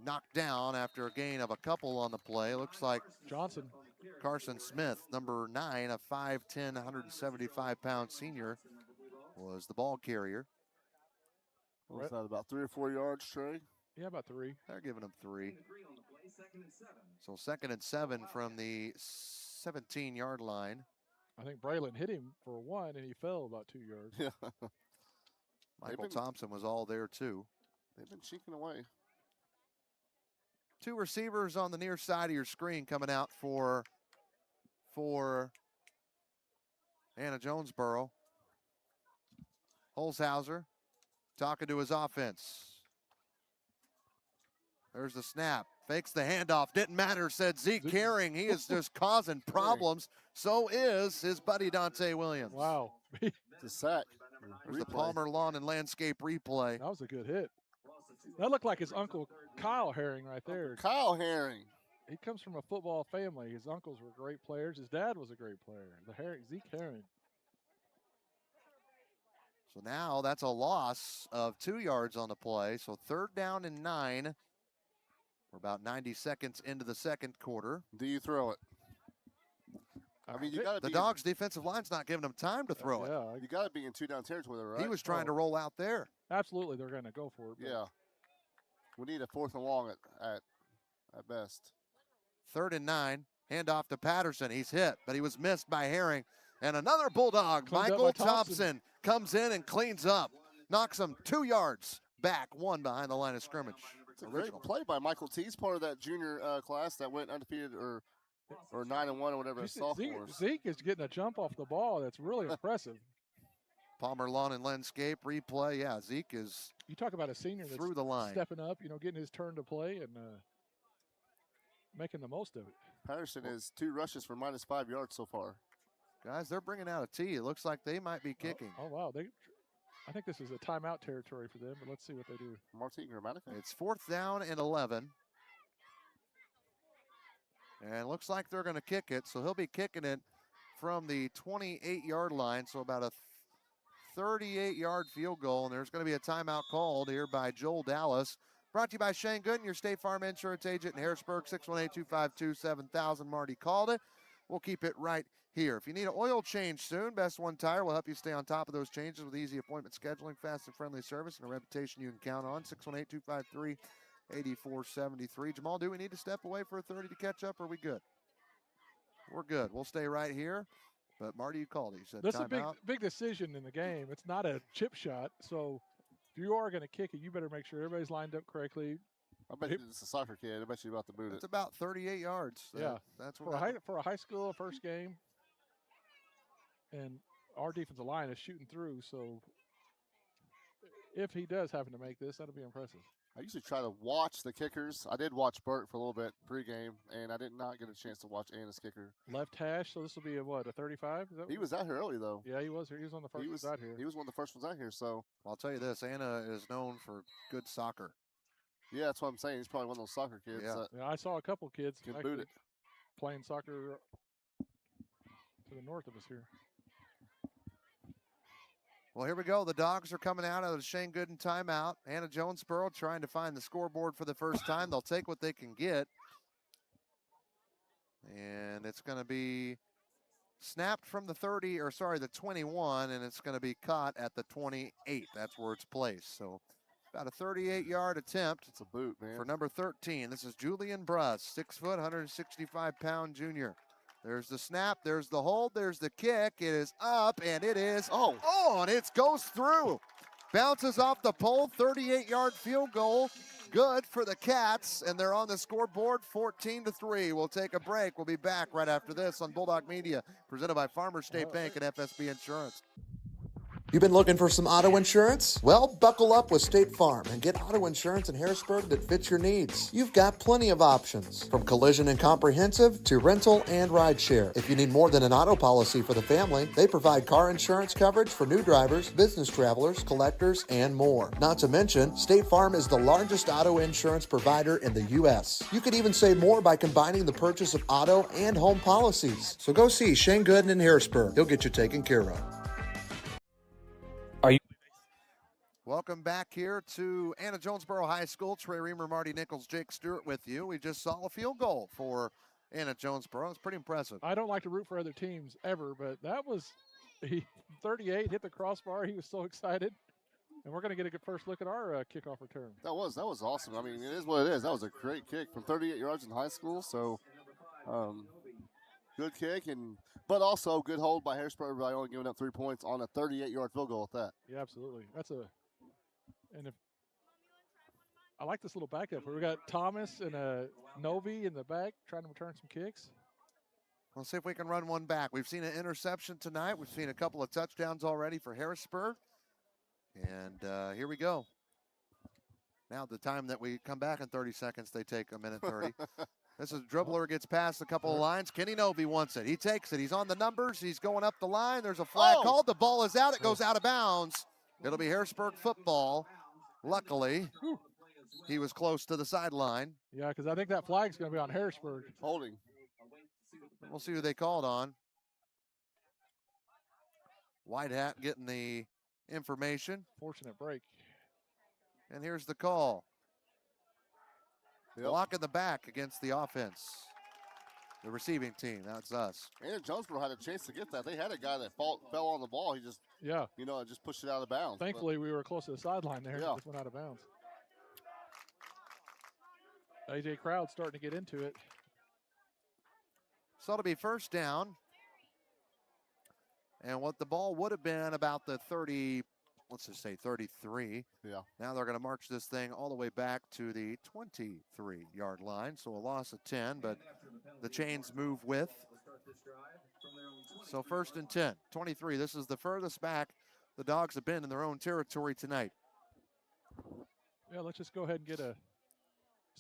Knocked down after a gain of a couple on the play. Looks like Carson Smith, number 9, a 5'10", 175-pound senior, was the ball carrier. Was that about 3 or 4 yards, Trey? Yeah, about 3. They're giving him 3. So 2nd and 7 from the 17-yard line. I think Braylon hit him for 1, and he fell about 2 yards. Yeah. Michael Thompson was all there, too. They've been cheeking away. 2 receivers on the near side of your screen coming out for Anna Jonesboro. Holzhauser talking to his offense. There's the snap. Fakes the handoff. Didn't matter, said Zeke Herring. He is just causing problems. So is his buddy Dante Williams. Wow. It's a sack. There's the Palmer Lawn and Landscape replay. That was a good hit. That looked like his uncle Kyle Herring right there. Kyle Herring. He comes from a football family. His uncles were great players. His dad was a great player. Zeke Herring. So now that's a loss of 2 yards on the play. So 3rd down and 9. We're about 90 seconds into the second quarter. Do you throw it? I mean, you got the Dogs' defensive line's not giving them time to throw it. You got to be in 2-down territory, right? He was trying to roll out there. Absolutely, they're going to go for it. Yeah. We need a 4th and long at best. 3rd and 9. Handoff to Patterson. He's hit, but he was missed by Herring. And another Bulldog, Michael Thompson, comes in and cleans up. Knocks him 2 yards back, 1 behind the line of scrimmage. It's a great play by Michael T. He's part of that junior class that went undefeated or 9-1 or whatever. Sophomores. Zeke is getting a jump off the ball. That's really impressive. Palmer Lawn and Landscape replay. Yeah, Zeke is. You talk about a senior that's through the line, stepping up. Getting his turn to play and making the most of it. Patterson is 2 rushes for -5 yards so far. Guys, they're bringing out a tee. It looks like they might be kicking. Oh wow. I think this is a timeout territory for them, but let's see what they do. Martin Grammatica. It's 4th down and 11. And it looks like they're going to kick it. So he'll be kicking it from the 28-yard line. So about a 38-yard field goal. And there's going to be a timeout called here by Joel Dallas. Brought to you by Shane Gooden, your State Farm Insurance agent in Harrisburg, 618-252-7000. Marty called it. We'll keep it right here. If you need an oil change soon, Best One Tire will help you stay on top of those changes with easy appointment scheduling, fast and friendly service, and a reputation you can count on. 618-253-8473. Jamal, do we need to step away for a 30 to catch up, or are we good? We're good. We'll stay right here. But Marty, you called it. You said this is a timeout. big decision in the game. It's not a chip shot, so if you are going to kick it, you better make sure everybody's lined up correctly. I bet it's a soccer kid. I bet you about to boot it. It's about 38 yards. Yeah, that's for a high school first game, and our defensive line is shooting through. So if he does happen to make this, that'll be impressive. I usually try to watch the kickers. I did watch Burt for a little bit pregame, and I did not get a chance to watch Anna's kicker. Left hash, so this will be a 35? He was out here early, though. Yeah, he was here. He was on the first ones out here. He was one of the first ones out here, so. I'll tell you this, Anna is known for good soccer. Yeah, that's what I'm saying. He's probably one of those soccer kids. Yeah, I saw a couple kids can boot it. Playing soccer to the north of us here. Well, here we go. The Dogs are coming out of the Shane Gooden timeout. Anna Jonesboro trying to find the scoreboard for the first time. They'll take what they can get. And it's going to be snapped from the 21, and it's going to be caught at the 28. That's where it's placed. So about a 38-yard attempt. It's a boot, man. For number 13. This is Julian Bruss, 6 foot, 165-pound junior. There's the snap, there's the hold, there's the kick. It is up, and it is, and it goes through. Bounces off the pole, 38-yard field goal. Good for the Cats, and they're on the scoreboard, 14-3. We'll take a break. We'll be back right after this on Bulldog Media, presented by Farmers State Bank and FSB Insurance. You've been looking for some auto insurance? Well, buckle up with State Farm and get auto insurance in Harrisburg that fits your needs. You've got plenty of options, from collision and comprehensive to rental and rideshare. If you need more than an auto policy for the family, they provide car insurance coverage for new drivers, business travelers, collectors, and more. Not to mention, State Farm is the largest auto insurance provider in the U.S. You could even save more by combining the purchase of auto and home policies. So go see Shane Gooden in Harrisburg. He'll get you taken care of. Welcome back here to Anna Jonesboro High School. Trey Reamer, Marty Nichols, Jake Stewart with you. We just saw a field goal for Anna Jonesboro. It's pretty impressive. I don't like to root for other teams ever, but that was 38, hit the crossbar. He was so excited. And we're going to get a good first look at our kickoff return. That was awesome. I mean, it is what it is. That was a great kick from 38 yards in high school. So, good kick, but also good hold by Harrisburg by only giving up 3 points on a 38-yard field goal at that. Yeah, absolutely. I like this little backup where we got Thomas and Novi in the back trying to return some kicks. We'll see if we can run one back. We've seen an interception tonight. We've seen a couple of touchdowns already for Harrisburg. And here we go. Now the time that we come back in 30 seconds, they take a minute 30. This is dribbler, gets past a couple of lines. Kenny Novi wants it. He takes it. He's on the numbers. He's going up the line. There's a flag called. The ball is out. It goes out of bounds. It'll be Harrisburg football. Luckily, he was close to the sideline. Yeah, because I think that flag's going to be on Harrisburg. Holding. We'll see who they called on. White Hat getting the information. Fortunate break. And here's the call. Yep. Block in the back against the offense. The receiving team, that's us. And Jonesboro had a chance to get that. They had a guy that fell on the ball. He just, just pushed it out of bounds. Thankfully, we were close to the sideline there. Yeah. It just went out of bounds. AJ Crowd starting to get into it. So it'll be first down. And what the ball would have been about the 30, let's just say 33. Yeah. Now they're going to march this thing all the way back to the 23-yard line. So a loss of 10, but the chains move with. So first and 10, 23. This is the furthest back the Dogs have been in their own territory tonight. Yeah, let's just go ahead and get a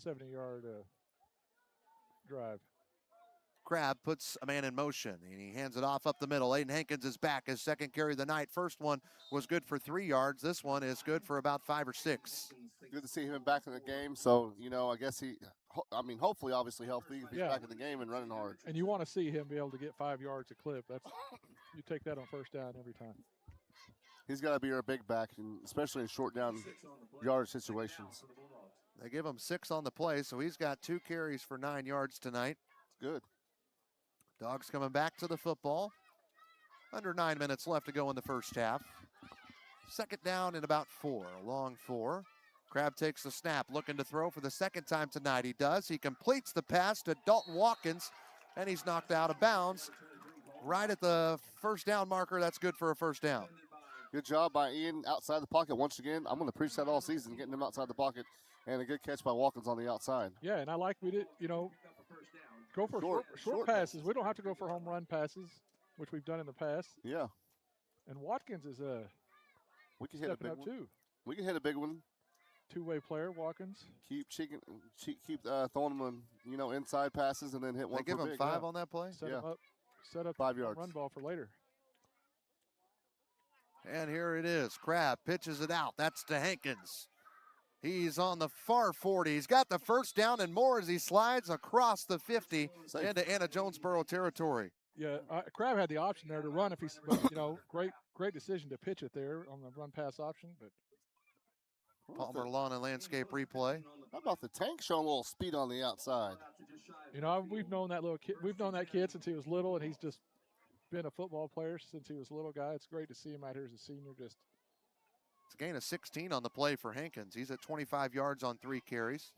70-yard drive. Crabb puts a man in motion, and he hands it off up the middle. Aiden Hankins is back. His second carry of the night. First one was good for 3 yards. This one is good for about 5 or 6. Good to see him back in the game. So, I guess hopefully, obviously healthy if he's back in the game and running hard. And you want to see him be able to get 5 yards a clip. You take that on first down every time. He's got to be our big back, and especially in short down yard situations. They give him 6 on the play, so he's got 2 carries for 9 yards tonight. Good. Dogs coming back to the football. Under 9 minutes left to go in the first half. Second down and about 4, a long 4. Crabb takes the snap, looking to throw for the second time tonight. He does. He completes the pass to Dalton Watkins, and he's knocked out of bounds right at the first down marker. That's good for a first down. Good job by Ian outside the pocket once again. I'm going to preach that all season, getting him outside the pocket, and a good catch by Watkins on the outside. Yeah, and I like we did, go for short passes. We don't have to go for home run passes, which we've done in the past. Yeah. And Watkins is we can hit a big up one too. We can hit a big one. Two-way player, Watkins. Keep throwing him, inside passes and then hit one. They give him 5 on that play. Set up 5 yards. Run ball for later. And here it is. Crabb pitches it out. That's to Hankins. He's on the far 40. He's got the first down and more as he slides across the 50 into Jonesboro territory. Yeah, Crabb had the option there to run if he's, great decision to pitch it there on the run pass option. But Palmer Lawn and Landscape replay. How about the tank showing a little speed on the outside? We've known that little kid. We've known that kid since he was little, and he's just been a football player since he was a little guy. It's great to see him out here as a senior. It's a gain of 16 on the play for Hankins. He's at 25 yards on 3 carries.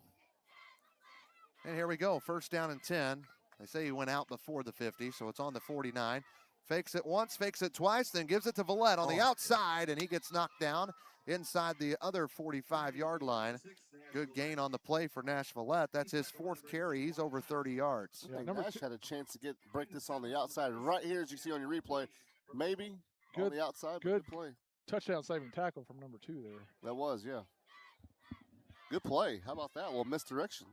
And here we go, first down and 10. They say he went out before the 50, so it's on the 49. Fakes it once, fakes it twice, then gives it to Villette on the outside, and he gets knocked down inside the other 45-yard line. Good gain on the play for Nash Villette. That's his 4th carry. He's over 30 yards. I think Nash had a chance to break this on the outside right here, as you see on your replay. Maybe on the outside. Good play. Touchdown saving tackle from number 2 there. That was, yeah. Good play. How about that? Well, misdirection.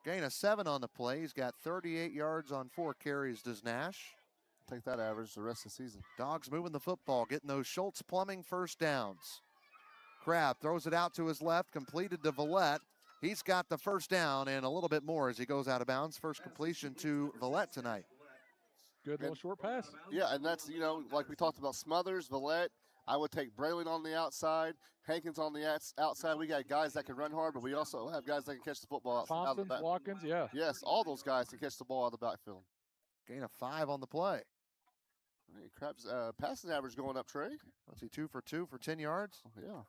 Gain of 7 on the play. He's got 38 yards on 4 carries, does Nash. Take that average the rest of the season. Dogs moving the football, getting those Schultz Plumbing first downs. Crabb throws it out to his left, completed to Villette. He's got the first down and a little bit more as he goes out of bounds. First completion to Villette tonight. Good little short pass. Yeah, and that's, like we talked about Smothers, Villette. I would take Braylon on the outside, Hankins on the outside. We got guys that can run hard, but we also have guys that can catch the football out of the back. Watkins, yeah. Yes, all those guys can catch the ball out of the backfield. Gain of 5 on the play. Hey, Crabb's passing average going up, Trey. Let's see, 2 for 2 for 10 yards. Oh, yeah.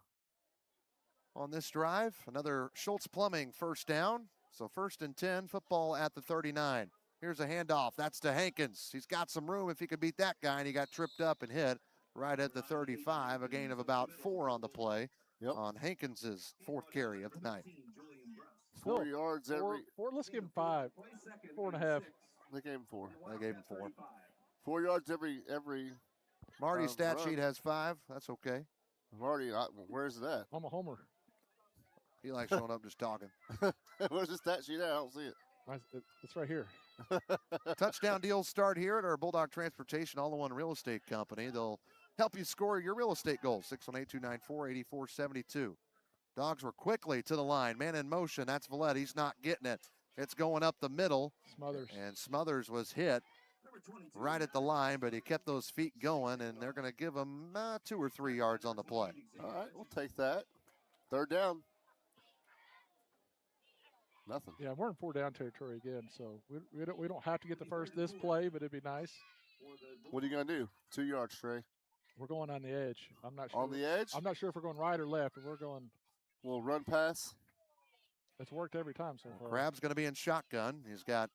On this drive, another Schultz Plumbing first down. So 1st and 10, football at the 39. Here's a handoff. That's to Hankins. He's got some room if he could beat that guy, and he got tripped up and hit right at the 35. A gain of about 4 on the play on Hankins's 4th carry of the night. 4 yards every. Four, let's give him 5. 4.5. They gave him 4. They gave him 4. 4 yards every. Marty's stat run. sheet has 5. That's okay. Marty, where's that? I'm a homer. He likes showing up just talking. Where's the stat sheet at? I don't see it. It's right here. Touchdown deals start here at our Bulldog Transportation All-in-One Real Estate Company. They'll help you score your real estate goals. 618-294-8472. Dogs were quickly to the line. Man in motion. That's Villette. He's not getting it. It's going up the middle. Smothers. And Smothers was hit right at the line, but he kept those feet going, and they're going to give him 2 or 3 yards on the play. All right, we'll take that. 3rd down. Nothing. Yeah, we're in 4 down territory again, so we don't have to get the first this play, but it'd be nice. What are you going to do? 2 yards, Trey. We're going on the edge. I'm not sure. On the edge? I'm not sure if we're going right or left, but we're going. We'll run pass. It's worked every time so far. Crabb's going to be in shotgun. He's got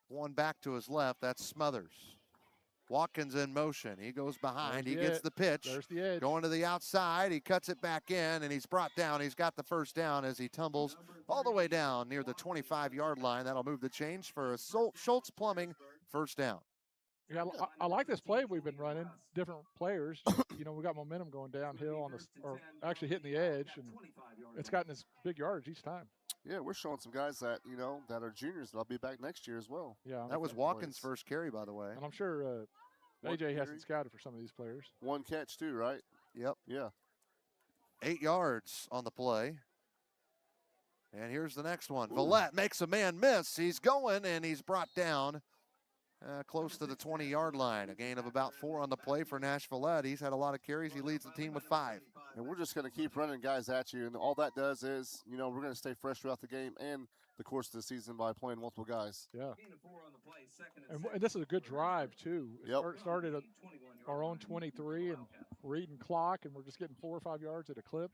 one back to his left. That's Smothers. Watkins in motion. He goes behind. He gets the pitch. There's the edge. Going to the outside. He cuts it back in, and he's brought down. He's got the first down as he tumbles all the way down near the 25-yard line. That'll move the change for a Schultz Plumbing first down. Yeah, I like this play we've been running. Different players, we got momentum going downhill on this, or actually hitting the edge, and it's gotten this big yardage each time. Yeah, we're showing some guys that that are juniors that'll be back next year as well. Yeah, that was Watkins' first carry, by the way. And I'm sure AJ hasn't scouted for some of these players. 1 catch too, right? Yep. Yeah. 8 yards on the play. And here's the next one. Villette makes a man miss. He's going, and he's brought down close to the 20-yard line. A gain of about 4 on the play for Nash Villette. He's had a lot of carries. He leads the team with 5. And we're just going to keep running guys at you. And all that does is, we're going to stay fresh throughout the game and the course of the season by playing multiple guys. Yeah. And this is a good drive, too. Started at our own 23 and reading clock, and we're just getting 4 or 5 yards at a clip.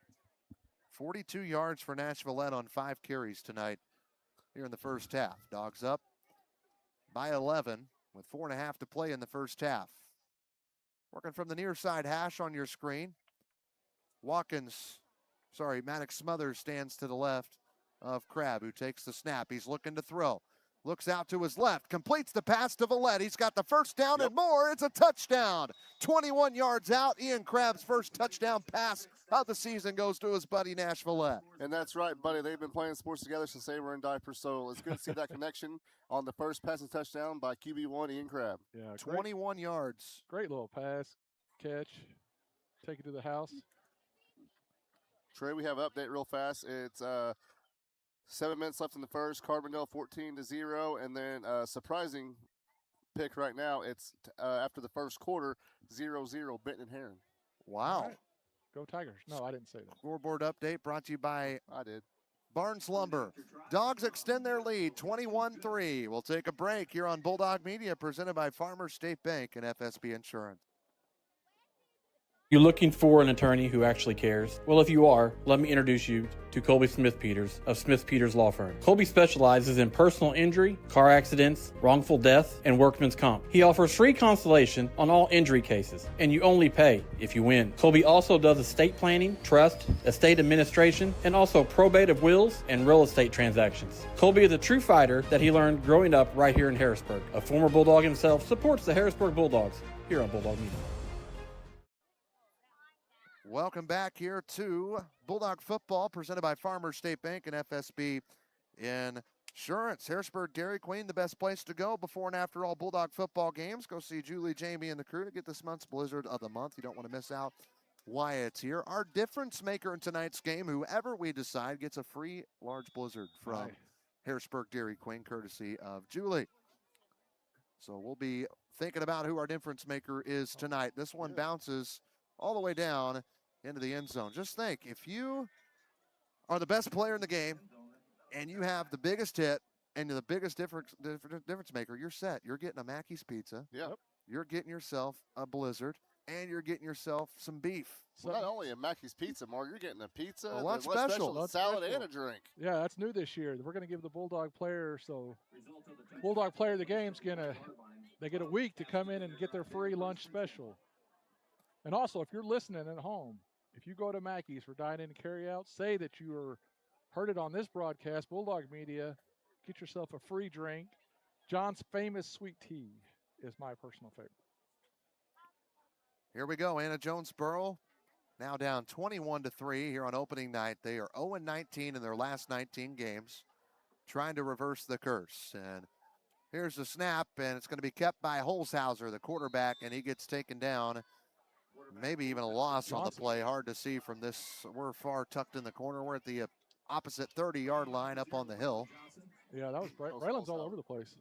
42 yards for Nash Villette on 5 carries tonight here in the first half. Dogs up by 11 with 4.5 to play in the first half. Working from the near side hash on your screen. Maddox Smothers stands to the left of Crabb, who takes the snap. He's looking to throw. Looks out to his left, completes the pass to Villette. He's got the first down and more. It's a touchdown. 21 yards out. Ian Crabb's first touchdown pass of the season goes to his buddy Nash Villette. And that's right, buddy. They've been playing sports together since they were in diapers, so it's good to see that connection on the first passing touchdown by QB1 Ian Crabb. Yeah, 21 yards. Great little pass, catch, take it to the house. Trey, we have an update real fast. It's 7 minutes left in the first. Carbondale 14-0, and then surprising pick right now. It's after the first quarter, 0-0 Benton and Heron. Wow. Right. Go Tigers. No, I didn't say that. Scoreboard update brought to you by I did. Barnes Lumber. Dogs extend their lead 21-3. We'll take a break here on Bulldog Media, presented by Farmers State Bank and FSB Insurance. You looking for an attorney who actually cares? Well, if you are, let me introduce you to Colby Smith Peters of Smith Peters Law Firm. Colby specializes in personal injury, car accidents, wrongful death, and workman's comp. He offers free consultation on all injury cases, and you only pay if you win. Colby also does estate planning, trust, estate administration, and also probate of wills and real estate transactions. Colby is a true fighter that he learned growing up right here in Harrisburg. A former Bulldog himself, supports the Harrisburg Bulldogs here on Bulldog Media. Welcome back here to Bulldog Football, presented by Farmers State Bank and FSB Insurance. Harrisburg Dairy Queen, the best place to go before and after all Bulldog football games. Go see Julie, Jamie, and the crew to get this month's Blizzard of the Month. You don't want to miss out why it's here. Our difference maker in tonight's game, whoever we decide, gets a free large Blizzard from Harrisburg Dairy Queen, courtesy of Julie. So we'll be thinking about who our difference maker is tonight. This one bounces all the way down into the end zone. Just think, if you are the best player in the game and you have the biggest hit and you're the biggest difference maker, you're set. You're getting a Mackey's pizza. Yep. You're getting yourself a Blizzard, and you're getting yourself some beef. Well, not only a Mackey's pizza, Mark, you're getting a pizza, a lunch special, special, a salad, and a drink. Yeah, that's new this year. We're going to give the Bulldog player, Bulldog player of the game's they get a week to come in and get their free lunch special. And also, if you're listening at home, if you go to Mackey's for dine-in and carry-out, say that you heard it on this broadcast, Bulldog Media, get yourself a free drink. John's famous sweet tea is my personal favorite. Here we go. Anna Jonesboro now down 21-3 here on opening night. They are 0-19 in their last 19 games, trying to reverse the curse. And here's the snap, and it's going to be kept by Holzhauser, the quarterback, and he gets taken down. Maybe even a loss on the play. Hard to see from this. We're far tucked in the corner. We're at the opposite 30-yard line up on the hill. Yeah, that was Braylon's all over the place.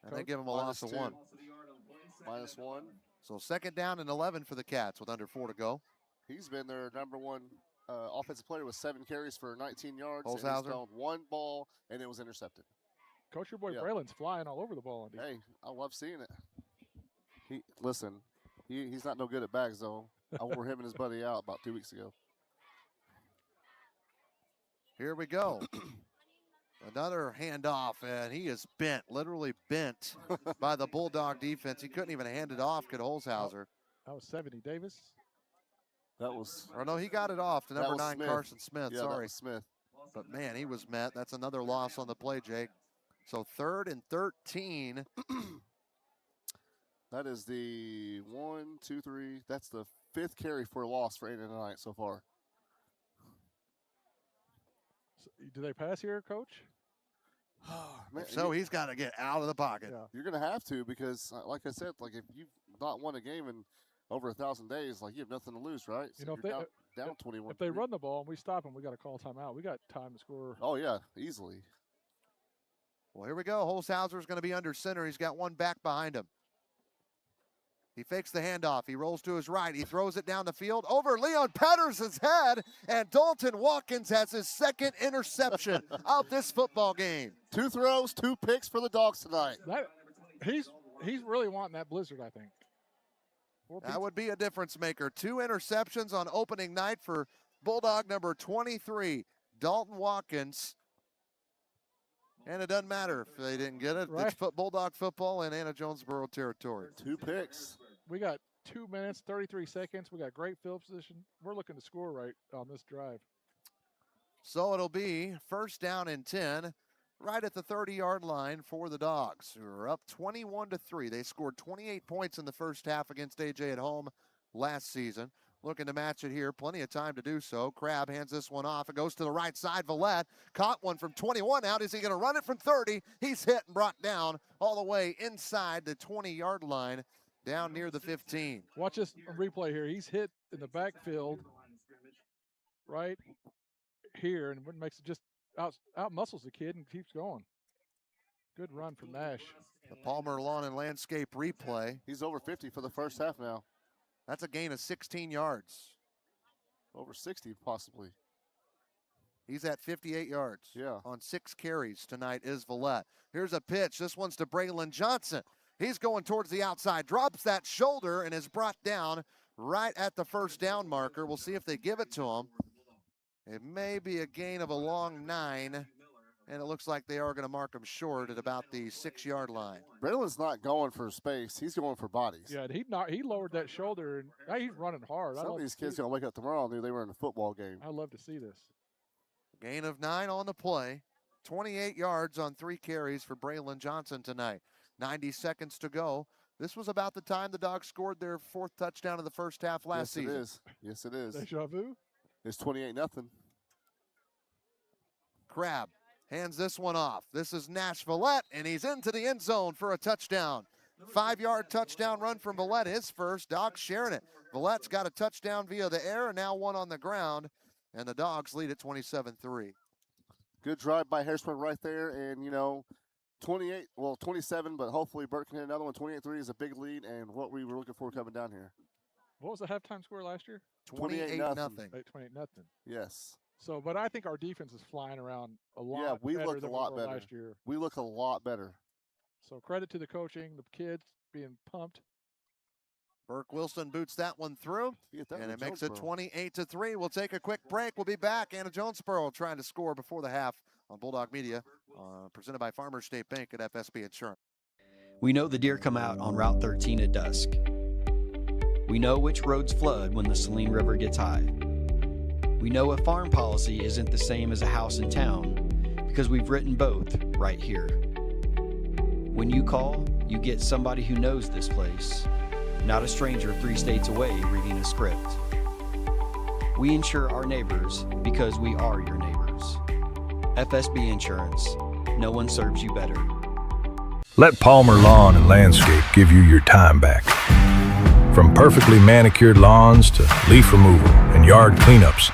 And they give him a loss of 1. -1. So second down and 11 for the Cats with under 4 to go. He's been their number one offensive player with 7 carries for 19 yards. Holzhauser. And he's thrown 1 ball, and it was intercepted. Coach, your boy Braylon's flying all over the ball. Hey, I love seeing it. He's not no good at bags, though. I wore him and his buddy out about 2 weeks ago. Here we go. Another handoff, and he is bent, literally bent by the Bulldog defense. He couldn't even hand it off, could Holzhauser. That was 70 Davis. That was. Or no, he got it off to number 9, Smith. Carson Smith. Yeah, Sorry. that was Smith. But, man, he was met. That's another loss on the play, Jake. So 3rd and 13 That is the 1, 2, 3. That's the 5th carry for a loss for Aiden tonight so far. Do they pass here, Coach? Man, so he's got to get out of the pocket. Yeah. You're going to have to because, like I said, like if you've not won a game in over 1,000 days, like you have nothing to lose, right? So If they down 21. If they run the ball and we stop them, we got to call timeout. We got time to score. Oh yeah, easily. Well, here we go. Holshouser's going to be under center. He's got one back behind him. He fakes the handoff. He rolls to his right. He throws it down the field over Leon Patterson's head, and Dalton Watkins has his second interception of this football game. 2 throws, 2 picks for the Dogs tonight. He's really wanting that blizzard, I think. That would be a difference maker. 2 interceptions on opening night for Bulldog number 23, Dalton Watkins. And it doesn't matter if they didn't get it. Right. It's Bulldog football in Anna Jonesboro territory. 2 picks. We got 2 minutes, 33 seconds. We got great field position. We're looking to score right on this drive. So it'll be first down and 10, right at the 30-yard line for the Dogs, who are up 21-3. They scored 28 points in the first half against AJ at home last season. Looking to match it here. Plenty of time to do so. Crabb hands this one off. It goes to the right side. Villette caught one from 21 out. Is he going to run it from 30? He's hit and brought down all the way inside the 20-yard line, down near the 15. Watch this replay here. He's hit in the backfield right here, and makes it just out muscles the kid and keeps going. Good run from Nash. The Palmer Lawn and Landscape replay. He's over 50 for the first half now. That's a gain of 16 yards. Over 60 possibly. He's at 58 yards. Yeah. On 6 carries tonight is Villette. Here's a pitch. This one's to Braylon Johnson. He's going towards the outside, drops that shoulder, and is brought down right at the first down marker. We'll see if they give it to him. It may be a gain of a long 9, and it looks like they are going to mark him short at about the 6-yard line. Braylon's not going for space. He's going for bodies. Yeah, he lowered that shoulder, and now he's running hard. Some of these kids going to wake up tomorrow and knew they were in a football game. I'd love to see this. Gain of 9 on the play. 28 yards on 3 carries for Braylon Johnson tonight. 90 seconds to go. This was about the time the Dogs scored their 4th touchdown of the first half last season. It is. Yes, it is. Deja vu. It's 28-0. Crabb hands this one off. This is Nash Villette, and he's into the end zone for a touchdown. 5-yard touchdown run from Villette, his first. Dogs sharing it. Villette's got a touchdown via the air, and now one on the ground, and the Dogs lead at 27-3. Good drive by Harrisburg right there, and, 27, but hopefully Burt can hit another one. 28-3 is a big lead, and what we were looking for coming down here. What was the halftime score last year? 28-0. 28-0. Yes. So, but I think our defense is flying around a lot. Yeah, we better looked a than lot we were better last year. We look a lot better. So credit to the coaching, the kids being pumped. Burke Wilson boots that one through, and it makes it 28-3. We'll take a quick break. We'll be back. Anna Jonesboro trying to score before the half on Bulldog Media, presented by Farmers State Bank at FSB Insurance. We know the deer come out on Route 13 at dusk. We know which roads flood when the Saline River gets high. We know a farm policy isn't the same as a house in town because we've written both right here. When you call, you get somebody who knows this place, not a stranger 3 states away reading a script. We insure our neighbors because we are your neighbors. FSB Insurance. No one serves you better. Let Palmer Lawn and Landscape give you your time back. From perfectly manicured lawns to leaf removal and yard cleanups,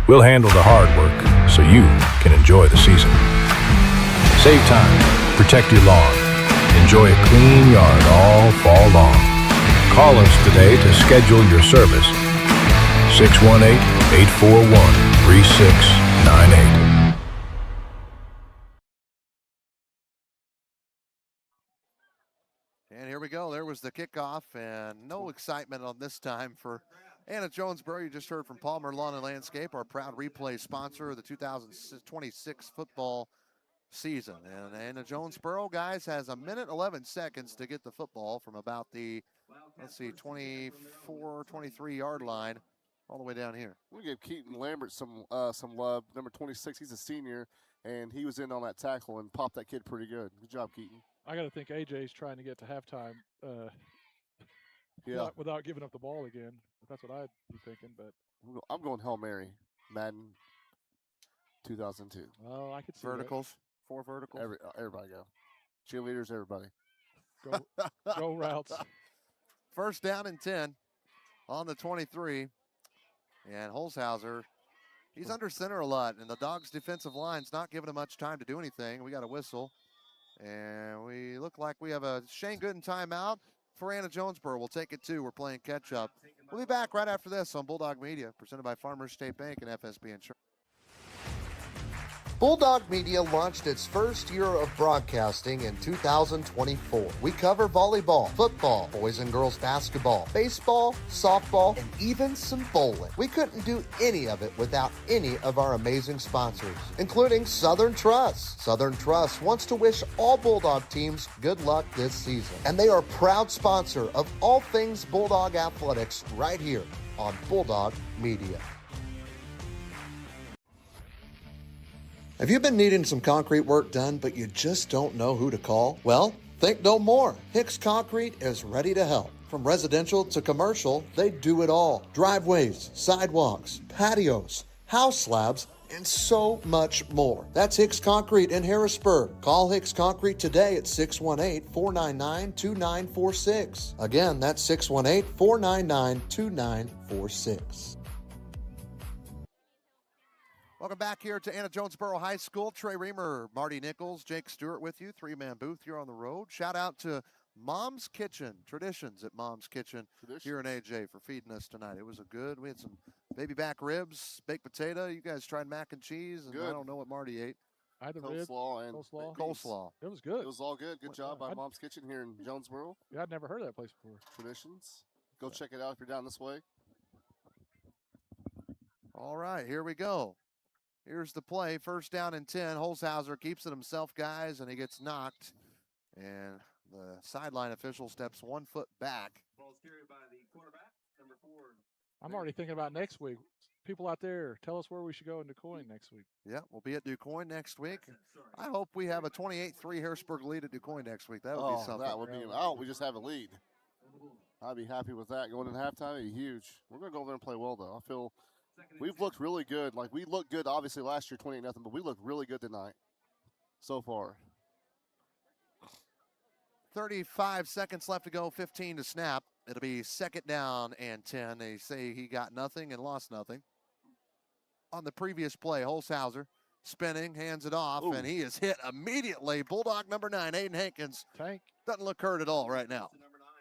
we'll handle the hard work so you can enjoy the season. Save time, protect your lawn, enjoy a clean yard all fall long. Call us today to schedule your service. 618-841-3698. And here we go. There was the kickoff, and no excitement on this time for Anna Jonesboro. You just heard from Palmer Lawn and Landscape, our proud replay sponsor of the 2026 football season. And Anna Jonesboro, guys, has 1 minute 11 seconds to get the football from about the, 24, 23-yard line all the way down here. We give Keaton Lambert some love. Number 26, he's a senior, and he was in on that tackle and popped that kid pretty good. Good job, Keaton. I got to think AJ's trying to get to halftime Yeah. Without giving up the ball again. That's what I'd be thinking. But I'm going Hail Mary, Madden 2002. Oh, I could see verticals. 4 verticals. Everybody go. Cheerleaders, everybody. Go routes. First down and 10 on the 23. And Holzhauser, he's under center a lot, and the Dogs' defensive line's not giving him much time to do anything. We got a whistle, and we look like we have a Shane Gooden timeout. For Anna Jonesboro, we'll take it too. We're playing catch up. We'll be back right after this on Bulldog Media, presented by Farmers State Bank and FSB Insurance. Bulldog Media launched its first year of broadcasting in 2024. We cover volleyball, football, boys and girls basketball, baseball, softball, and even some bowling. We couldn't do any of it without any of our amazing sponsors, including Southern Trust. Southern Trust wants to wish all Bulldog teams good luck this season, and they are a proud sponsor of all things Bulldog athletics right here on Bulldog Media. Have you been needing some concrete work done, but you just don't know who to call? Well, think no more. Hicks Concrete is ready to help. From residential to commercial, they do it all. Driveways, sidewalks, patios, house slabs, and so much more. That's Hicks Concrete in Harrisburg. Call Hicks Concrete today at 618-499-2946. Again, that's 618-499-2946. Welcome back here to Anna Jonesboro High School. Trey Reamer, Marty Nichols, Jake Stewart with you. 3-man booth here on the road. Shout out to Mom's Kitchen, Traditions at Mom's Kitchen here in AJ for feeding us tonight. It was we had some baby back ribs, baked potato. You guys tried mac and cheese, and I don't know what Marty ate. I had the coleslaw and coleslaw. It was good. It was all good. Good job by Mom's Kitchen here in Jonesboro. Yeah, I'd never heard of that place before. Traditions. Go check it out if you're down this way. All right, here we go. Here's the play. First down and 10. Holzhauser keeps it himself, guys, and he gets knocked. And the sideline official steps 1 foot back. Ball's carried by the quarterback, number 4. I'm already thinking about next week. People out there, tell us where we should go in DuQuoin next week. Yeah, we'll be at DuQuoin next week. I hope we have a 28-3 Harrisburg lead at DuQuoin next week. That would be something. That would be. We just have a lead. I'd be happy with that. Going into halftime would be huge. We're going to go over there and play well, though. I feel we've looked really good. Like, we looked good, obviously, last year, 28-0, but we looked really good tonight so far. 35 seconds left to go, 15 to snap. It'll be second down and 10. They say he got nothing and lost nothing. On the previous play, Holzhauser spinning, hands it off, and he is hit immediately. Bulldog number 9, Aiden Hankins. Doesn't look hurt at all right now.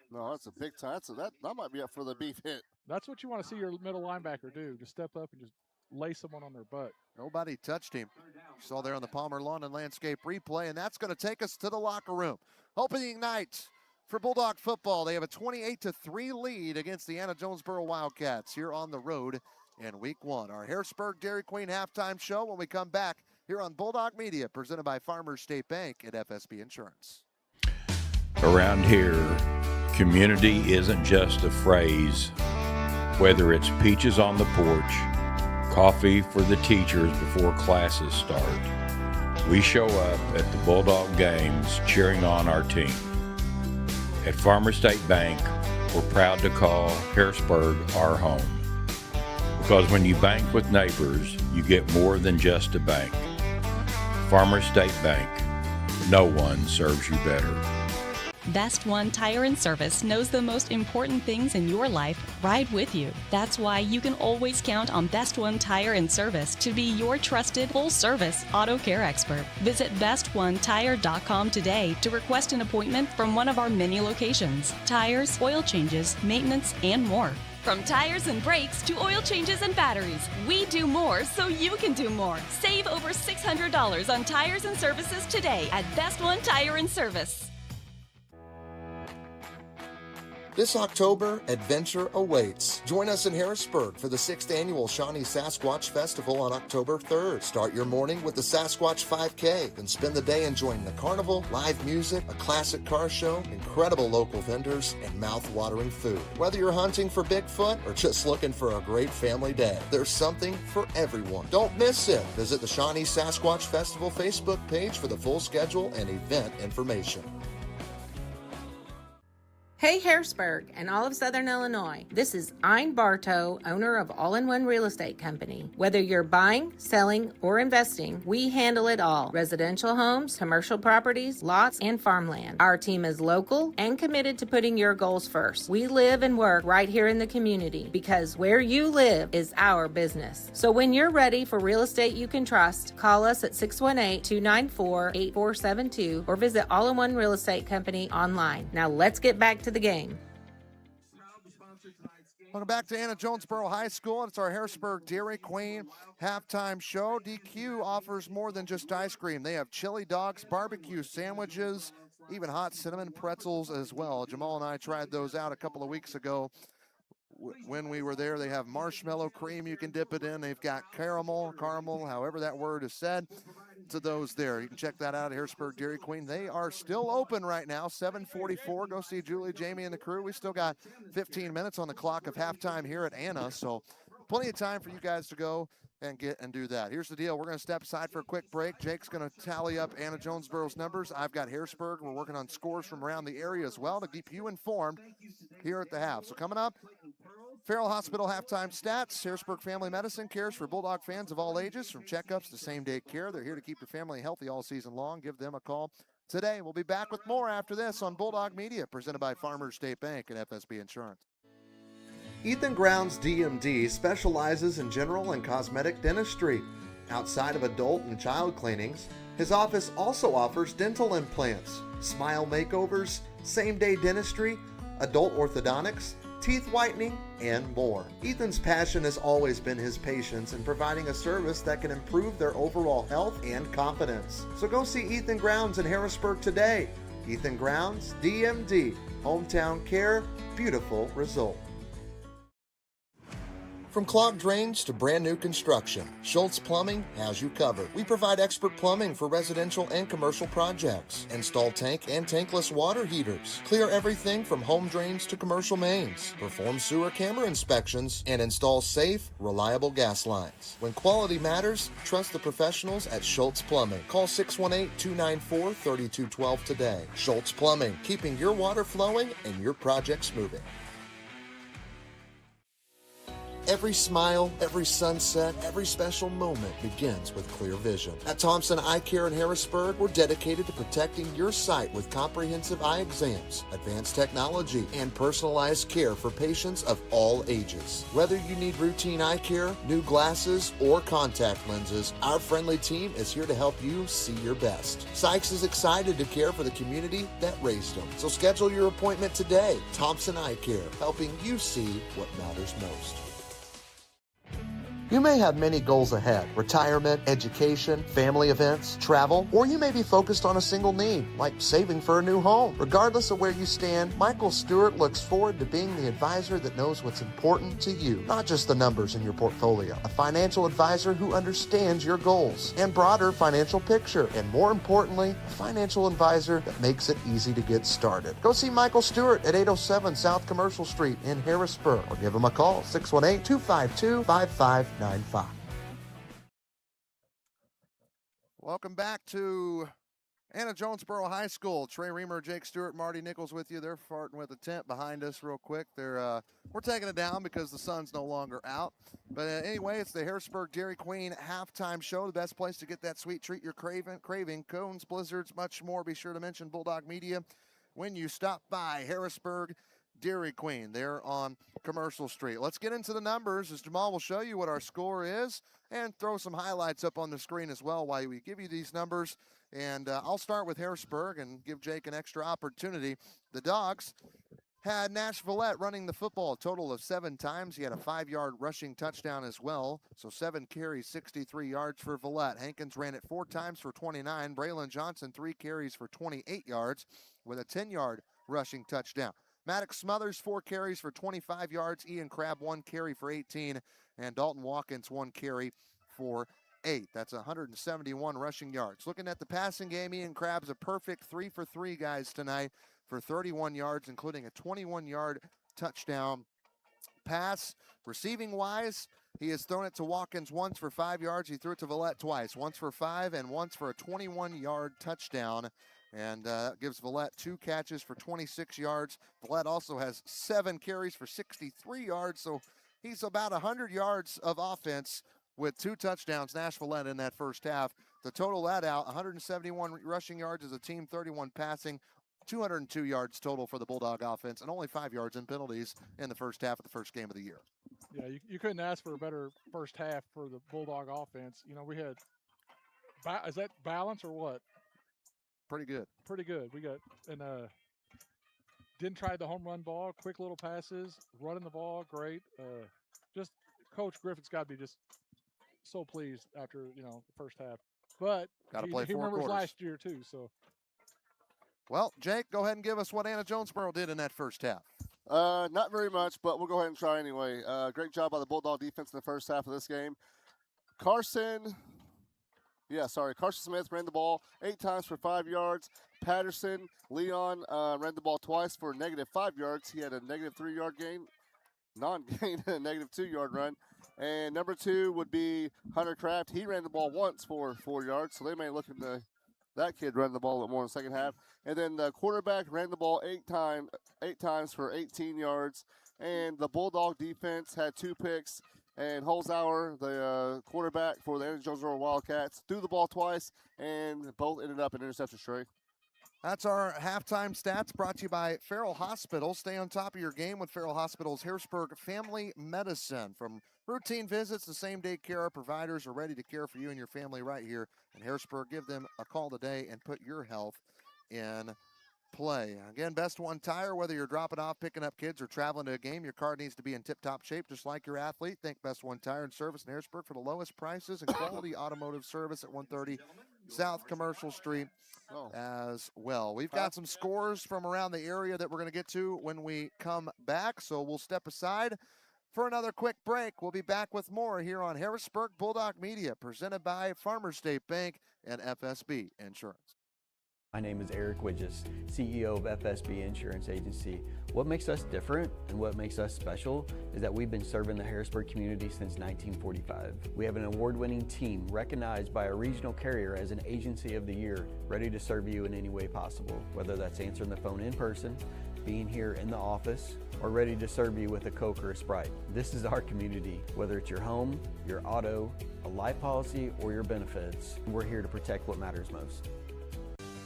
No, that's a big time. That might be up for the beef hit. That's what you want to see your middle linebacker do. Just step up and just lay someone on their butt. Nobody touched him. You saw there on the Palmer Lawn and Landscape replay, and that's going to take us to the locker room. Opening night for Bulldog football. They have a 28-3 lead against the Anna Jonesboro Wildcats here on the road in week 1. Our Harrisburg Dairy Queen halftime show when we come back here on Bulldog Media, presented by Farmers State Bank and FSB Insurance. Around here, community isn't just a phrase. Whether it's peaches on the porch, coffee for the teachers before classes start, we show up at the Bulldog games cheering on our team. At Farmers State Bank, we're proud to call Harrisburg our home. Because when you bank with neighbors, you get more than just a bank. Farmers State Bank, no one serves you better. Best One Tire and Service knows the most important things in your life ride with you. That's why you can always count on Best One Tire and Service to be your trusted full-service auto care expert. Visit bestonetire.com today to request an appointment from one of our many locations. Tires, oil changes, maintenance, and more. From tires and brakes to oil changes and batteries, we do more so you can do more. Save over $600 on tires and services today at Best One Tire and Service. This October, adventure awaits. Join us in Harrisburg for the 6th annual Shawnee Sasquatch Festival on October 3rd. Start your morning with the Sasquatch 5K, then spend the day enjoying the carnival, live music, a classic car show, incredible local vendors, and mouth-watering food. Whether you're hunting for Bigfoot or just looking for a great family day, there's something for everyone. Don't miss it. Visit the Shawnee Sasquatch Festival Facebook page for the full schedule and event information. Hey Harrisburg and all of Southern Illinois. This is Ein Bartow, owner of All-in-One Real Estate Company. Whether you're buying, selling, or investing, we handle it all. Residential homes, commercial properties, lots, and farmland. Our team is local and committed to putting your goals first. We live and work right here in the community because where you live is our business. So when you're ready for real estate you can trust, call us at 618-294-8472 or visit All-in-One Real Estate Company online. Now let's get back to the game. Welcome back to Anna Jonesboro High School. It's our Harrisburg Dairy Queen halftime show. DQ offers more than just ice cream. They have chili dogs, barbecue sandwiches, even hot cinnamon pretzels as well. Jamal and I tried those out a couple of weeks ago when we were there. They have marshmallow cream you can dip it in. They've got caramel, however that word is said, to those there. You can check that out at Harrisburg Dairy Queen. They are still open right now, 7:44. Go see Julie, Jamie, and the crew. We still got 15 minutes on the clock of halftime here at Anna, so plenty of time for you guys to go and get and do that. Here's the deal. We're going to step aside for a quick break. Jake's going to tally up Anna Jonesboro's numbers. I've got Harrisburg. We're working on scores from around the area as well to keep you informed here at the half. So coming up, Farrell Hospital halftime stats. Harrisburg Family Medicine cares for Bulldog fans of all ages, from checkups to same-day care. They're here to keep your family healthy all season long. Give them a call today. We'll be back with more after this on Bulldog Media, presented by Farmers State Bank and FSB Insurance. Ethan Grounds DMD specializes in general and cosmetic dentistry. Outside of adult and child cleanings, his office also offers dental implants, smile makeovers, same-day dentistry, adult orthodontics, teeth whitening, and more. Ethan's passion has always been his patients in providing a service that can improve their overall health and confidence. So go see Ethan Grounds in Harrisburg today. Ethan Grounds, DMD, hometown care, beautiful result. From clogged drains to brand new construction, Schultz Plumbing has you covered. We provide expert plumbing for residential and commercial projects. Install tank and tankless water heaters. Clear everything from home drains to commercial mains. Perform sewer camera inspections and install safe, reliable gas lines. When quality matters, trust the professionals at Schultz Plumbing. Call 618-294-3212 today. Schultz Plumbing, keeping your water flowing and your projects moving. Every smile, every sunset, every special moment begins with clear vision. At Thompson Eye Care in Harrisburg, we're dedicated to protecting your sight with comprehensive eye exams, advanced technology, and personalized care for patients of all ages. Whether you need routine eye care, new glasses, or contact lenses, our friendly team is here to help you see your best. Sykes is excited to care for the community that raised him. So schedule your appointment today. Thompson Eye Care, helping you see what matters most. You may have many goals ahead: retirement, education, family events, travel, or you may be focused on a single need, like saving for a new home. Regardless of where you stand, Michael Stewart looks forward to being the advisor that knows what's important to you, not just the numbers in your portfolio. A financial advisor who understands your goals and broader financial picture, and more importantly, a financial advisor that makes it easy to get started. Go see Michael Stewart at 807 South Commercial Street in Harrisburg, or give him a call, 618-252-5595. Welcome back to Anna Jonesboro High School. Trey Reamer, Jake Stewart, Marty Nichols with you. They're farting with a tent behind us real quick. We're taking it down because the sun's no longer out. But anyway, it's the Harrisburg Dairy Queen halftime show. The best place to get that sweet treat you're craving. Cones, blizzards, much more. Be sure to mention Bulldog Media when you stop by Harrisburg Dairy Queen. They're on Commercial Street. Let's get into the numbers as Jamal will show you what our score is and throw some highlights up on the screen as well while we give you these numbers. And I'll start with Harrisburg and give Jake an extra opportunity. The Dogs had Nash Villette running the football a total of 7 times. He had a 5-yard rushing touchdown as well. So 7 carries, 63 yards for Villette. Hankins ran it 4 times for 29. Braylon Johnson, 3 carries for 28 yards with a 10-yard rushing touchdown. Maddox Smothers, 4 carries for 25 yards. Ian Crabb, 1 carry for 18. And Dalton Watkins, 1 carry for 8. That's 171 rushing yards. Looking at the passing game, Ian Crabb's a perfect 3 for 3 guys tonight for 31 yards, including a 21-yard touchdown pass. Receiving-wise, he has thrown it to Watkins once for 5 yards. He threw it to Villette twice, once for 5 and once for a 21-yard touchdown And that gives Villette 2 catches for 26 yards. Villette also has 7 carries for 63 yards, so he's about 100 yards of offense with 2 touchdowns. Nash Villette in that first half. To total that out, 171 rushing yards as a team, 31 passing, 202 yards total for the Bulldog offense, and only 5 yards in penalties in the first half of the first game of the year. Yeah, you couldn't ask for a better first half for the Bulldog offense. We had, is that balance or what? Pretty good. Pretty good. We got, and didn't try the home run ball, quick little passes, running the ball, great. Just Coach Griffin's got to be just so pleased after, the first half. But he remembers last year too, so. Well, Jake, go ahead and give us what Anna Jonesboro did in that first half. Not very much, but we'll go ahead and try anyway. Great job by the Bulldog defense in the first half of this game. Carson Smith ran the ball 8 times for 5 yards. Patterson, Leon ran the ball twice for -5 yards. He had a -3 yard gain, non-gain, a -2 yard run. And number 2 would be Hunter Kraft. He ran the ball once for 4 yards, so they may look into that kid running the ball a bit more in the second half. And then the quarterback ran the ball 8 times for 18 yards. And the Bulldog defense had 2 picks. And Holzhauer, the quarterback for the Anna Jonesboro Wildcats, threw the ball twice, and both ended up in interceptions, Trey. That's our halftime stats brought to you by Farrell Hospital. Stay on top of your game with Farrell Hospital's Harrisburg Family Medicine. From routine visits to same-day care, our providers are ready to care for you and your family right here in Harrisburg. Give them a call today and put your health in play. Again, Best One Tire, whether you're dropping off, picking up kids, or traveling to a game, your car needs to be in tip-top shape, just like your athlete. Think Best One Tire and Service in Harrisburg for the lowest prices and quality automotive service at 130 South Commercial Street as well. We've got some scores from around the area that we're going to get to when we come back, so we'll step aside for another quick break. We'll be back with more here on Harrisburg Bulldog Media, presented by Farmers State Bank and FSB Insurance. My name is Eric Widges, CEO of FSB Insurance Agency. What makes us different and what makes us special is that we've been serving the Harrisburg community since 1945. We have an award-winning team recognized by a regional carrier as an Agency of the Year, ready to serve you in any way possible, whether that's answering the phone in person, being here in the office, or ready to serve you with a Coke or a Sprite. This is our community. Whether it's your home, your auto, a life policy, or your benefits, we're here to protect what matters most.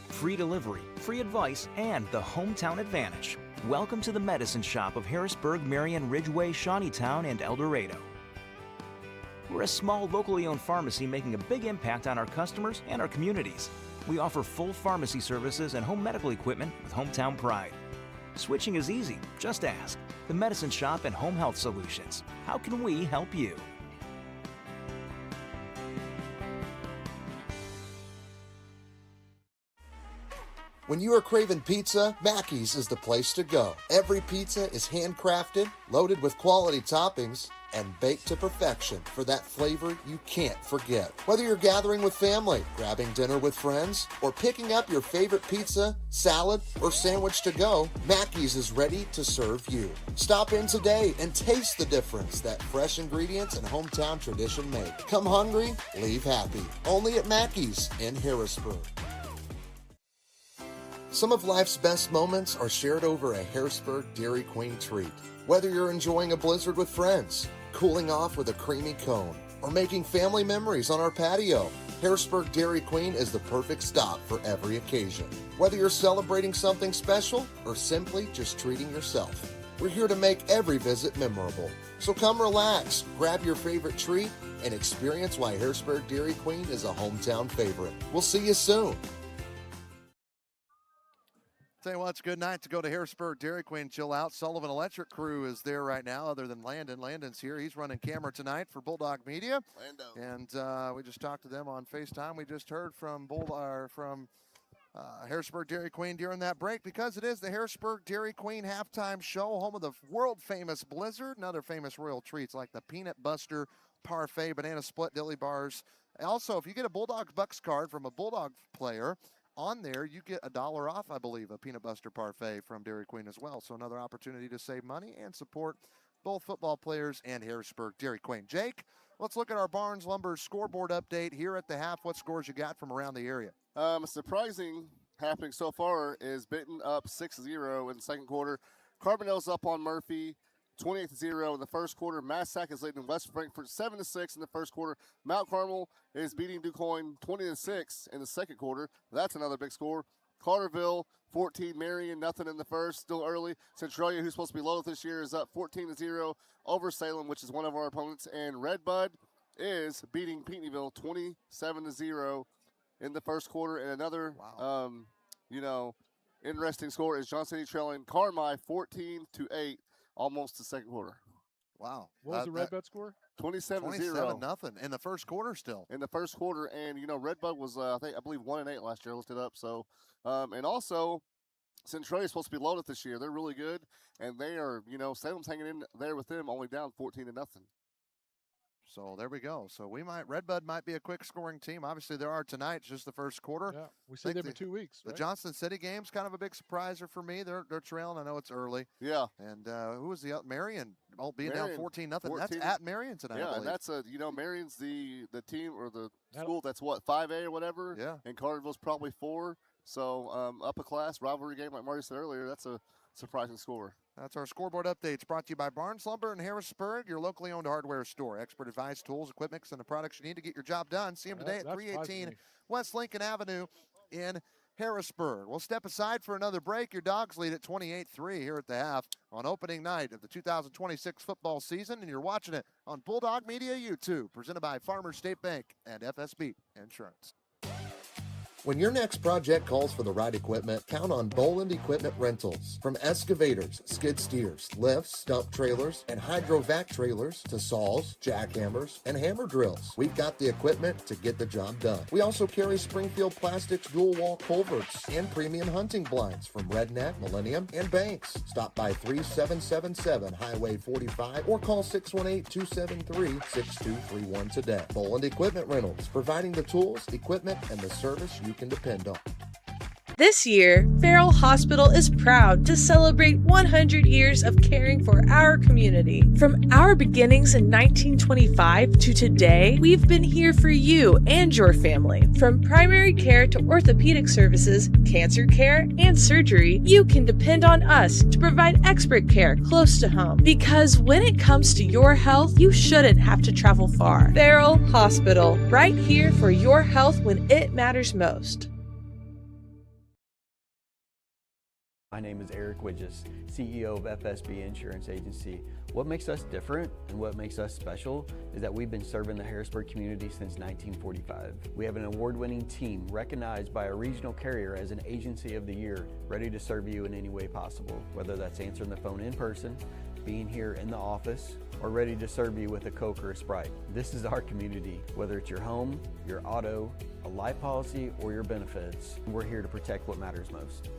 Free delivery, free advice, and the hometown advantage. Welcome to the Medicine Shop of Harrisburg, Marion, Ridgeway, Shawneetown, and El Dorado. We're a small, locally owned pharmacy making a big impact on our customers and our communities. We offer full pharmacy services and home medical equipment with hometown pride. Switching is easy, just ask. The Medicine Shop and Home Health Solutions. How can we help you? When you are craving pizza, Mackey's is the place to go. Every pizza is handcrafted, loaded with quality toppings, and baked to perfection for that flavor you can't forget. Whether you're gathering with family, grabbing dinner with friends, or picking up your favorite pizza, salad, or sandwich to go, Mackey's is ready to serve you. Stop in today and taste the difference that fresh ingredients and hometown tradition make. Come hungry, leave happy. Only at Mackey's in Harrisburg. Some of life's best moments are shared over a Harrisburg Dairy Queen treat. Whether you're enjoying a blizzard with friends, cooling off with a creamy cone, or making family memories on our patio, Harrisburg Dairy Queen is the perfect stop for every occasion. Whether you're celebrating something special or simply just treating yourself, we're here to make every visit memorable. So come relax, grab your favorite treat, and experience why Harrisburg Dairy Queen is a hometown favorite. We'll see you soon. Tell you what, it's a good night to go to Harrisburg Dairy Queen, chill out. Sullivan Electric crew is there right now, other than Landon. Landon's here. He's running camera tonight for Bulldog Media. And we just talked to them on FaceTime. We just heard from Harrisburg Dairy Queen during that break, because it is the Harrisburg Dairy Queen halftime show, home of the world-famous Blizzard and other famous royal treats like the Peanut Buster Parfait, Banana Split Dilly Bars. Also, if you get a Bulldog Bucks card from a Bulldog player, on there, you get $1 off, I believe, a Peanut Buster Parfait from Dairy Queen as well. So another opportunity to save money and support both football players and Harrisburg Dairy Queen. Jake, let's look at our Barnes Lumber scoreboard update here at the half. What scores you got from around the area? A surprising happening so far is Benton up 6-0 in the second quarter. Carbondale's up on Murphy 28-0 in the first quarter. Massac is leading West Frankfort 7-6 in the first quarter. Mount Carmel is beating DuQuoin 20-6 in the second quarter. That's another big score. Carterville 14, Marion, nothing in the first, still early. Centralia, who's supposed to be low this year, is up 14-0 over Salem, which is one of our opponents. And Redbud is beating Pinckneyville 27-0 in the first quarter. And another, interesting score is Johnson City trailing Carmi 14-8, almost the second quarter. Wow. What was the Redbud score? 27-0. Nothing in the first quarter still. In the first quarter, and Redbud was I believe 1-8 last year. I looked it up. So, and also Centralia is supposed to be loaded this year. They're really good, and they are Salem's hanging in there with them, only down 14-0. So there we go. So Redbud might be a quick scoring team. Obviously, there are tonight. It's just the first quarter. Yeah, we see them in 2 weeks. The right? Johnson City game's kind of a big surpriser for me. They're trailing. I know it's early. Yeah. And who was the Marion? Being down 14-0. That's at Marion tonight. Yeah, and that's Marion's the team or the school that's what 5A or whatever. Yeah. And Carterville's probably 4. So up a class rivalry game, like Marty said earlier. That's a surprising score. That's our scoreboard updates brought to you by Barnes Lumber in Harrisburg, your locally owned hardware store. Expert advice, tools, equipment, and the products you need to get your job done. See them today at 318 West Lincoln Avenue in Harrisburg. We'll step aside for another break. Your Dogs lead at 28-3 here at the half on opening night of the 2026 football season, and you're watching it on Bulldog Media YouTube, presented by Farmers State Bank and FSB Insurance. When your next project calls for the right equipment, count on Boland Equipment Rentals. From excavators, skid steers, lifts, dump trailers, and hydrovac trailers to saws, jackhammers, and hammer drills, we've got the equipment to get the job done. We also carry Springfield Plastics dual-wall culverts and premium hunting blinds from Redneck, Millennium, and Banks. Stop by 3777 Highway 45 or call 618-273-6231 today. Boland Equipment Rentals, providing the tools, equipment, and the service you can depend on. This year, Farrell Hospital is proud to celebrate 100 years of caring for our community. From our beginnings in 1925 to today, we've been here for you and your family. From primary care to orthopedic services, cancer care, and surgery, you can depend on us to provide expert care close to home. Because when it comes to your health, you shouldn't have to travel far. Farrell Hospital, right here for your health when it matters most. My name is Eric Widges, CEO of FSB Insurance Agency. What makes us different and what makes us special is that we've been serving the Harrisburg community since 1945. We have an award-winning team recognized by a regional carrier as an Agency of the Year, ready to serve you in any way possible, whether that's answering the phone in person, being here in the office, or ready to serve you with a Coke or a Sprite. This is our community. Whether it's your home, your auto, a life policy, or your benefits, we're here to protect what matters most.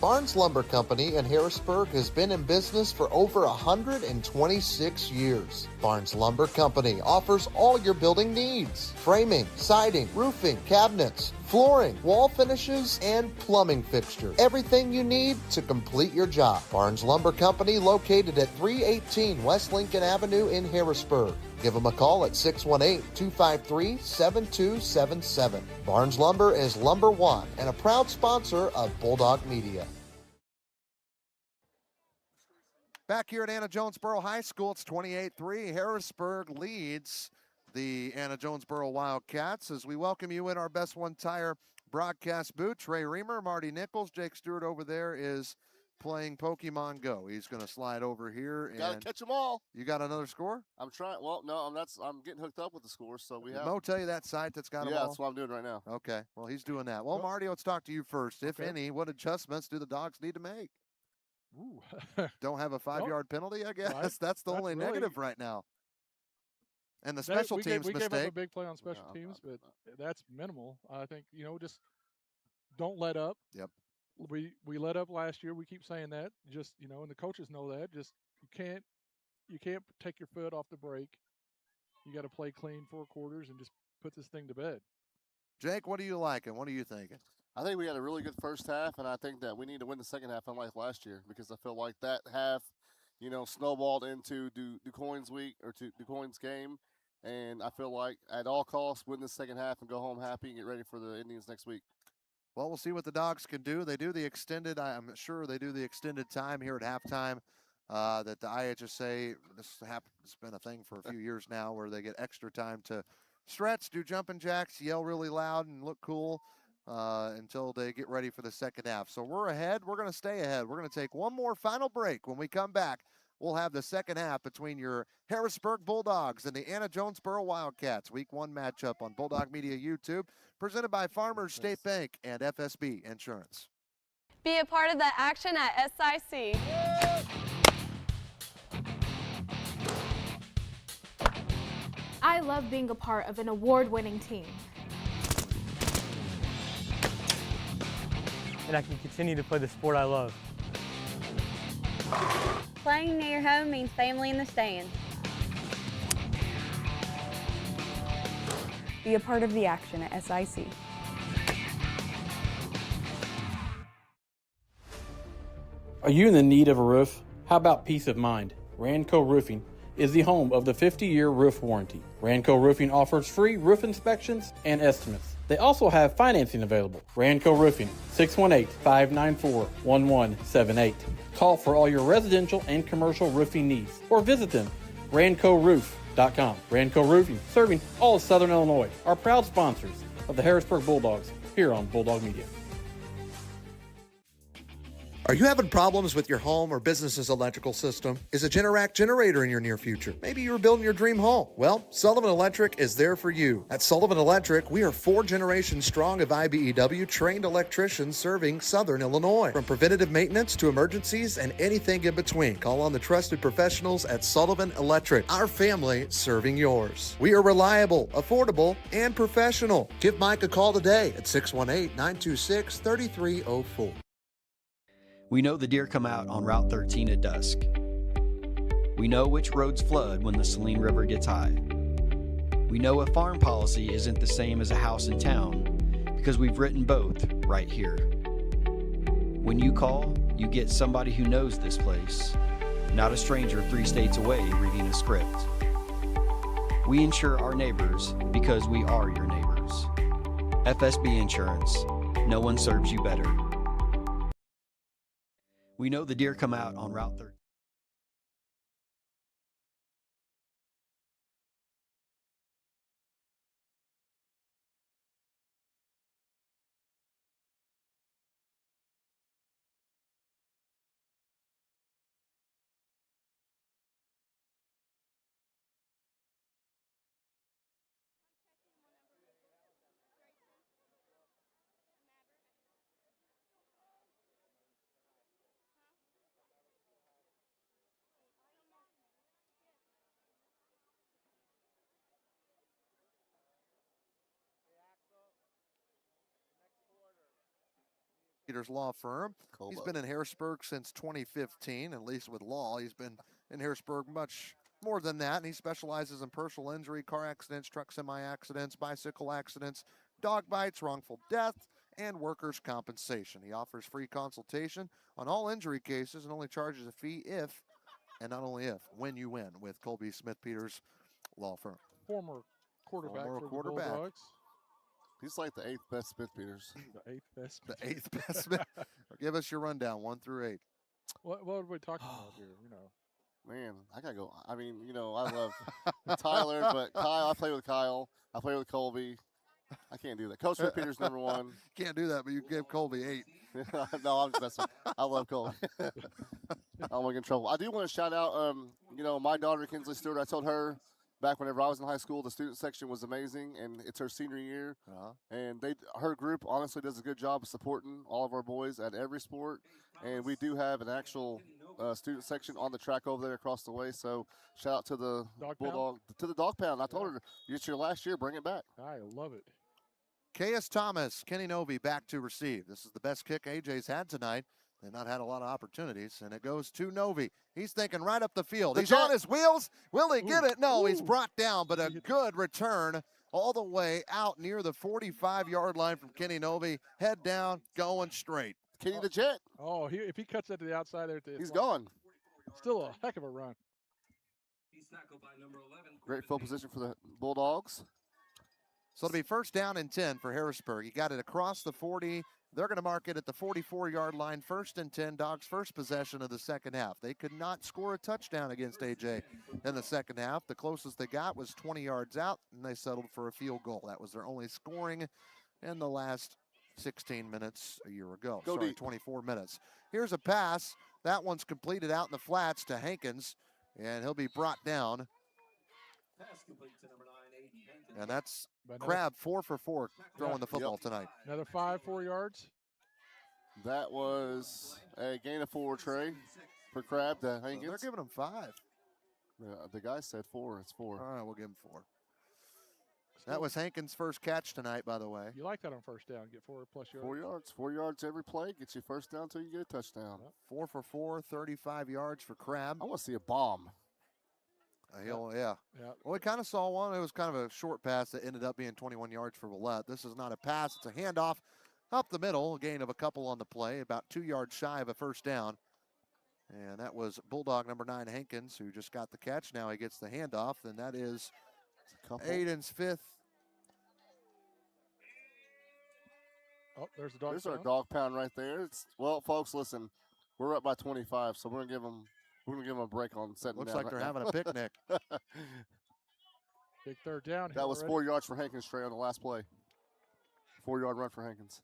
Barnes Lumber Company in Harrisburg has been in business for over 126 years. Barnes Lumber Company offers all your building needs: framing, siding, roofing, cabinets, flooring, wall finishes, and plumbing fixtures. Everything you need to complete your job. Barnes Lumber Company, located at 318 West Lincoln Avenue in Harrisburg. Give them a call at 618-253-7277. Barnes Lumber is Lumber One and a proud sponsor of Bulldog Media. Back here at Anna Jonesboro High School, it's 28-3. Harrisburg leads the Anna Jonesboro Wildcats as we welcome you in our Best One Tire broadcast booth. Trey Reamer, Marty Nichols, Jake Stewart over there is playing Pokemon Go. He's going to slide over here and gotta catch them all. You got another score? I'm trying. Well, no, I'm getting hooked up with the score. So we have. Mo tell you that site that's got them all? Yeah, that's what I'm doing right now. Okay. Well, he's doing that. Well, Marty, let's talk to you first. If any, what adjustments do the Dogs need to make? Ooh. Don't have a 5-yard penalty, I guess. Right. That's the only negative right now. And the special teams we mistake. gave up a big play on special teams, but that's minimal. I think, just don't let up. Yep. We let up last year. We keep saying that. Just, and the coaches know that. Just you can't take your foot off the brake. You got to play clean 4 quarters and just put this thing to bed. Jake, what do you like and what are you thinking? I think we had a really good first half, and I think that we need to win the second half unlike last year, because I feel like that half, snowballed into DuQuoin's week or to DuQuoin's game, and I feel like at all costs win the second half and go home happy and get ready for the Indians next week. Well, we'll see what the Dogs can do. They do the extended, I'm sure they do the extended time here at halftime that the IHSA, it's been a thing for a few years now where they get extra time to stretch, do jumping jacks, yell really loud, and look cool until they get ready for the second half. So we're ahead. We're going to stay ahead. We're going to take one more final break. When we come back, we'll have the second half between your Harrisburg Bulldogs and the Anna Jonesboro Wildcats. Week 1 matchup on Bulldog Media YouTube, presented by Farmers State Bank and FSB Insurance. Be a part of the action at SIC. I love being a part of an award-winning team. And I can continue to play the sport I love. Playing near home means family in the stands. Be a part of the action at SIC. Are you in the need of a roof? How about peace of mind? Ranco Roofing is the home of the 50-year roof warranty. Ranco Roofing offers free roof inspections and estimates. They also have financing available. Ranco Roofing, 618-594-1178. Call for all your residential and commercial roofing needs or visit them, rancoroof.com. Ranco Roofing, serving all of Southern Illinois, are proud sponsors of the Harrisburg Bulldogs here on Bulldog Media. Are you having problems with your home or business's electrical system? Is a Generac generator in your near future? Maybe you're building your dream home. Well, Sullivan Electric is there for you. At Sullivan Electric, we are 4 generations strong of IBEW trained electricians serving Southern Illinois. From preventative maintenance to emergencies and anything in between, call on the trusted professionals at Sullivan Electric. Our family serving yours. We are reliable, affordable, and professional. Give Mike a call today at 618-926-3304. We know the deer come out on Route 13 at dusk. We know which roads flood when the Saline River gets high. We know a farm policy isn't the same as a house in town because we've written both right here. When you call, you get somebody who knows this place, not a stranger 3 states away reading a script. We insure our neighbors because we are your neighbors. FSB Insurance. No one serves you better. We know the deer come out on Route 13. Peters Law Firm. He's been in Harrisburg since 2015, at least with law. He's been in Harrisburg much more than that, and he specializes in personal injury, car accidents, truck semi-accidents, bicycle accidents, dog bites, wrongful death, and workers' compensation. He offers free consultation on all injury cases and only charges a fee if, and not only if, when you win with Colby Smith Peters Law Firm. Former quarterback for the Bulldogs. He's like the 8th best Smith Peters. The 8th best. The 8th best Smith. Give us your rundown, 1 through 8. What are we talking about here? Man, I gotta go. I mean, I love Tyler, but Kyle. I play with Kyle. I play with Colby. I can't do that. Coach Smith Peters number 1. Can't do that, but you gave Colby 8. No, I'm just messing. I love Colby. I don't want to get in trouble. I do want to shout out, my daughter Kinsley Stewart. I told her back whenever I was in high school, the student section was amazing, and it's her senior year. And her group honestly does a good job of supporting all of our boys at every sport. And we do have an actual student section on the track over there across the way. So shout out to the Bulldog, to the Dog Pound. I told her, it's your last year, bring it back. I love it. K.S. Thomas, Kenny Novi back to receive. This is the best kick AJ's had tonight. They've not had a lot of opportunities, and it goes to Novi. He's thinking right up the field. He's on his wheels. Will he get it? No, he's brought down, but a good return all the way out near the 45-yard line from Kenny Novi. Head down, going straight. Kenny the Jet. Oh, if he cuts that to the outside there, he's gone. Still a heck of a run. Great field position for the Bulldogs. So it'll be 1st down and 10 for Harrisburg. He got it across the 40, They're going to mark it at the 44-yard line, 1st and 10, Dogs' first possession of the second half. They could not score a touchdown against AJ in the second half. The closest they got was 20 yards out, and they settled for a field goal. That was their only scoring in the last 16 minutes a year ago. Go deep. 24 minutes. Here's a pass. That one's completed out in the flats to Hankins, and he'll be brought down. And that's Crabb 4 for 4 throwing the football tonight. Another 4 yards. That was a gain of 4, Trey, for Crabb to Hankins. They're giving him 5. The guy said 4. It's 4. All right, we'll give him 4. That was Hankins' first catch tonight, by the way. You like that on first down, get 4+ yards. 4 yards. 4 yards every play. Get you first down until you get a touchdown. 4 for 4, 35 yards for Crabb. I want to see a bomb. Yeah. Well, we kind of saw one. It was kind of a short pass that ended up being 21 yards for Villette. This is not a pass. It's a handoff up the middle. A gain of a couple on the play, about 2 yards shy of a first down. And that was Bulldog number 9, Hankins, who just got the catch. Now he gets the handoff, and that is Aiden's 5th. Oh, there's the dog There's pound. our dog pound right there. Well, folks, listen, we're up by 25, so we're gonna give them a break on setting. Looks down like they're right having now. a picnic. Big third down. That was 4 yards for Hankins, Trey, on the last play. 4-yard run for Hankins.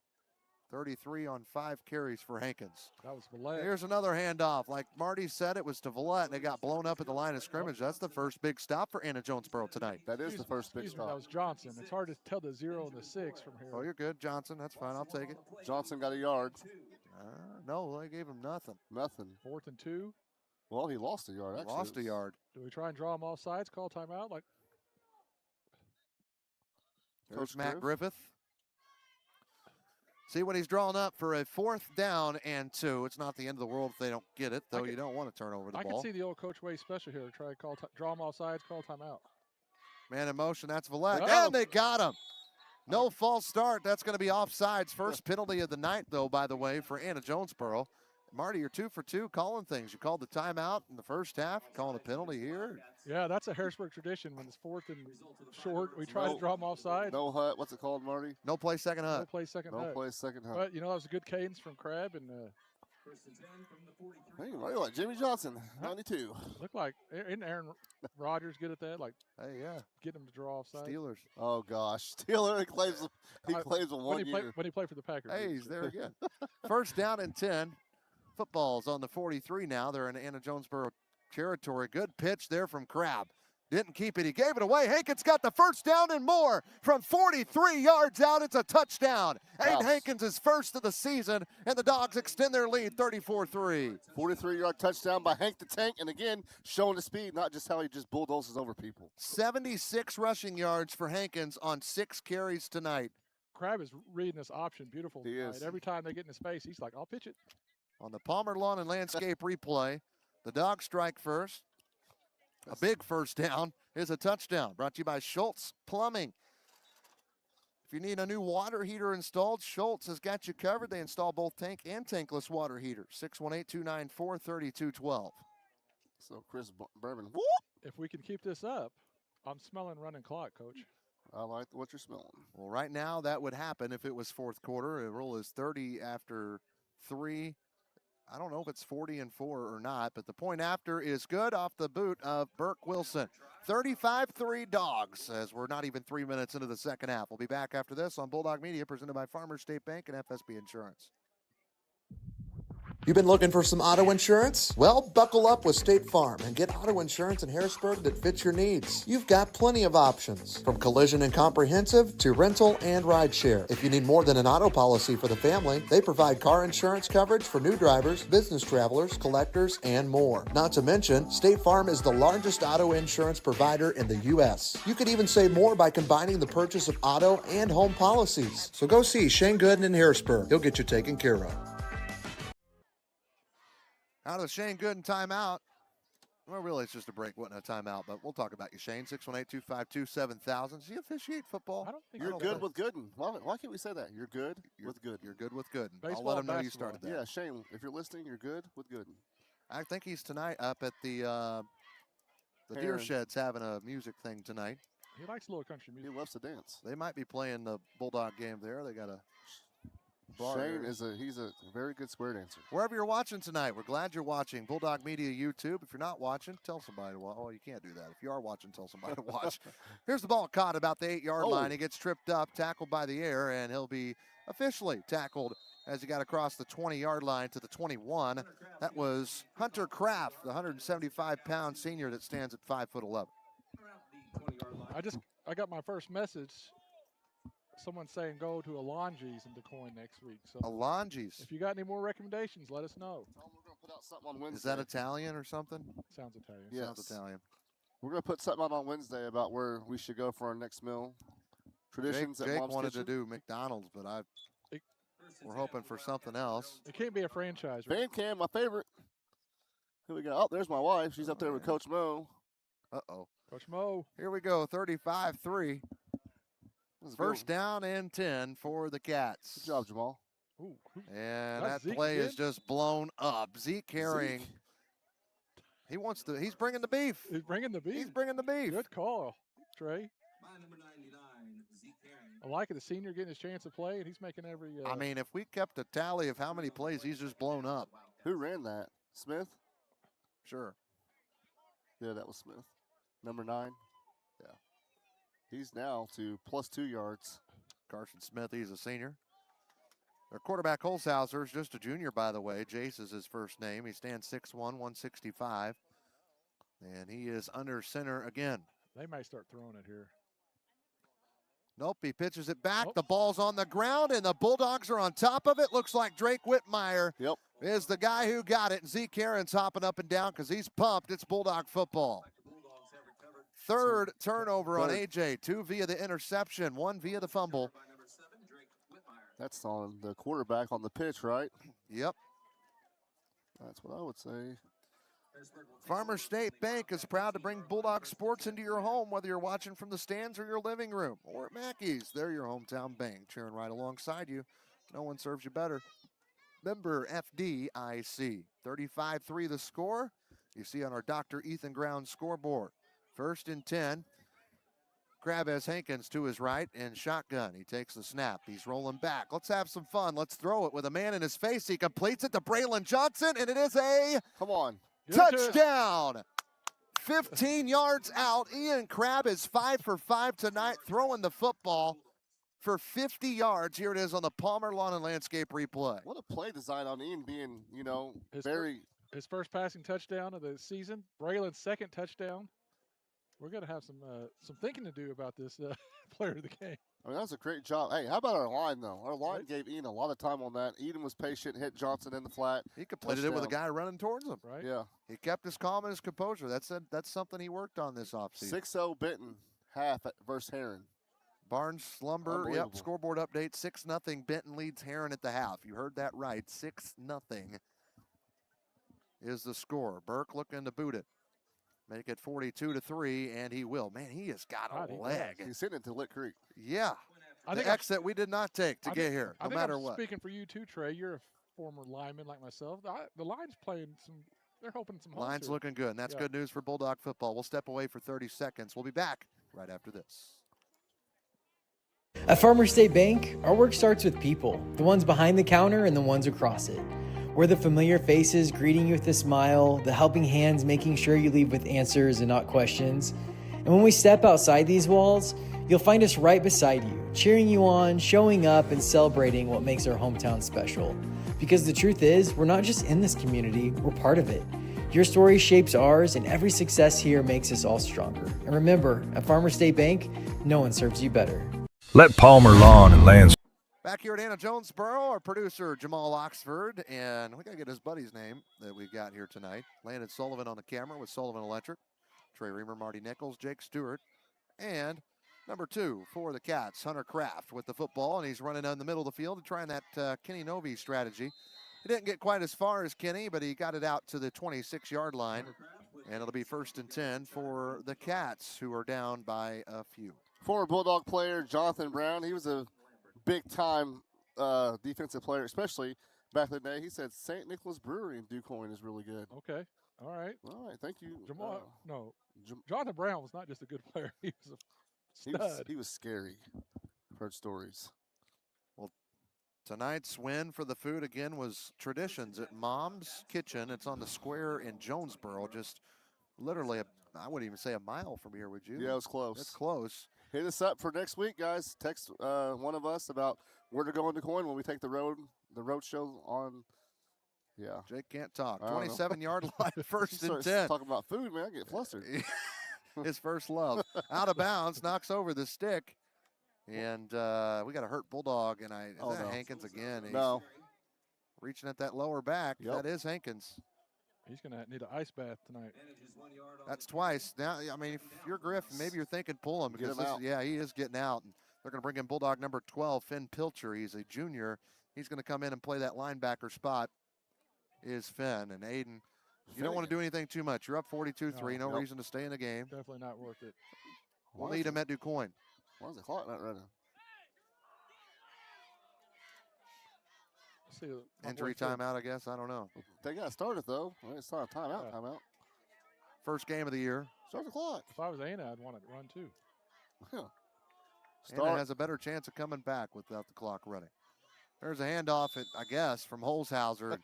33 on 5 carries for Hankins. That was Villette. Here's another handoff. Like Marty said, it was to Villette, and they got blown up at the line of scrimmage. That's the first big stop for Anna Jonesboro tonight. That is the first big stop. That was Johnson. It's hard to tell the 0 and the 6 from here. Oh, you're good, Johnson. That's fine. I'll take it. Johnson got a yard. No, they gave him nothing. Nothing. 4th and 2. Well, he lost a yard, actually. Lost a yard. Do we try and draw him off sides, call timeout? There's Matt Griffith. See what he's drawn up for a 4th down and 2. It's not the end of the world if they don't get it, though. You don't want to turn over the ball. I can see the old Coach Way special here. Try to draw him off sides, call timeout. Man in motion. That's Villette. Oh. And they got him. No false start. That's going to be offsides. First penalty of the night, though, by the way, for Anna Jonesboro. Marty, you're 2 for 2 calling things. You called the timeout in the first half, calling a penalty here. Yeah, that's a Harrisburg tradition. When it's 4th and short, we try to draw them offside. No hut. What's it called, Marty? No play, second hut. No play, second hut. No play, second hut. But, that was a good cadence from Crabb. And hey, what do you like? Jimmy Johnson, 92. Look like, isn't Aaron Rodgers good at that? Hey, yeah. Getting him to draw offside. Steelers. Oh, gosh. Steelers, he claims them one year. When he played for the Packers. Hey, he's there again. First down and 10. Football's on the 43 now. They're in Anna Jonesboro territory. Good pitch there from Crabb. Didn't keep it. He gave it away. Hankins got the first down and more. From 43 yards out, it's a touchdown. Aiden Hankins is first of the season, and the Dogs extend their lead 34-3. 43-yard touchdown by Hank the Tank, and again, showing the speed, not just how he just bulldozes over people. 76 rushing yards for Hankins on 6 carries tonight. Crabb is reading this option beautiful. He is. Every time they get in his face, he's like, I'll pitch it. On the Palmer Lawn and Landscape replay, the Dogs strike first. A big first down is a touchdown. Brought to you by Schultz Plumbing. If you need a new water heater installed, Schultz has got you covered. They install both tank and tankless water heaters. 618-294-3212. So Chris Berman. Whoop! If we can keep this up, I'm smelling running clock, Coach. I like what you're smelling. Well, right now that would happen if it was fourth quarter. The rule is 30 after 3. I don't know if it's 40 and 4 or not, but the point after is good off the boot of Burke Wilson. 35-3 Dogs, as we're not even 3 minutes into the second half. We'll be back after this on Bulldog Media, presented by Farmers State Bank and FSB Insurance. You've been looking for some auto insurance? Well, buckle up with State Farm and get auto insurance in Harrisburg that fits your needs. You've got plenty of options, from collision and comprehensive to rental and rideshare. If you need more than an auto policy for the family, they provide car insurance coverage for new drivers, business travelers, collectors, and more. Not to mention, State Farm is the largest auto insurance provider in the U.S. You could even save more by combining the purchase of auto and home policies. So go see Shane Gooden in Harrisburg. He'll get you taken care of. Out of the Shane Gooden timeout. Well, really, it's just a break. Wasn't a timeout, but we'll talk about you, Shane. 618-252-7000. Does he officiate football? I don't think You're good with Gooden. Why can't we say that? You're good with Gooden. You're good with Gooden. Baseball, I'll let him know you basketball. started that. Yeah, Shane, if you're listening, you're good with Gooden. I think he's tonight up at the Deer Heron. Shed's having a music thing tonight. He likes a little country music. He loves to dance. They might be playing the Bulldog game there. They got a Shane he's a very good square dancer. Wherever you're watching tonight, we're glad you're watching Bulldog Media YouTube. If you're not watching, tell somebody to watch. Oh, you can't do that. If you are watching, tell somebody to watch. Here's the ball caught about the 8-yard line. He gets tripped up, tackled by the air, and he'll be officially tackled as he got across the 20-yard line to the 21. That was Hunter Kraft, the 175-pound senior that stands at 5'11". I got my first message. Someone saying go to Alonji's in DuQuoin next week. So Alonji's. If you got any more recommendations, let us know. We're going to put out something on Wednesday. Is that Italian or something? Sounds Italian. Yes. Sounds Italian. We're going to put something out on Wednesday about where we should go for our next meal. Traditions at Jake Mom's wanted Kitchen. to do McDonald's, but we're hoping for something else. It can't be a franchise. Right? Fan cam, my favorite. Who we got? Oh, there's my wife. She's up there with Coach Mo. Uh-oh. Coach Mo. Here we go, 35-3. First down and 10 for the Cats. Good job, Jamal. Ooh. And That's that Zeke play again? is just blown up. Zeke carrying. He's bringing the beef. He's bringing the beef. He's bringing the beef. Good call, Trey. I like it. The senior getting his chance to play, and he's making every. I mean, if we kept a tally of how many plays he's just blown up. Who ran that? Smith? Sure. Yeah, that was Smith. Number 9. Yeah. He's now to +2 yards. Carson Smith, he's a senior. Their quarterback, Holzhauser, is just a junior, by the way. Jace is his first name. He stands 6'1", 165. And he is under center again. They might start throwing it here. Nope, he pitches it back. Oh. The ball's on the ground, and the Bulldogs are on top of it. Looks like Drake Whitmire is the guy who got it. And Zeke Aaron's hopping up and down because he's pumped. It's Bulldog football. Third turnover on AJ. 2 via the interception, 1 via the fumble. That's on the quarterback on the pitch, right? Yep. That's what I would say. Farmers State Bank is proud to bring Bulldog sports into your home, whether you're watching from the stands or your living room or at Mackey's. They're your hometown bank, cheering right alongside you. No one serves you better. Member FDIC. 35-3 the score. You see on our Dr. Ethan Ground scoreboard. First and 10. Crab has Hankins to his right and shotgun. He takes the snap. He's rolling back. Let's have some fun. Let's throw it with a man in his face. He completes it to Braylon Johnson, and it is a touchdown. 15 yards out. Ian Crab is 5 for 5 tonight, throwing the football for 50 yards. Here it is on the Palmer Lawn and Landscape replay. What a play design on Ian being, his first passing touchdown of the season. Braylon's second touchdown. We're going to have some thinking to do about this player of the game. I mean, that was a great job. Hey, how about our line, though? Our line gave Ian a lot of time on that. Eden was patient, hit Johnson in the flat. He completed it with a guy running towards him. Right. Yeah. He kept his calm and his composure. That's something he worked on this offseason. 6-0 Benton, half versus Heron. Barnes Slumber, yep, scoreboard update, 6-0. Benton leads Heron at the half. You heard that right, 6-0 is the score. Burke looking to boot it. Make it 42-3, and he will. Man, he has got a leg. He's sitting into Lick Creek. Yeah. The exit we did not take to get here, no matter what. Speaking for you too, Trey, you're a former lineman like myself. The line's playing some, they're hoping some holes Line's here. looking good, and that's good news for Bulldog football. We'll step away for 30 seconds. We'll be back right after this. At Farmers State Bank, our work starts with people, the ones behind the counter and the ones across it. We're the familiar faces greeting you with a smile, the helping hands making sure you leave with answers and not questions. And when we step outside these walls, you'll find us right beside you, cheering you on, showing up, and celebrating what makes our hometown special. Because the truth is, we're not just in this community, we're part of it. Your story shapes ours, and every success here makes us all stronger. And remember, at Farmers State Bank, no one serves you better. Let Palmer Lawn and Landscape. Back here at Anna Jonesboro, our producer Jamal Oxford, and we got to get his buddy's name that we've got here tonight. Landon Sullivan on the camera with Sullivan Electric. Trey Reamer, Marty Nichols, Jake Stewart, and number 2 for the Cats, Hunter Kraft with the football, and he's running down the middle of the field and trying that Kenny Novi strategy. He didn't get quite as far as Kenny, but he got it out to the 26-yard line, and it'll be 1st and 10 for the Cats, who are down by a few. Former Bulldog player Jonathan Brown, he was a big-time defensive player, especially back in the day. He said St. Nicholas Brewery in DuQuoin is really good. Okay. All right. Thank you. Jamal, Jonathan Brown was not just a good player. He was a stud. He was scary. I've heard stories. Well, Tonight's win for the food again was Traditions at Mom's Kitchen. It's on the square in Jonesboro, just literally, I wouldn't even say a mile from here, would you? Yeah, it was close. It's close. Hit us up for next week, guys. Text one of us about where to go in DuQuoin when we take the road show on. Yeah. Jake can't talk. 27-yard line, first and 10. Talking about food, man, I get flustered. His first love. Out of bounds, knocks over the stick. And we got a hurt Bulldog, and is that Hankins again? He's reaching at that lower back. That is Hankins. He's going to need an ice bath tonight. That's twice. Now, I mean, if you're Griff, maybe you're thinking pull him because he is getting out. And they're going to bring in Bulldog number 12, Finn Pilcher. He's a junior. He's going to come in and play that linebacker spot. Is Finn and Aiden. You don't want to do anything too much. You're up 42-3. No reason to stay in the game. Definitely not worth it. We'll need him at DuQuoin. Why is the clock not running? Injury timeout, I guess. I don't know. They got started, though. It's not a timeout. Timeout. First game of the year. Start the clock. If I was Ana, I'd want it to run, too. Ana has a better chance of coming back without the clock running. There's a handoff, I guess, from Holzhauser.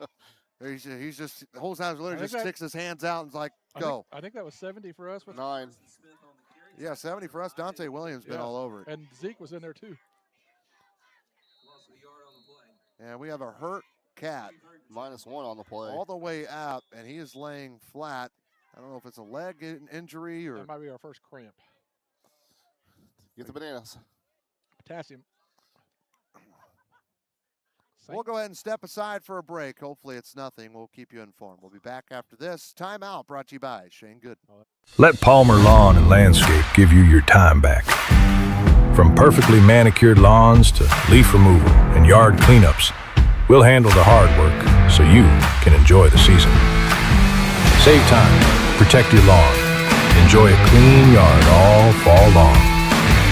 Holzhauser literally just sticks his hands out and is like, go. I think that was 70 for us. 9. Yeah, 70 for us. Dante Williams been all over it. And Zeke was in there, too. And we have a hurt Cat. -1 on the play. All the way up, and he is laying flat. I don't know if it's a leg injury or. That might be our first cramp. Get the bananas. Potassium. We'll go ahead and step aside for a break. Hopefully it's nothing. We'll keep you informed. We'll be back after this. Timeout brought to you by Shane Gooden. Let Palmer Lawn and Landscape give you your time back. From perfectly manicured lawns to leaf removal and yard cleanups, we'll handle the hard work so you can enjoy the season. Save time, protect your lawn, enjoy a clean yard all fall long.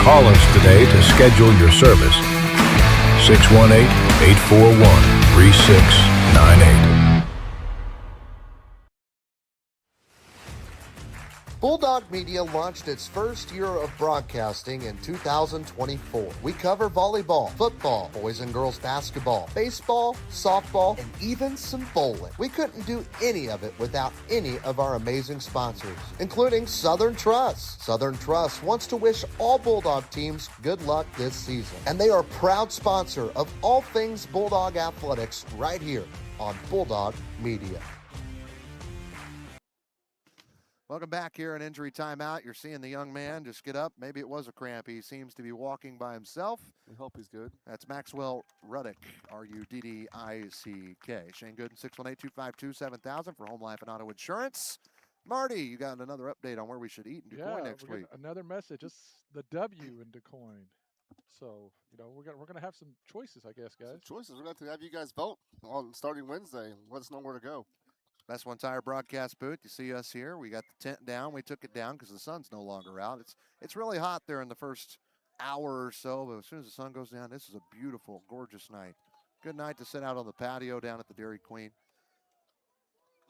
Call us today to schedule your service. 618-841-3698. Bulldog Media launched its first year of broadcasting in 2024. We cover volleyball, football, boys and girls basketball, baseball, softball, and even some bowling. We couldn't do any of it without any of our amazing sponsors, including Southern Trust. Southern Trust wants to wish all Bulldog teams good luck this season, and they are a proud sponsor of all things Bulldog athletics right here on Bulldog Media. Welcome back here in injury timeout. You're seeing the young man just get up. Maybe it was a cramp. He seems to be walking by himself. We hope he's good. That's Maxwell Ruddick, R-U-D-D-I-C-K. Shane Gooden, 618-252-7000 for home life and auto insurance. Marty, you got another update on where we should eat in DuQuoin next week. Another message. It's the W in DuQuoin. So, we're gonna have some choices, I guess, guys. Some choices. We're going to have you guys vote on starting Wednesday. Let us know where to go. Best One Tire broadcast booth. You see us here. We got the tent down. We took it down because the sun's no longer out. It's really hot there in the first hour or so, but as soon as the sun goes down, this is a beautiful, gorgeous night. Good night to sit out on the patio down at the Dairy Queen.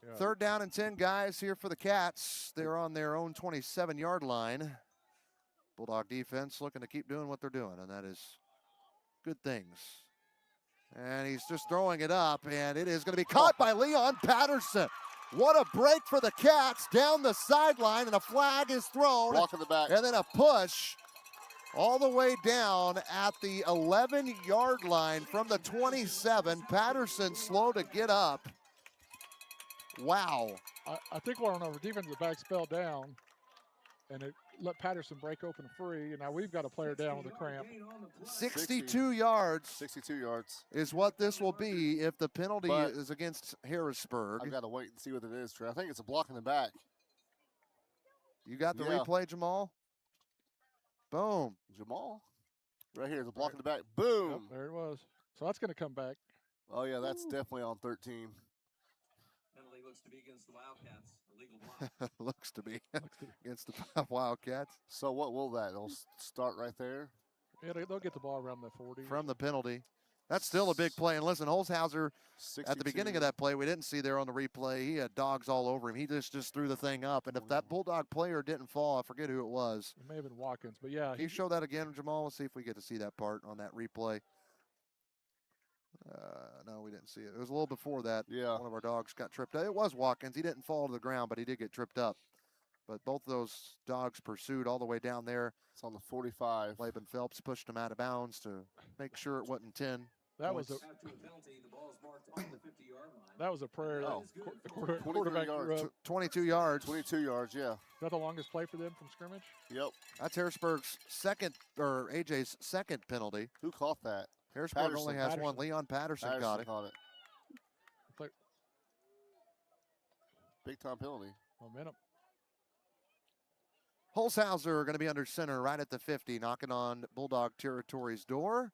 Yeah. 3rd down and 10 guys here for the Cats. They're on their own 27-yard line. Bulldog defense looking to keep doing what they're doing, and that is good things. And he's just throwing it up, and it is going to be caught by Leon Patterson. What a break for the Cats down the sideline, and a flag is thrown. Block in the back. And then a push all the way down at the 11-yard line from the 27. Patterson slow to get up. Wow. I think one of our defensive backs fell down, and it let Patterson break open free, and now we've got a player down with a cramp. 62 yards. 62 yards. Is what this will be if the penalty is against Harrisburg. I've got to wait and see what it is, Trey. I think it's a block in the back. You got the replay, Jamal? Boom. Jamal. Right here, the block in the back. Boom. Yep, there it was. So that's going to come back. Oh, yeah, that's definitely on 13. Penalty looks to be against the Wildcats. Looks to be against the Wildcats. So what will that? It'll start right there? Yeah, they'll get the ball around the 40. From the penalty. That's still a big play. And listen, Holzhauser, at the beginning of that play, we didn't see there on the replay, he had dogs all over him. He just threw the thing up. And if that Bulldog player didn't fall, I forget who it was. It may have been Watkins, but yeah. Can you show that again, Jamal? Let's see if we get to see that part on that replay. No, we didn't see it. It was a little before that. Yeah. One of our dogs got tripped up. It was Watkins. He didn't fall to the ground, but he did get tripped up. But both of those dogs pursued all the way down there. It's on the 45. Laban Phelps pushed him out of bounds to make sure it wasn't 10. That points. was a that was a prayer. Oh, The quarterback threw up. 22 yards. 22 yards, yeah. Is that the longest play for them from scrimmage? Yep. That's Harrisburg's second, or AJ's second penalty. Who caught that? Harrisburg only has one. Leon Patterson caught it. Big time penalty. Momentum. Holzhauser going to be under center right at the 50, knocking on Bulldog territory's door.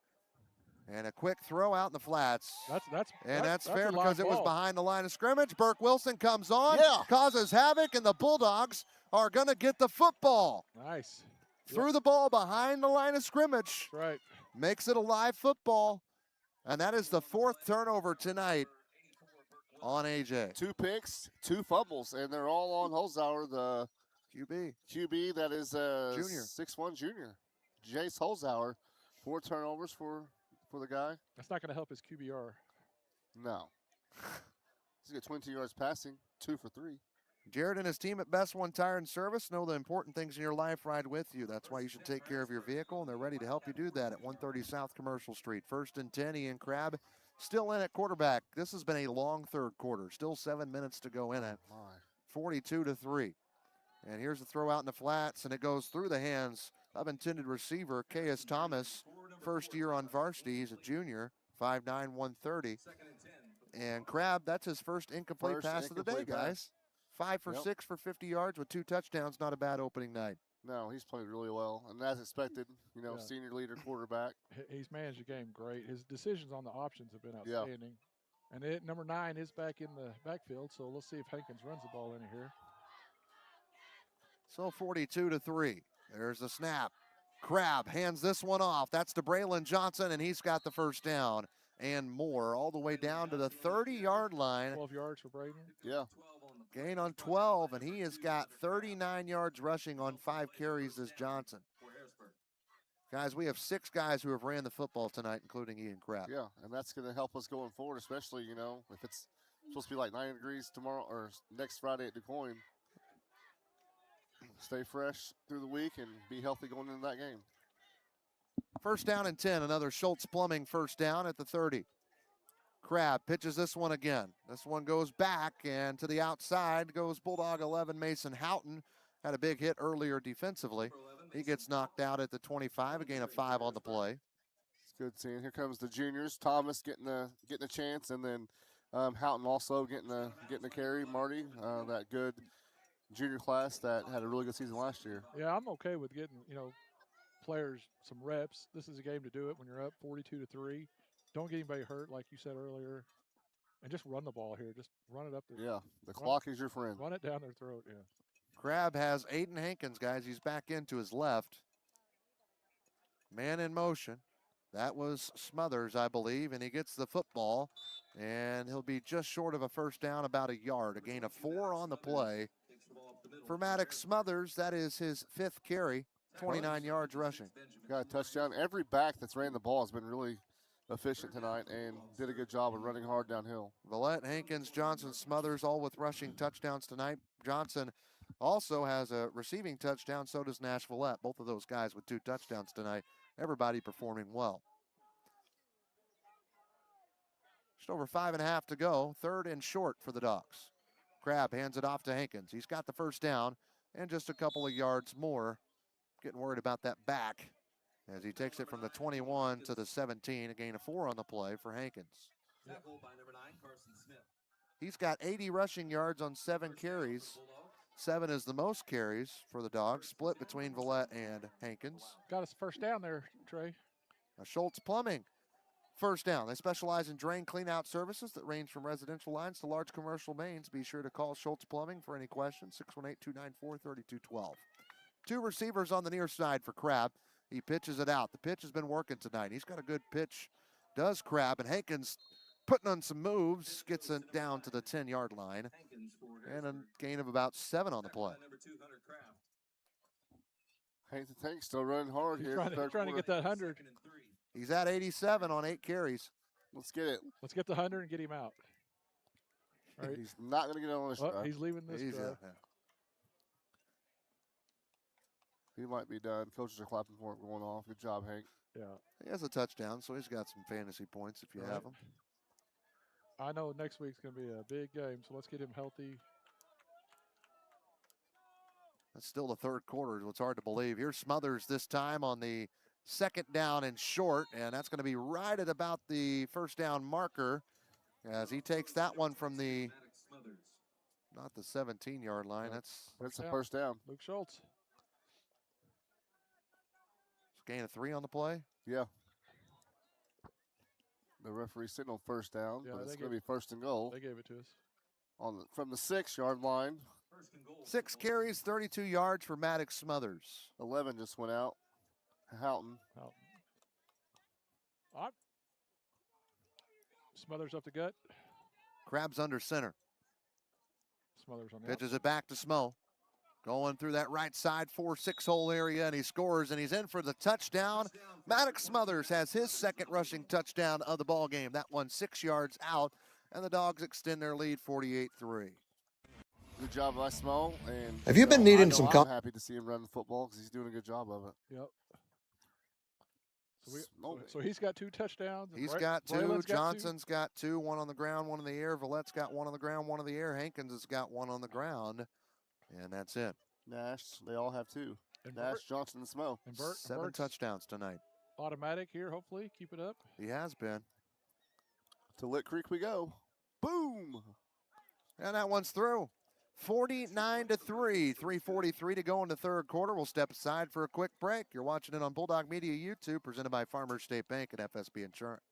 And a quick throw out in the flats. That's fair because it was behind the line of scrimmage. Burke Wilson comes on, causes havoc, and the Bulldogs are going to get the football. Nice. Threw the ball behind the line of scrimmage. That's right. Makes it a live football. And that is the fourth turnover tonight on AJ. 2 picks, 2 fumbles, and they're all on Holzhauer, the QB that is junior. 6'1" junior. Jace Holzhauer, 4 turnovers for the guy. That's not going to help his QBR. No. He's got 22 yards passing, 2 for 3. Jared and his team at Best One Tire and Service know the important things in your life ride with you. That's why you should take care of your vehicle, and they're ready to help you do that at 130 South Commercial Street. 1st and 10, Ian Crabb still in at quarterback. This has been a long third quarter. Still 7 minutes to go in it. 42-3. And here's the throw out in the flats, and it goes through the hands of intended receiver K.S. Thomas. First year on varsity. He's a junior, 5'9", 130. And Crabb, that's his first incomplete pass of the day, guys. 5 for 6 for 50 yards with 2 touchdowns. Not a bad opening night. No, he's played really well. And as expected, senior leader quarterback. He's managed the game great. His decisions on the options have been outstanding. And number 9 is back in the backfield, so let's see if Hankins runs the ball in here. So 42-3. There's the snap. Crabb hands this one off. That's to Braylon Johnson, and he's got the first down and more, all the way down to the 30-yard line. 12 yards for Braylon. Yeah. Gain on 12, and he has got 39 yards rushing on 5 carries as Johnson. Guys, we have 6 guys who have ran the football tonight, including Ian Crabb. Yeah, and that's going to help us going forward, especially, if it's supposed to be like 90 degrees tomorrow or next Friday at DuQuoin. Stay fresh through the week and be healthy going into that game. First down and 10, another Schultz Plumbing first down at the 30. Crabb pitches this one again. This one goes back, and to the outside goes Bulldog 11, Mason Houghton. Had a big hit earlier defensively. He gets knocked out at the 25, a gain of 5 on the play. It's good seeing. Here comes the juniors. Thomas getting a chance, and then Houghton also getting a carry. Marty, that good junior class that had a really good season last year. Yeah, I'm okay with getting players some reps. This is a game to do it when you're up 42-3. Don't get anybody hurt, like you said earlier, and just run the ball here. Just run it up there. Yeah, the clock is your friend. Run it down their throat. Yeah. Crabb has Aiden Hankins, guys. He's back into his left. Man in motion. That was Smothers, I believe, and he gets the football, and he'll be just short of a first down, about a yard. A gain of 4 on the play. For Maddox Smothers, that is his 5th carry, 29 yards rushing. Got a touchdown. Every back that's ran the ball has been really efficient tonight and did a good job of running hard downhill. Villette, Hankins, Johnson, Smothers, all with rushing touchdowns tonight. Johnson also has a receiving touchdown. So does Nash Villette. Both of those guys with 2 touchdowns tonight. Everybody performing well. Just over 5.5 to go. 3rd and short for the Dogs. Crabb hands it off to Hankins. He's got the first down and just a couple of yards more. Getting worried about that back as he takes it from the 21 to the 17. A gain of 4 on the play for Hankins. He's got 80 rushing yards on 7 carries. 7 is the most carries for the Dogs, split between Villette and Hankins. Got us first down there, Trey. Schultz Plumbing, first down. They specialize in drain clean-out services that range from residential lines to large commercial mains. Be sure to call Schultz Plumbing for any questions, 618-294-3212. 2 receivers on the near side for Crabb. He pitches it out. The pitch has been working tonight. He's got a good pitch, does Crabb, and Hankins putting on some moves, gets it down to the 10-yard line, and a gain of about 7 on the play. Hank's still running hard here. Trying to get that 100. He's at 87 on 8 carries. Let's get it. Let's get the 100 and get him out. All right. He's not going to get on this drive. He's leaving this drive. He might be done. Coaches are clapping for him going off. Good job, Hank. Yeah. He has a touchdown, so he's got some fantasy points if you have them. I know next week's going to be a big game, so let's get him healthy. That's still the third quarter. It's hard to believe. Here's Smothers this time on the second down and short, and that's going to be right at about the first down marker as he takes that one from the, not the 17-yard line. That's a first down. Luke Schultz. Gain of 3 on the play? Yeah. The referee sitting on first down, but it's going to be first and goal. They gave it to us. From the 6-yard line. 6 carries, 32 yards for Maddox Smothers. 11 just went out. Houghton. Smothers up the gut. Crabs under center. Smothers on the Pitches it back to Smo. Going through that right side 4-6 hole area, and he scores, and he's in for the touchdown. Maddox Smothers has his second rushing touchdown of the ball game. That one 6 yards out, and the Dogs extend their lead 48-3. Good job by Smo. And have you been needing some? I'm happy to see him run the football because he's doing a good job of it. Yep. So he's got 2 touchdowns. He's got 2. Johnson's got 2. 1 on the ground, 1 in the air. Vallette's got 1 on the ground, 1 in the air. Hankins has got 1 on the ground. And that's it. Nash, they all have 2. And Nash, Johnson, and Smo. And 7 touchdowns tonight. Automatic here, hopefully. Keep it up. He has been. To Lick Creek we go. Boom! And that one's through. 49-3. 3:43 to go in the third quarter. We'll step aside for a quick break. You're watching it on Bulldog Media YouTube, presented by Farmers State Bank and FSB Insurance.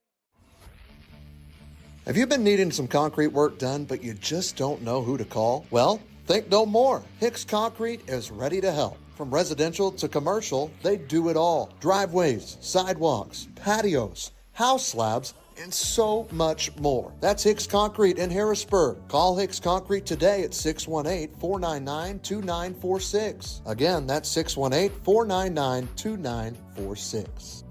Have you been needing some concrete work done, but you just don't know who to call? Well, think no more. Hicks Concrete is ready to help. From residential to commercial, they do it all. Driveways, sidewalks, patios, house slabs, and so much more. That's Hicks Concrete in Harrisburg. Call Hicks Concrete today at 618-499-2946. Again, that's 618-499-2946.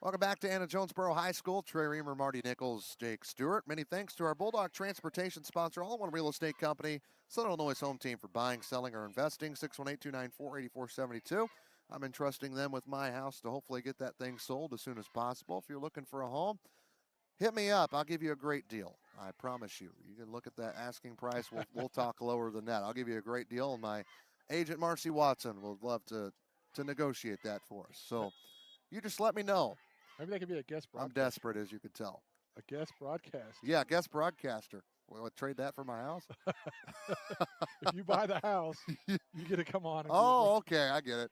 Welcome back to Anna Jonesboro High School. Trey Reamer, Marty Nichols, Jake Stewart. Many thanks to our Bulldog Transportation sponsor, All-in-One Real Estate Company, Southern Illinois' home team for buying, selling, or investing, 618-294-8472. I'm entrusting them with my house to hopefully get that thing sold as soon as possible. If you're looking for a home, hit me up. I'll give you a great deal. I promise you. You can look at that asking price. We'll talk lower than that. I'll give you a great deal, and my agent, Marcy Watson, will love to negotiate that for us. So you just let me know. Maybe that could be a guest broadcast. I'm desperate, as you could tell. A guest broadcast. Yeah, guest broadcaster. We'll trade that for my house. If you buy the house, you get to come on. Oh, okay. I get it.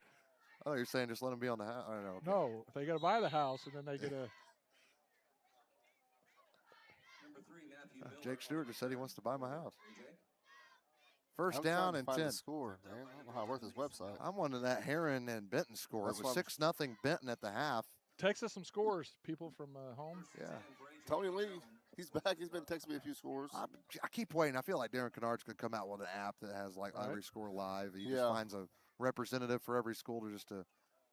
Oh, you're saying just let them be on the house? I don't know. Okay. No, they got to buy the house, and then they get a. Jake Stewart just said he wants to buy my house. First down and 10. Score, man. I don't know how to work this website. I'm wanting that Heron and Benton score. It was 6-0 Benton at the half. Text us some scores, people from home. Yeah. Tony Lee, he's back. He's been texting me a few scores. I keep waiting. I feel like Darren Kennard's going to come out with an app that has like every score live. He just finds a representative for every school to just to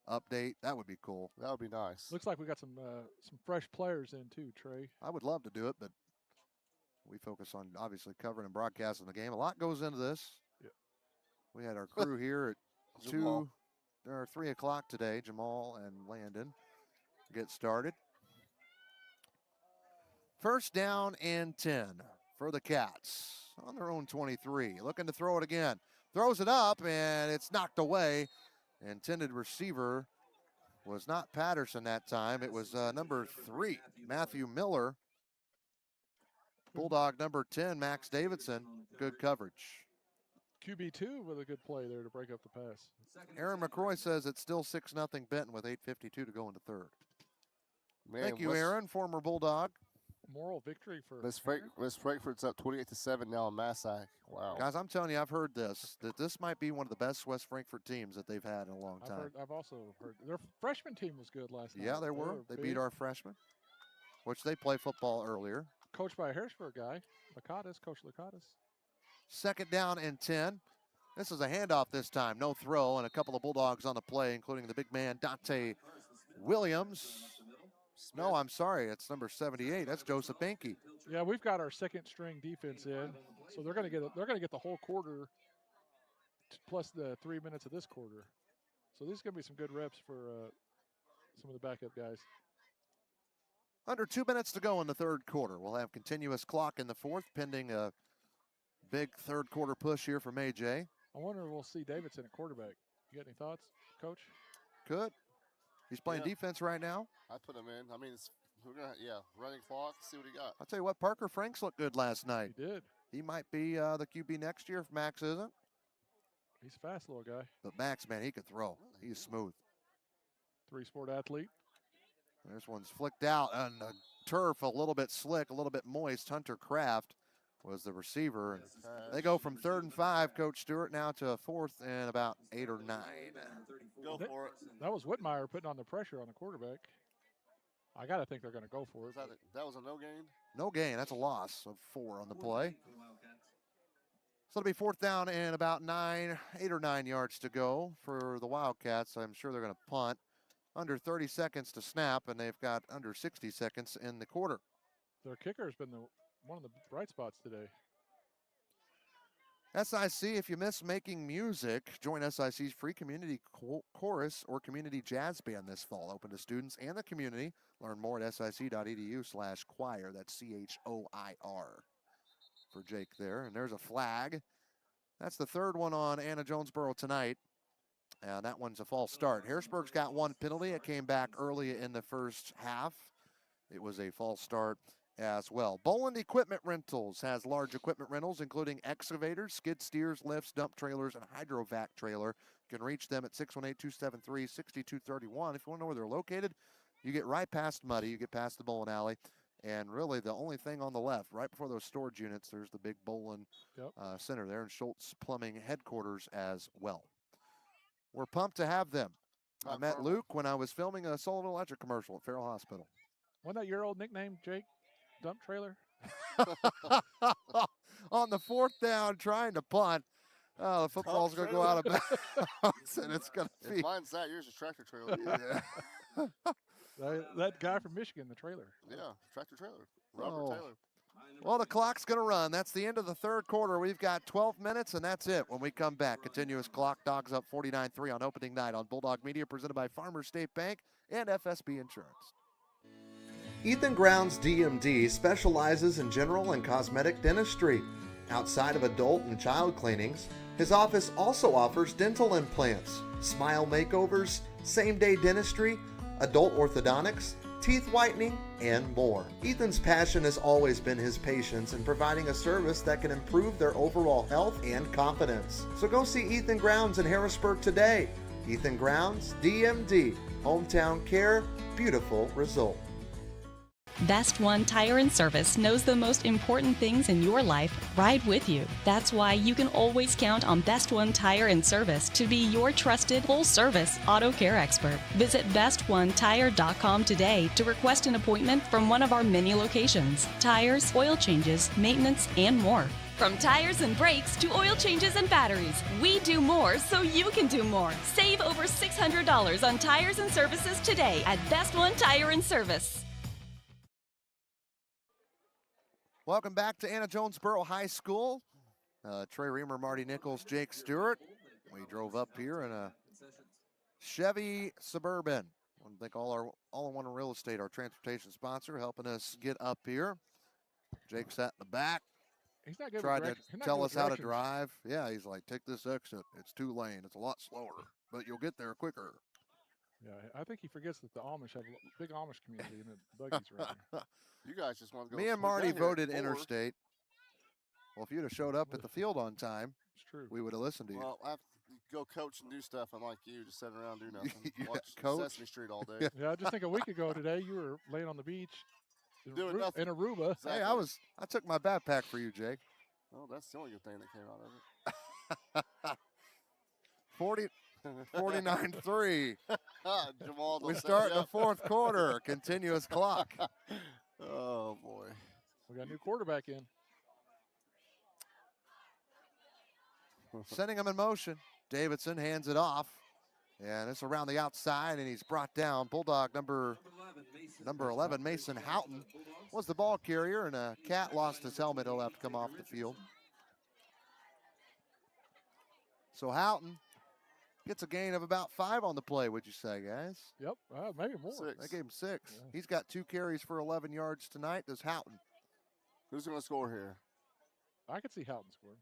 update. That would be cool. That would be nice. Looks like we got some fresh players in too, Trey. I would love to do it, but we focus on obviously covering and broadcasting the game. A lot goes into this. Yeah. We had our crew here at 3 o'clock today, Jamal and Landon. Get started. First down and 10 for the Cats on their own 23. Looking to throw it again. Throws it up, and it's knocked away. Intended receiver was not Patterson that time. It was number 3, Matthew Miller. Bulldog number 10, Max Davidson. Good coverage. QB2 with a good play there to break up the pass. Aaron McCroy says it's still 6-0 Benton with 8:52 to go into third. Man, thank you, Aaron, former Bulldog. Moral victory for West Frankfurt's up 28-7 now in Massac. Wow. Guys, I'm telling you, I've heard that this might be one of the best West Frankfurt teams that they've had in a long time. I've also heard their freshman team was good last night. Yeah, they were. They beat our freshmen, which they play football earlier. Coached by a Harrisburg guy, Coach Lacatus. Second down and 10. This is a handoff this time. No throw, and a couple of Bulldogs on the play, including the big man, Dante Williams. No, I'm sorry. It's number 78. That's Joseph Binky. Yeah, we've got our second string defense in, so they're going to get the whole quarter plus the 3 minutes of this quarter. So these are going to be some good reps for some of the backup guys. Under 2 minutes to go in the third quarter. We'll have continuous clock in the fourth, pending a big third quarter push here from AJ. I wonder if we'll see Davidson at quarterback. You got any thoughts, Coach? Could. He's playing defense right now. I put him in. I mean, we're gonna running clock. See what he got. I'll tell you what, Parker Franks looked good last night. He did. He might be the QB next year if Max isn't. He's a fast little guy. But Max, man, he could throw. He's smooth. Three-sport athlete. This one's flicked out on the turf, a little bit slick, a little bit moist. Hunter Kraft was the receiver. They go from 3rd and 5, Coach Stewart, now to a 4th and about 8 or 9. Go for it. That was Whitmire putting on the pressure on the quarterback. I got to think they're going to go for it. That was a no gain? No gain. That's a loss of 4 on the play. So it'll be 4th down and about 8 or 9 yards to go for the Wildcats. I'm sure they're going to punt. Under 30 seconds to snap, and they've got under 60 seconds in the quarter. Their kicker has been one of the bright spots today. SIC, if you miss making music, join SIC's free community chorus or community jazz band this fall. Open to students and the community. Learn more at sic.edu/choir. That's CHOIR for Jake there. And there's a flag. That's the 3rd one on Anna Jonesboro tonight. And that one's a false start. Harrisburg's got 1 penalty. It came back early in the first half. It was a false start as well. Boland Equipment Rentals has large equipment rentals, including excavators, skid steers, lifts, dump trailers, and hydrovac trailer. You can reach them at 618-273-6231. If you want to know where they're located, you get right past Muddy. You get past the bowling alley. And really the only thing on the left, right before those storage units, there's the big Boland Center there, and Schultz Plumbing headquarters as well. We're pumped to have them. I met Luke when I was filming a Sullivan Electric commercial at Farrell Hospital. Wasn't that your old nickname, Jake? Dump trailer? On the 4th down, trying to punt. Oh, the football's going to go out of bounds, and it's going to be. If mine's that, yours is tractor trailer. That guy from Michigan, the trailer. Yeah, tractor trailer. Robert Taylor. Well, the clock's going to run. That's the end of the third quarter. We've got 12 minutes, and that's it. When we come back, continuous clock. Dogs up 49-3 on opening night on Bulldog Media, presented by Farmers State Bank and FSB Insurance. Ethan Grounds DMD specializes in general and cosmetic dentistry. Outside of adult and child cleanings, his office also offers dental implants, smile makeovers, same-day dentistry, adult orthodontics, teeth whitening, and more. Ethan's passion has always been his patients in providing a service that can improve their overall health and confidence. So go see Ethan Grounds in Harrisburg today. Ethan Grounds, DMD, hometown care, beautiful result. Best One Tire and Service knows the most important things in your life ride with you. That's why you can always count on Best One Tire and Service to be your trusted full-service auto care expert. Visit bestonetire.com today to request an appointment from one of our many locations. Tires, oil changes, maintenance, and more. From tires and brakes to oil changes and batteries, we do more so you can do more. Save over $600 on tires and services today at Best One Tire and Service. Welcome back to Anna Jonesboro High School. Trey Reamer, Marty Nichols, Jake Stewart. We drove up here in a Chevy Suburban. I want to thank All-in-One Real Estate, our transportation sponsor, helping us get up here. Jake sat in the back. He's not good. Tried to tell us how to drive. Yeah, he's like, take this exit. It's 2-lane. It's a lot slower, but you'll get there quicker. Yeah, I think he forgets that the Amish have a big Amish community and the buggies right here. You guys just want to go. Me and Marty voted interstate. Well, if you'd have showed up at the field on time, it's true. We would have listened to you. Well, I have to go coach and do stuff, unlike you, just sitting around do nothing. Watch coach? Sesame Street all day. Yeah, I just think a week ago today you were laying on the beach doing nothing in Aruba. Exactly. Hey, I took my backpack for you, Jake. Oh, that's the only good thing that came out of it. 49-3. Jamal, we start the fourth quarter. Continuous clock. Oh, boy. We got a new quarterback in. Sending him in motion. Davidson hands it off. And it's around the outside, and he's brought down. Bulldog number Number 11, Mason Houghton, was the ball carrier, and a cat lost his helmet. He'll have to come off the field. So Houghton gets a gain of about 5 on the play, would you say, guys? Yep, maybe more. 6. They gave him 6. Yeah. He's got 2 carries for 11 yards tonight. Does Houghton? Who's going to score here? I could see Houghton scoring.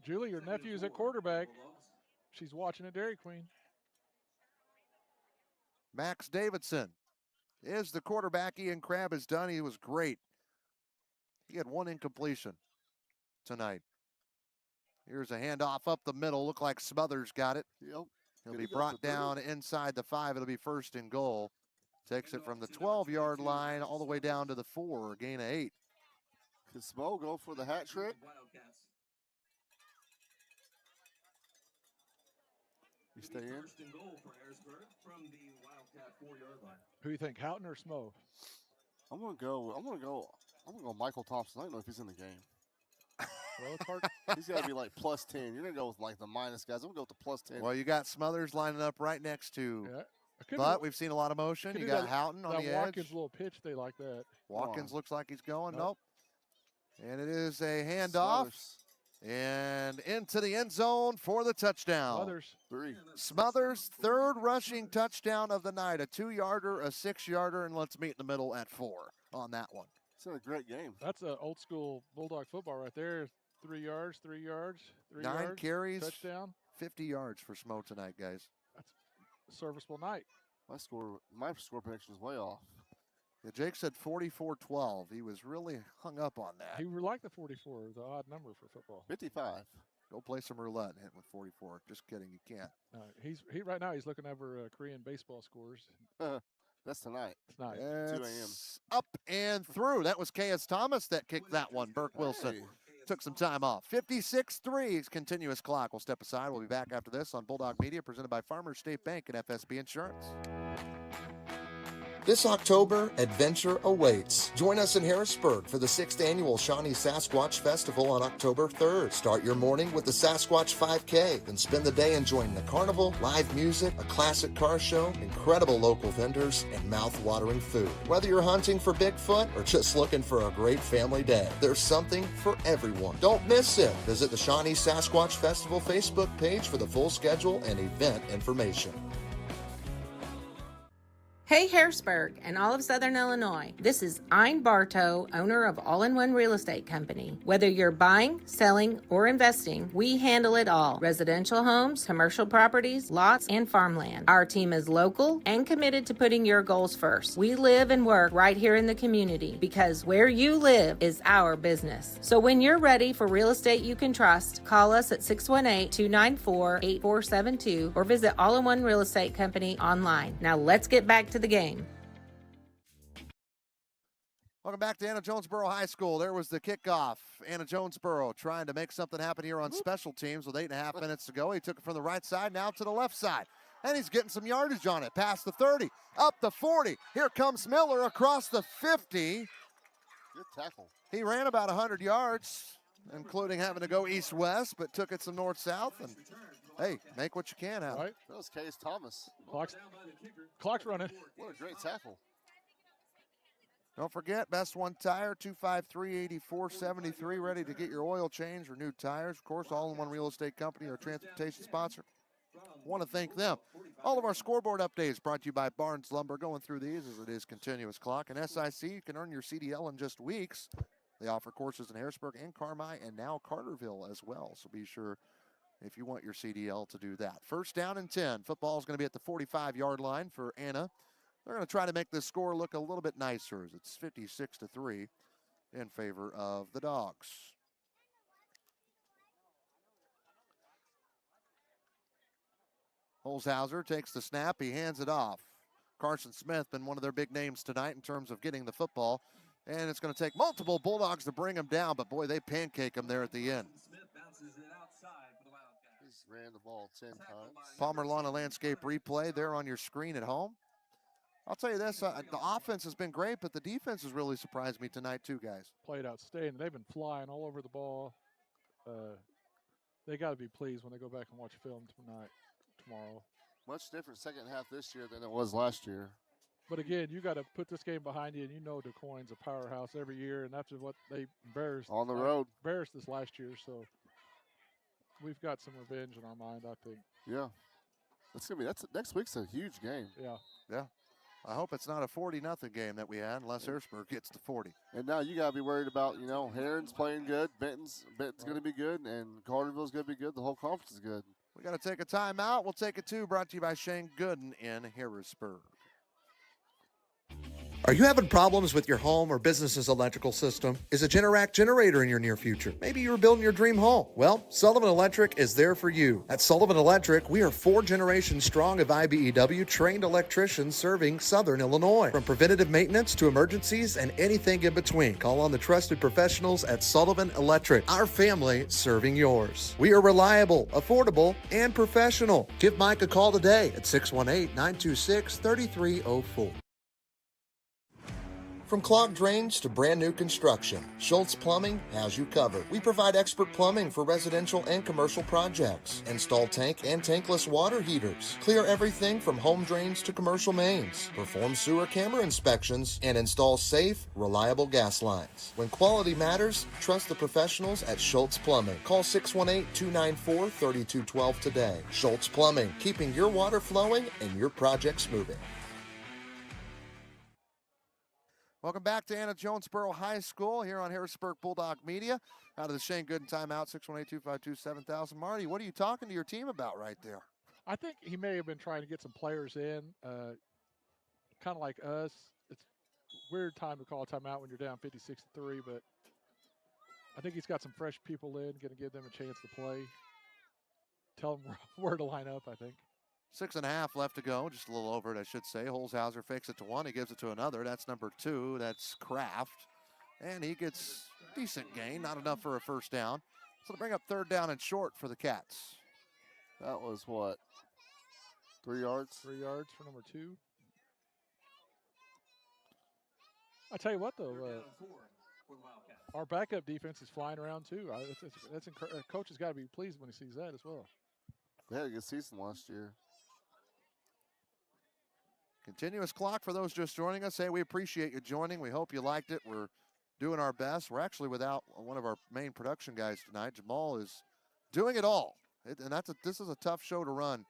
Julie, your nephew's at quarterback. She's watching at Dairy Queen. Max Davidson is the quarterback. Ian Crabb has done. He was great. He had 1 incompletion tonight. Here's a handoff up the middle. Looked like Smothers got it. Yep. He'll be brought down inside the 5. It'll be 1st and goal. Takes it from the 12-yard line all the way down to the 4. A gain of 8. Can Smo go for the hat trick? You stay in. Who do you think, Houghton or Smo? I'm gonna go Michael Thompson. I don't know if he's in the game. Well, it's hard. He's got to be like +10. You're gonna go with like the minus guys. I'm gonna go with the +10. Well, you got Smothers lining up right next to. Yeah. But we've seen a lot of motion. You got Houghton on the edge. Watkins little pitch, they like that. Watkins looks like he's going. Nope. And it is a handoff. And into the end zone for the touchdown. Smothers. 3. Smothers' 3rd rushing touchdown of the night. A 2-yarder, a 6-yarder, and let's meet in the middle at 4 on that one. It's been a great game. That's an old school Bulldog football right there. 3 yards, 3 yards, 3 yards. 9 carries. Touchdown. 50 yards for Smo tonight, guys. That's a serviceable night. My score prediction is way off. Yeah, Jake said 44-12. He was really hung up on that. He would like the 44, the odd number for football. 55. Go play some roulette and hit with 44. Just kidding, you can't. He right now he's looking over Korean baseball scores. That's tonight. Tonight. 2 a.m. Up and through. That was K.S. Thomas that kicked that one. Burke Wilson took some time off. 56-3, continuous clock. We'll step aside. We'll be back after this on Bulldog Media, presented by Farmers State Bank and FSB Insurance. This October, adventure awaits. Join us in Harrisburg for the 6th annual Shawnee Sasquatch Festival on October 3rd. Start your morning with the Sasquatch 5K, then spend the day enjoying the carnival, live music, a classic car show, incredible local vendors, and mouth-watering food. Whether you're hunting for Bigfoot or just looking for a great family day, there's something for everyone. Don't miss it. Visit the Shawnee Sasquatch Festival Facebook page for the full schedule and event information. Hey Harrisburg and all of Southern Illinois. This is Ein Bartow, owner of All-in-One Real Estate Company. Whether you're buying, selling, or investing, we handle it all. Residential homes, commercial properties, lots, and farmland. Our team is local and committed to putting your goals first. We live and work right here in the community because where you live is our business. So when you're ready for real estate you can trust, call us at 618-294-8472 or visit All-in-One Real Estate Company online. Now let's get back to the game. Welcome back to Anna Jonesboro High School. There was the kickoff. Anna Jonesboro trying to make something happen here on special teams with 8.5 minutes to go. He took it from the right side, now to the left side. And he's getting some yardage on it. Past the 30, up the 40. Here comes Miller across the 50. Good tackle. He ran about 100 yards, including having to go east-west, but took it some north-south. And hey, make what you can out. Right. That was K.S. Thomas. Clock's running. What a great tackle. Don't forget, Best One Tire, 253-8473, ready to get your oil change or new tires. Of course, All-in-One Real Estate Company, our transportation sponsor. Want to thank them. All of our scoreboard updates brought to you by Barnes Lumber. Going through these as it is continuous clock. And SIC, you can earn your CDL in just weeks. They offer courses in Harrisburg and Carmi and now Carterville as well. So be sure, if you want your CDL, to do that. 1st down and 10. Football is going to be at the 45-yard line for Anna. They're going to try to make this score look a little bit nicer as it's 56-3 in favor of the Dogs. Holzhauser takes the snap. He hands it off. Carson Smith been one of their big names tonight in terms of getting the football. And it's going to take multiple Bulldogs to bring him down, but boy, they pancake him there at the end. He's ran the ball 10 times. Palmer Lawn and Landscape replay there on your screen at home. I'll tell you this, the offense has been great, but the defense has really surprised me tonight too, guys. Played outstanding. They've been flying all over the ball. They got to be pleased when they go back and watch film tomorrow. Much different second half this year than it was last year. But again, you got to put this game behind you, and you know DuQuoin's a powerhouse every year, and that's what they embarrassed on the road. Embarrassed this last year, so we've got some revenge in our mind, I think. Yeah, that's next week's a huge game. Yeah. I hope it's not a 40-0 game that we had, unless Harrisburg gets to 40. And now you got to be worried about, Heron's playing good, Benton's going to be good, and Carterville's going to be good. The whole conference is good. We got to take a timeout. We'll take it too. Brought to you by Shane Gooden in Harrisburg. Are you having problems with your home or business's electrical system? Is a Generac generator in your near future? Maybe you're building your dream home. Well, Sullivan Electric is there for you. At Sullivan Electric, we are 4 generations strong of IBEW trained electricians serving Southern Illinois. From preventative maintenance to emergencies and anything in between, call on the trusted professionals at Sullivan Electric, our family serving yours. We are reliable, affordable, and professional. Give Mike a call today at 618-926-3304. From clogged drains to brand new construction, Schultz Plumbing has you covered. We provide expert plumbing for residential and commercial projects. Install tank and tankless water heaters. Clear everything from home drains to commercial mains. Perform sewer camera inspections and install safe, reliable gas lines. When quality matters, trust the professionals at Schultz Plumbing. Call 618-294-3212 today. Schultz Plumbing, keeping your water flowing and your projects moving. Welcome back to Anna Jonesboro High School here on Harrisburg Bulldog Media. Out of the Shane Gooden timeout, 618-252-7000. Marty, what are you talking to your team about right there? I think he may have been trying to get some players in, kind of like us. It's a weird time to call a timeout when you're down 56-3, but I think he's got some fresh people in, going to give them a chance to play. Tell them where to line up, I think. 6.5 left to go, just a little over it, I should say. Holzhauser fakes it to one, he gives it to another. That's number 2, that's Kraft. And he gets decent gain, not enough for a first down. So to bring up 3rd down and short for the Cats. That was what? 3 yards? 3 yards for number 2. I tell you what, though, our backup defense is flying around too. Coach has got to be pleased when he sees that as well. They had a good season last year. Continuous clock for those just joining us. Hey, we appreciate you joining. We hope you liked it. We're doing our best. We're actually without one of our main production guys tonight. Jamal is doing it all. This is a tough show to run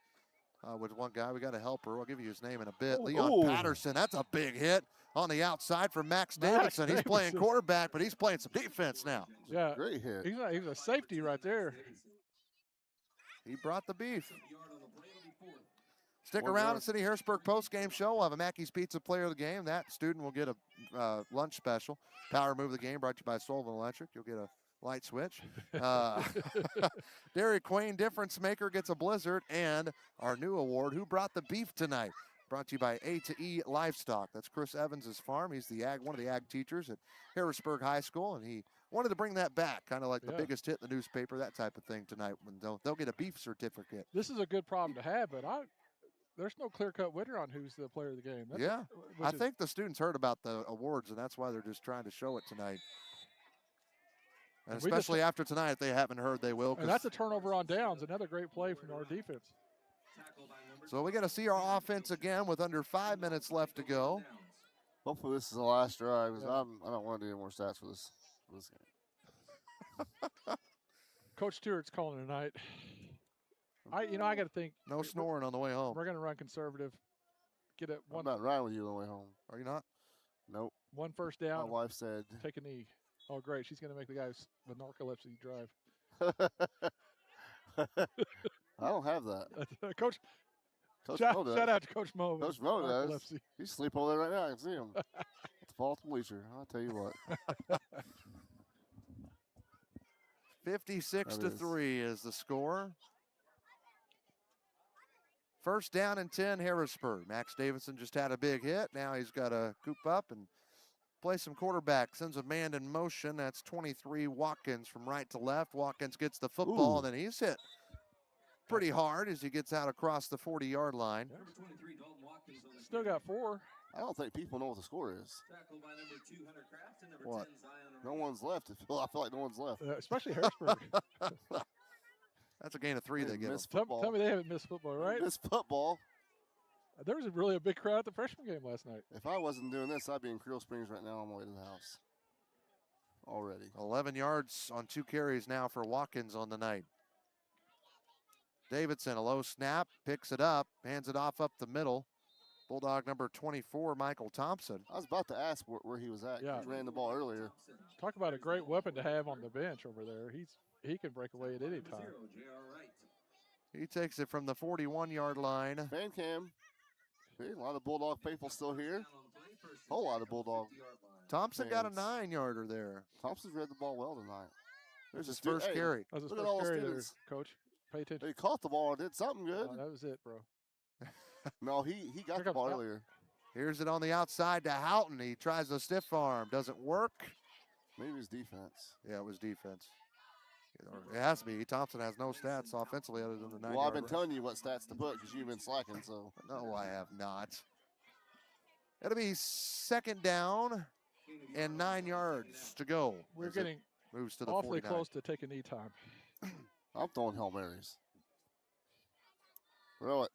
with one guy. We got a helper. I'll give you his name in a bit. Leon Patterson. That's a big hit on the outside for Max Davidson. He's playing quarterback, but he's playing some defense now. Yeah, great hit. He's a safety right there. He brought the beef. Stick around at City Harrisburg post-game show. We'll have a Mackey's Pizza player of the game. That student will get a lunch special. Power Move of the Game brought to you by Sullivan Electric. You'll get a light switch. Dairy Queen Difference Maker gets a Blizzard. And our new award, Who Brought the Beef Tonight? Brought to you by A2E Livestock. That's Chris Evans' farm. He's one of the ag teachers at Harrisburg High School, and he wanted to bring that back, kind of like the biggest hit in the newspaper, that type of thing tonight. When they'll get a beef certificate. This is a good problem to have, but there's no clear-cut winner on who's the player of the game. I think the students heard about the awards, and that's why they're just trying to show it tonight. And especially after tonight, if they haven't heard, they will. And that's a turnover on downs, another great play from our defense. So we got to see our offense again with under 5 minutes left to go. Hopefully this is the last drive, because I don't want to do any more stats for this game. Coach Stewart's calling tonight. I got to think. No snoring on the way home. We're going to run conservative. Get it. I'm not riding with you on the way home. Are you not? Nope. 1 first down. My wife said. Take a knee. Oh, great. She's going to make the guys with narcolepsy drive. I don't have that. Coach Mo does. Shout out to Coach Mo. Coach Mo does. He's asleep over there right now. I can see him. It's Fall Bleacher. I'll tell you what. 56-3 is the score. First down and 10, Harrisburg. Max Davidson just had a big hit. Now he's got to coop up and play some quarterback. Sends a man in motion. That's 23, Watkins, from right to left. Watkins gets the football, and then he's hit pretty hard as he gets out across the 40-yard line. Still got 4. I don't think people know what the score is. What? No one's left. I feel like no one's left. Especially Harrisburg. That's a gain of 3 they get. Tell me they haven't missed football, right? Missed football. There was really a big crowd at the freshman game last night. If I wasn't doing this, I'd be in Creel Springs right now on my way to the house. Already. 11 yards on 2 carries now for Watkins on the night. Davidson, a low snap, picks it up, hands it off up the middle. Bulldog number 24, Michael Thompson. I was about to ask where he was at. Yeah. He ran the ball earlier. Talk about a great weapon to have on the bench over there. He can break away at any time. He takes it from the 41-yard line. Fan cam. Hey, a lot of Bulldog faithful still here. Whole lot of Bulldog. Thompson got a 9-yarder there. Thompson's read the ball well tonight. There's his first carry. That was his Look at first all the carry there, students. Coach. Pay attention. He caught the ball and did something good. That was it, bro. No, he got the ball earlier. Here's it on the outside to Houghton. He tries a stiff arm. Doesn't work. Maybe it's defense. Yeah, it was defense. It has to be. Thompson has no stats offensively other than the 9-yard. Well, I've been telling you what stats to put because you've been slacking, so. No, I have not. It'll be 2nd down and 9 yards to go. We're getting moves to the awfully 49. close to taking knee time. I'm throwing Hail Marys. Throw it.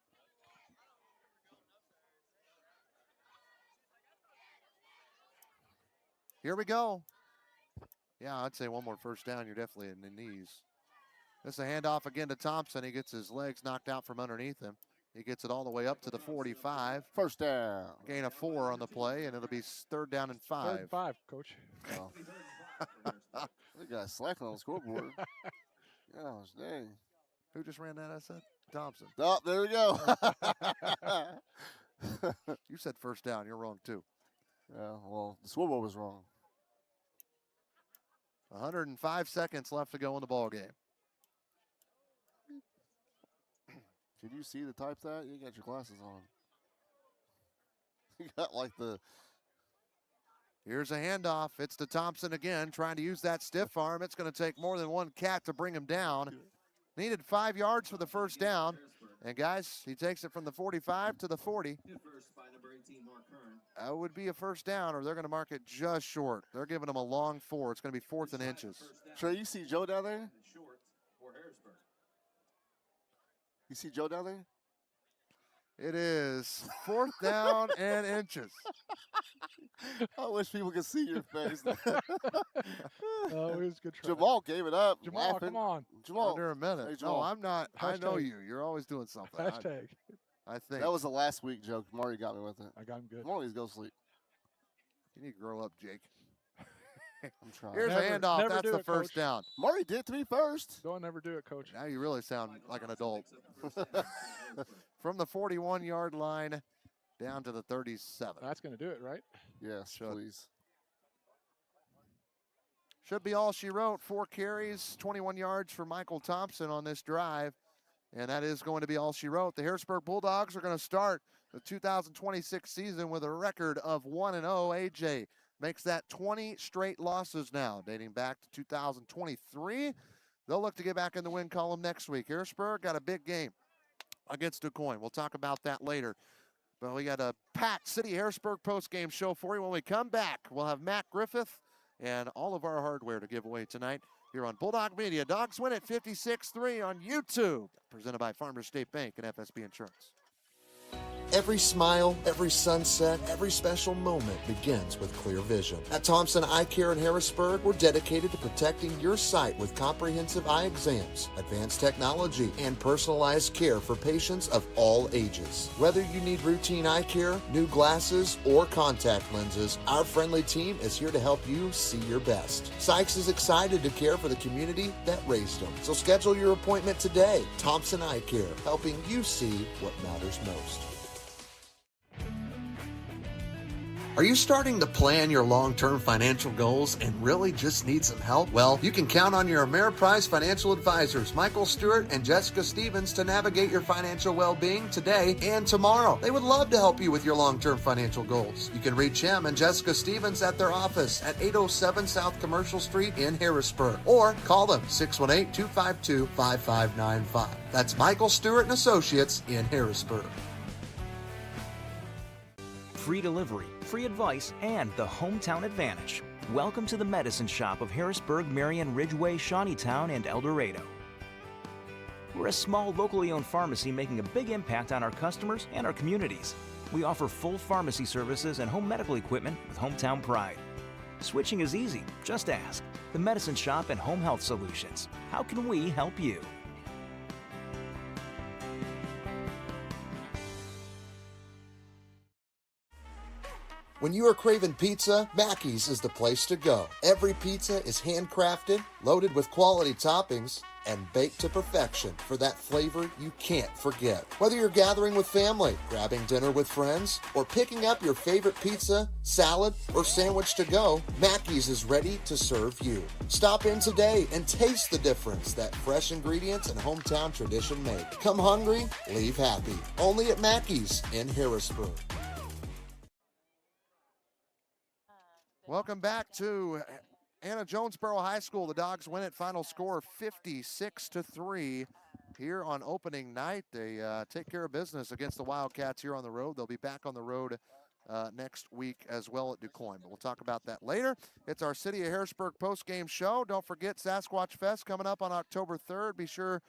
Here we go. Yeah, I'd say one more first down. You're definitely in the knees. This is a handoff again to Thompson. He gets his legs knocked out from underneath him. He gets it all the way up to the 45. First down. Gain of 4 on the play, and it'll be 3rd down and 5. 3rd and 5, Coach. Oh. That guy's slacking on the scoreboard. Gosh, dang. Who just ran that, I said? Thompson. Oh, there we go. You said first down. You're wrong, too. Yeah, well, the scoreboard was wrong. 105 seconds left to go in the ball game. Can you see the type that? You got your glasses on. You got like the. Here's a handoff. It's to Thompson again, trying to use that stiff arm. It's going to take more than one cat to bring him down. Needed 5 yards for the first down. And guys, he takes it from the 45 to the 40. That would be a first down, or they're going to mark it just short. They're giving him a long 4. It's going to be 4th and inches. Trey, you see Joe down there? You see Joe down there? It is 4th down and inches. I wish people could see your face. Oh, it was a good try. Jamal gave it up. Jamal, laughing. come on. Jamal. Under a minute. Hey, Jamal. No, I'm not. Hashtag. I know you. You're always doing something. Hashtag. I think. That was the last week joke. Marty got me with it. I got him good. Marty's go sleep. You need to grow up, Jake. I'm trying. Here's a handoff. never That's do the it, first Coach. down. Marty did it to me first. Don't ever do it, Coach. Now you really sound like an adult. From the 41-yard line down to the 37. That's going to do it, right? Yes, please. Should be all she wrote. 4 carries, 21 yards for Michael Thompson on this drive. And that is going to be all she wrote. The Harrisburg Bulldogs are going to start the 2026 season with a record of 1-0. AJ makes that 20 straight losses now, dating back to 2023. They'll look to get back in the win column next week. Harrisburg got a big game against DuQuoin. We'll talk about that later. But we got a packed City Harrisburg postgame show for you. When we come back, we'll have Matt Griffith and all of our hardware to give away tonight here on Bulldog Media. Dogs win at 56-3 on YouTube. Presented by Farmers State Bank and FSB Insurance. Every smile, every sunset, every special moment begins with clear vision. At Thompson Eye Care in Harrisburg, we're dedicated to protecting your sight with comprehensive eye exams, advanced technology, and personalized care for patients of all ages. Whether you need routine eye care, new glasses, or contact lenses, our friendly team is here to help you see your best. Sykes is excited to care for the community that raised him. So schedule your appointment today. Thompson Eye Care, helping you see what matters most. Are you starting to plan your long-term financial goals and really just need some help? Well, you can count on your Ameriprise financial advisors, Michael Stewart and Jessica Stevens, to navigate your financial well-being today and tomorrow. They would love to help you with your long-term financial goals. You can reach him and Jessica Stevens at their office at 807 South Commercial Street in Harrisburg, or call them 618-252-5595. That's Michael Stewart and Associates in Harrisburg. Free delivery, free advice, and the hometown advantage. Welcome to the Medicine Shop of Harrisburg, Marion, Ridgeway, Shawneetown, and El Dorado. We're a small, locally owned pharmacy making a big impact on our customers and our communities. We offer full pharmacy services and home medical equipment with hometown pride. Switching is easy. Just ask. The Medicine Shop and Home Health Solutions. How can we help you? When you are craving pizza, Mackey's is the place to go. Every pizza is handcrafted, loaded with quality toppings, and baked to perfection for that flavor you can't forget. Whether you're gathering with family, grabbing dinner with friends, or picking up your favorite pizza, salad, or sandwich to go, Mackey's is ready to serve you. Stop in today and taste the difference that fresh ingredients and hometown tradition make. Come hungry, leave happy. Only at Mackey's in Harrisburg. Welcome back to Jonesboro High School. The Dogs win it. Final score 56-3 here on opening night. They take care of business against the Wildcats here on the road. They'll be back on the road next week as well at DuQuoin, but we'll talk about that later. It's our City of Harrisburg post-game show. Don't forget Sasquatch Fest coming up on October 3rd. Be sure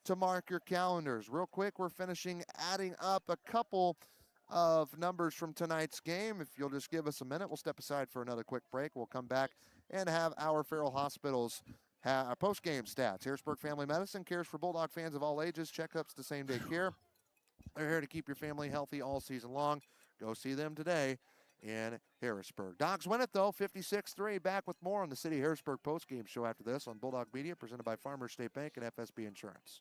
to mark your calendars. Real quick, we're finishing adding up a couple of numbers from tonight's game. If you'll just give us a minute, we'll step aside for another quick break. We'll come back and have our Farrell Hospital's post-game stats. Harrisburg Family Medicine cares for Bulldog fans of all ages. Checkups to same-day care. They're here to keep your family healthy all season long. Go see them today in Harrisburg. Dogs win it, though, 56-3. Back with more on the City of Harrisburg post-game show after this on Bulldog Media, presented by Farmers State Bank and FSB Insurance.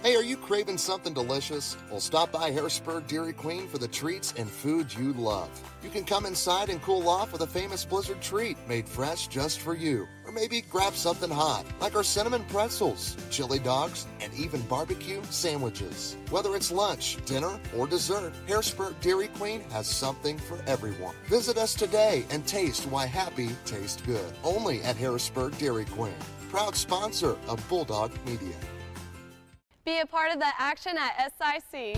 Hey, are you craving something delicious? Well, stop by Harrisburg Dairy Queen for the treats and food you love. You can come inside and cool off with a famous blizzard treat made fresh just for you. Or maybe grab something hot, like our cinnamon pretzels, chili dogs, and even barbecue sandwiches. Whether it's lunch, dinner, or dessert, Harrisburg Dairy Queen has something for everyone. Visit us today and taste why happy tastes good. Only at Harrisburg Dairy Queen. Proud sponsor of Bulldog Media. Be a part of the action at SIC.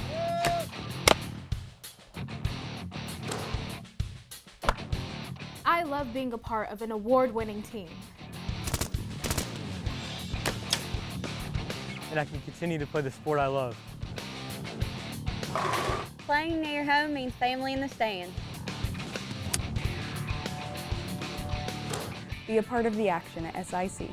I love being a part of an award-winning team. And I can continue to play the sport I love. Playing near home means family in the stands. Be a part of the action at SIC.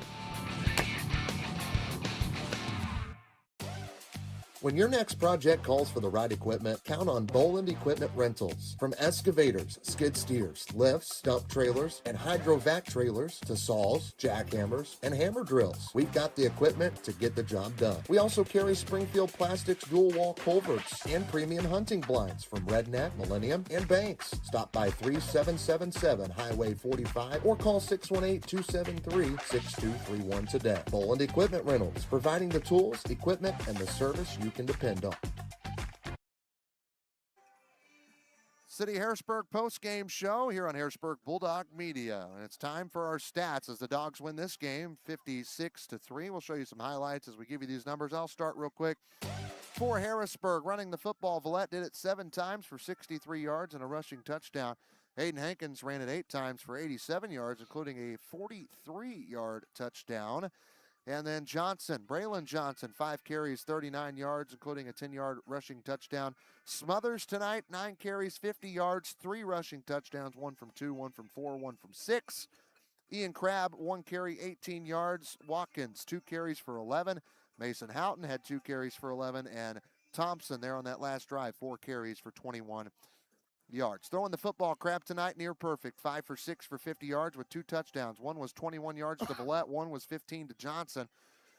When your next project calls for the right equipment, count on Boland Equipment Rentals. From excavators, skid steers, lifts, dump trailers, and hydrovac trailers to saws, jackhammers, and hammer drills, we've got the equipment to get the job done. We also carry Springfield Plastics dual-wall culverts and premium hunting blinds from Redneck, Millennium, and Banks. Stop by 3777 Highway 45 or call 618-273-6231 today. Boland Equipment Rentals, providing the tools, equipment, and the service you can depend on. City Harrisburg post-game show here on Harrisburg Bulldog Media. And it's time for our stats as the Dogs win this game 56-3. We'll show you some highlights as we give you these numbers. I'll start real quick. For Harrisburg, running the football, Villette did it 7 times for 63 yards and a rushing touchdown. Hayden Hankins ran it 8 times for 87 yards, including a 43-yard touchdown. And then Braylon Johnson, 5 carries, 39 yards, including a 10-yard rushing touchdown. Smothers tonight, 9 carries, 50 yards, 3 rushing touchdowns, 1 from 2, 1 from 4, 1 from 6. Ian Crabb, 1 carry, 18 yards. Watkins, 2 carries for 11. Mason Houghton had 2 carries for 11. And Thompson there on that last drive, 4 carries for 21 yards. Throwing the football, Crabb tonight near perfect, 5 for 6 for 50 yards with 2 touchdowns. One was 21 yards to Villette, one was 15 to Johnson.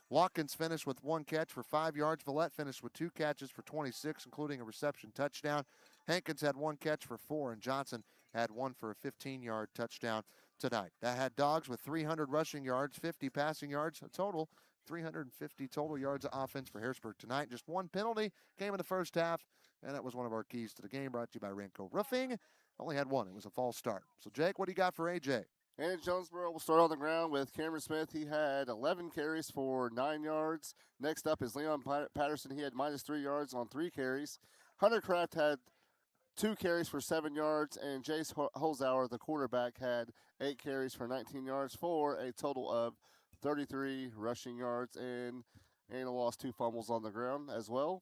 Watkins finished with 1 catch for 5 yards. Villette finished with 2 catches for 26, including a reception touchdown. Hankins had 1 catch for 4, and Johnson had 1 for a 15-yard touchdown tonight. That had Dogs with 300 rushing yards, 50 passing yards, a total 350 total yards of offense for Harrisburg tonight. Just 1 penalty came in the first half, and that was one of our keys to the game, brought to you by Ranco Roofing. Only had 1. It was a false start. So, Jake, what do you got for AJ? And Jonesboro will start on the ground with Cameron Smith. He had 11 carries for 9 yards. Next up is Leon Patterson. He had -3 yards on 3 carries. Hunter Kraft had 2 carries for 7 yards. And Jace Holzauer, the quarterback, had 8 carries for 19 yards for a total of 33 rushing yards. And and lost 2 fumbles on the ground as well.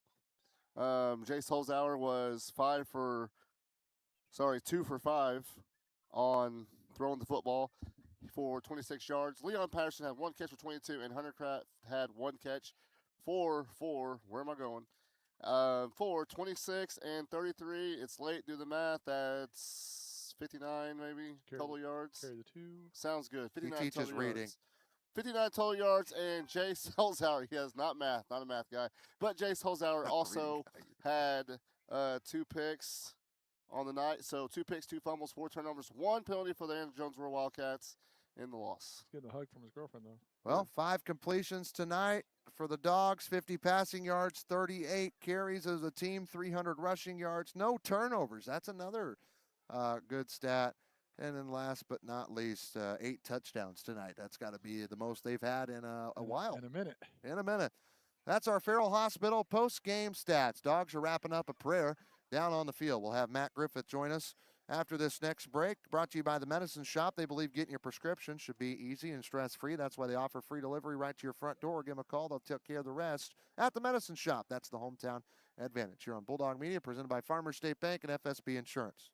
Jace Holzhauer was 2 for 5 on throwing the football for 26 yards. Leon Patterson had 1 catch for 22, and Hunter Kraft had 1 catch for where am I going? For 26 and 33. It's late. Do the math. That's 59 maybe total yards. Carry the 2. Sounds good. 59 He teaches total reading. yards. 59 total yards, and Jace Holzhauer, he has not math, not a math guy, but Jace Holzhauer also had 2 picks on the night. So 2 picks, 2 fumbles, 4 turnovers, 1 penalty for the Jonesboro Wildcats in the loss. He's getting a hug from his girlfriend, though. Well, 5 completions tonight for the Dogs, 50 passing yards, 38 carries as a team, 300 rushing yards, no turnovers. That's another good stat. And then last but not least, 8 touchdowns tonight. That's got to be the most they've had in a while. In a minute. In a minute. That's our Farrell Hospital post-game stats. Dogs are wrapping up a prayer down on the field. We'll have Matt Griffith join us after this next break. Brought to you by the Medicine Shop. They believe getting your prescription should be easy and stress-free. That's why they offer free delivery right to your front door. Give them a call. They'll take care of the rest at the Medicine Shop. That's the hometown advantage. Here on Bulldog Media, presented by Farmers State Bank and FSB Insurance.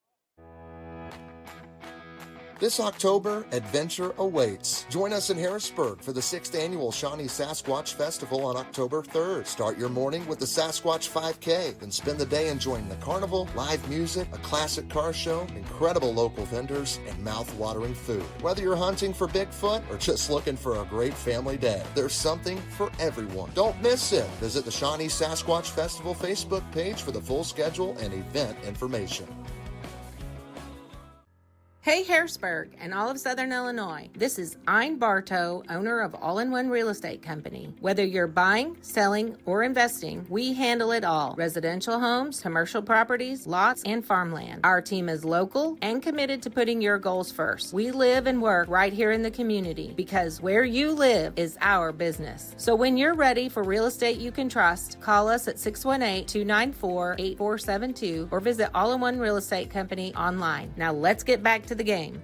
This October, adventure awaits. Join us in Harrisburg for the 6th annual Shawnee Sasquatch Festival on October 3rd. Start your morning with the Sasquatch 5K, then spend the day enjoying the carnival, live music, a classic car show, incredible local vendors, and mouth-watering food. Whether you're hunting for Bigfoot or just looking for a great family day, there's something for everyone. Don't miss it. Visit the Shawnee Sasquatch Festival Facebook page for the full schedule and event information. Hey Harrisburg and all of Southern Illinois. This is Ein Bartow, owner of All-in-One Real Estate Company. Whether you're buying, selling, or investing, we handle it all. Residential homes, commercial properties, lots, and farmland. Our team is local and committed to putting your goals first. We live and work right here in the community because where you live is our business. So when you're ready for real estate you can trust, call us at 618-294-8472 or visit All-in-One Real Estate Company online. Now let's get back to the game.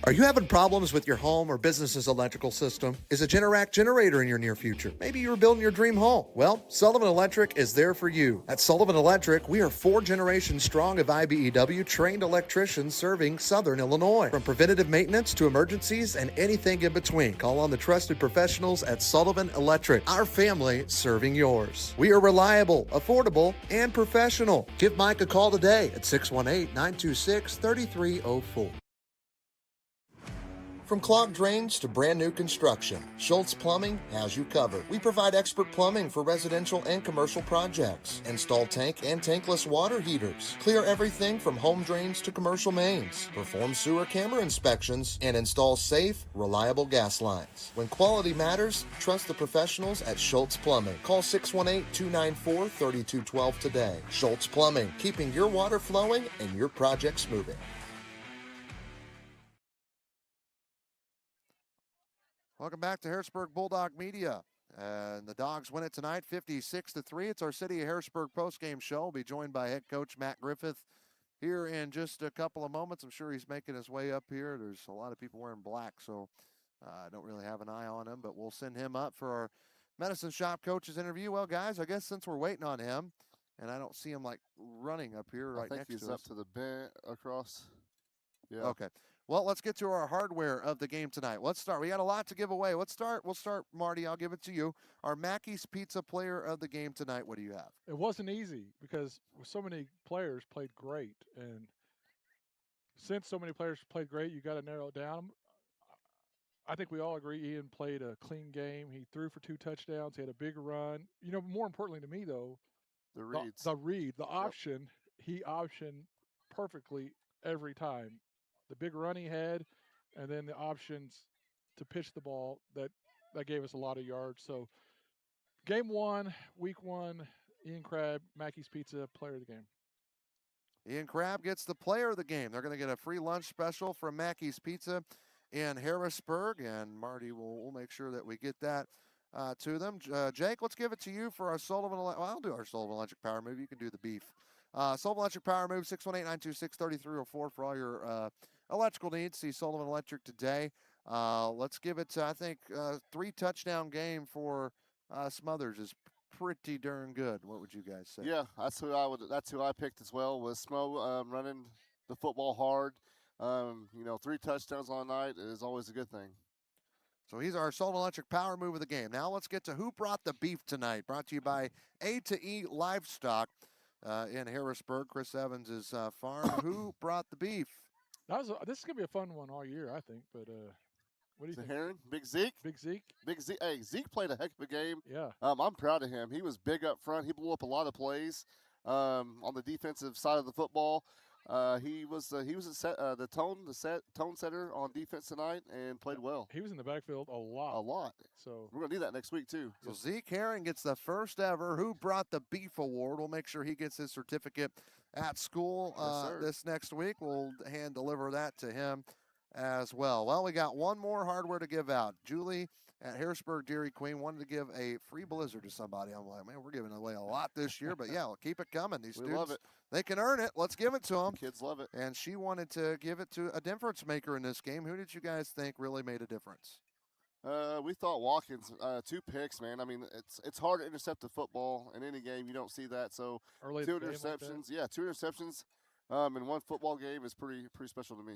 Are you having problems with your home or business's electrical system? Is a Generac generator in your near future? Maybe you're building your dream home. Well, Sullivan Electric is there for you. At Sullivan Electric, we are 4 generations strong of IBEW trained electricians serving Southern Illinois. From preventative maintenance to emergencies and anything in between, call on the trusted professionals at Sullivan Electric. Our family serving yours. We are reliable, affordable, and professional. Give Mike a call today at 618-926-3304. From clogged drains to brand new construction, Schultz Plumbing has you covered. We provide expert plumbing for residential and commercial projects. Install tank and tankless water heaters. Clear everything from home drains to commercial mains. Perform sewer camera inspections and install safe, reliable gas lines. When quality matters, trust the professionals at Schultz Plumbing. Call 618-294-3212 today. Schultz Plumbing, keeping your water flowing and your projects moving. Welcome back to Harrisburg Bulldog Media. And the Dogs win it tonight, 56-3. It's our City of Harrisburg postgame show. We'll be joined by head coach Matt Griffith here in just a couple of moments. I'm sure he's making his way up here. There's a lot of people wearing black, so I don't really have an eye on him, but we'll send him up for our Medicine Shop coaches interview. Well, guys, I guess since we're waiting on him, and I don't see him like running up here right next to us. I think he's up to the bench across. Yeah. Okay. Well, let's get to our hardware of the game tonight. Let's start. We got a lot to give away. We'll start, Marty. I'll give it to you. Our Mackey's Pizza player of the game tonight. What do you have? It wasn't easy because so many players played great. And since so many players played great, you got to narrow it down. I think we all agree Ian played a clean game. He threw for 2 touchdowns. He had a big run. You know, more importantly to me, though, the reads. The option, he optioned perfectly every time. The big run he had, and then the options to pitch the ball, that gave us a lot of yards. So game 1, week 1, Ian Crabb, Mackey's Pizza, player of the game. Ian Crabb gets the player of the game. They're going to get a free lunch special from Mackey's Pizza in Harrisburg, and Marty will make sure that we get that to them. Jake, let's give it to you for our Sullivan. Well, I'll do our Sullivan Electric Power Move. You can do the beef. Sullivan Electric Power Move, 618-926-3304 for all your electrical needs. See Sullivan Electric today. Let's give it to, I think, 3-touchdown game for Smothers is pretty darn good. What would you guys say? Yeah, that's who I picked as well. Was Smo running the football hard. 3 touchdowns on the night is always a good thing. So he's our Salt Electric power move of the game. Now let's get to who brought the beef tonight. Brought to you by A&E Livestock in Harrisburg. Chris Evans' farm. Who brought the beef? This is gonna be a fun one all year, I think. But what do you think? Heron, Big Zeke. Big Zeke. Big Zeke. Hey, Zeke played a heck of a game. Yeah. I'm proud of him. He was big up front. He blew up a lot of plays on the defensive side of the football. He was the tone setter on defense tonight and played well. He was in the backfield a lot. So we're gonna need that next week too. So Zeke Herring gets the first ever Who Brought the Beef award. We'll make sure he gets his certificate at school this next week. We'll hand deliver that to him as well. Well, we got one more hardware to give out. Julie at Harrisburg Dairy Queen wanted to give a free blizzard to somebody. I'm like, man, we're giving away a lot this year, but yeah, we'll keep it coming. These students, love it. They can earn it. Let's give it to them. Kids love it. And she wanted to give it to a difference maker in this game. Who did you guys think really made a difference? We thought Watkins, 2 picks, man. I mean, it's hard to intercept the football in any game. You don't see that. So early 2 interceptions. Like 2 interceptions in one football game is pretty special to me.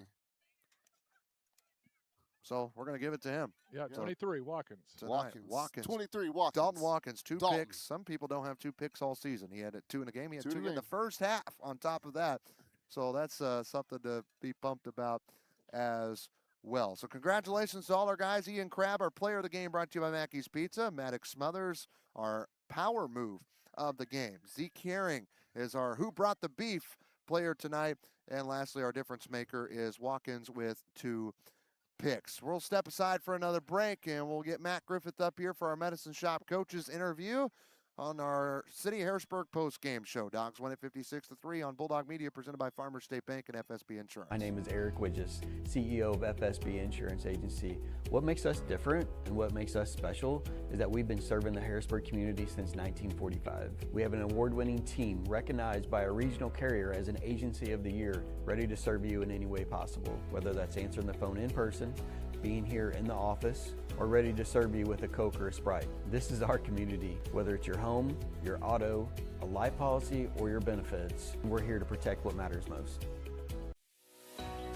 So we're going to give it to him. Yeah, 23, Watkins. Watkins. 23, Watkins. Dalton Watkins, 2 picks. Some people don't have 2 picks all season. He had 2 in a game. He had 2 in the first half on top of that. So that's something to be pumped about as well. So congratulations to all our guys. Ian Crabb, our player of the game, brought to you by Mackey's Pizza. Maddox Smothers, our power move of the game. Zeke Herring is our Who Brought the Beef player tonight. And lastly, our difference maker is Watkins with 2 picks. We'll step aside for another break, and we'll get Matt Griffith up here for our Medicine Shop coaches interview on our City of Harrisburg post-game show. Dogs win at 56-3 on Bulldog Media, presented by Farmers State Bank and FSB Insurance. My name is Eric Widges, CEO of FSB Insurance Agency. What makes us different and what makes us special is that we've been serving the Harrisburg community since 1945. We have an award-winning team recognized by a regional carrier as an Agency of the Year, ready to serve you in any way possible, whether that's answering the phone in person, being here in the office, or ready to serve you with a Coke or a Sprite. This is our community. Whether it's your home, your auto, a life policy, or your benefits, we're here to protect what matters most.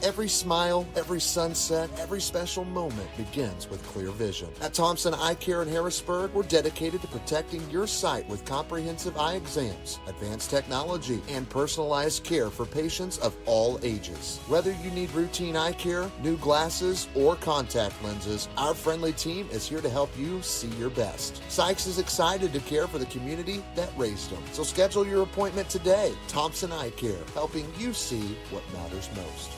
Every smile, every sunset, every special moment begins with clear vision. At Thompson Eye Care in Harrisburg, we're dedicated to protecting your sight with comprehensive eye exams, advanced technology, and personalized care for patients of all ages. Whether you need routine eye care, new glasses, or contact lenses, our friendly team is here to help you see your best. Sykes is excited to care for the community that raised him. So schedule your appointment today. Thompson Eye Care, helping you see what matters most.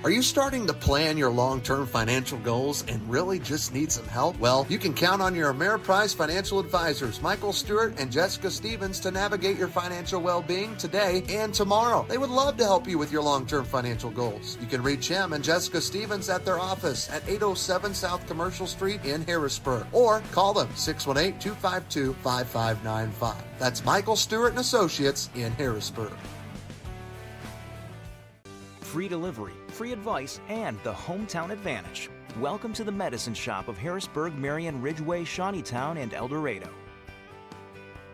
Are you starting to plan your long-term financial goals and really just need some help? Well, you can count on your Ameriprise financial advisors, Michael Stewart and Jessica Stevens, to navigate your financial well-being today and tomorrow. They would love to help you with your long-term financial goals. You can reach him and Jessica Stevens at their office at 807 South Commercial Street in Harrisburg, or call them 618-252-5595. That's Michael Stewart and Associates in Harrisburg. Free delivery, free advice, and the hometown advantage. Welcome to the Medicine Shop of Harrisburg, Marion, Ridgeway, Shawneetown, and El Dorado.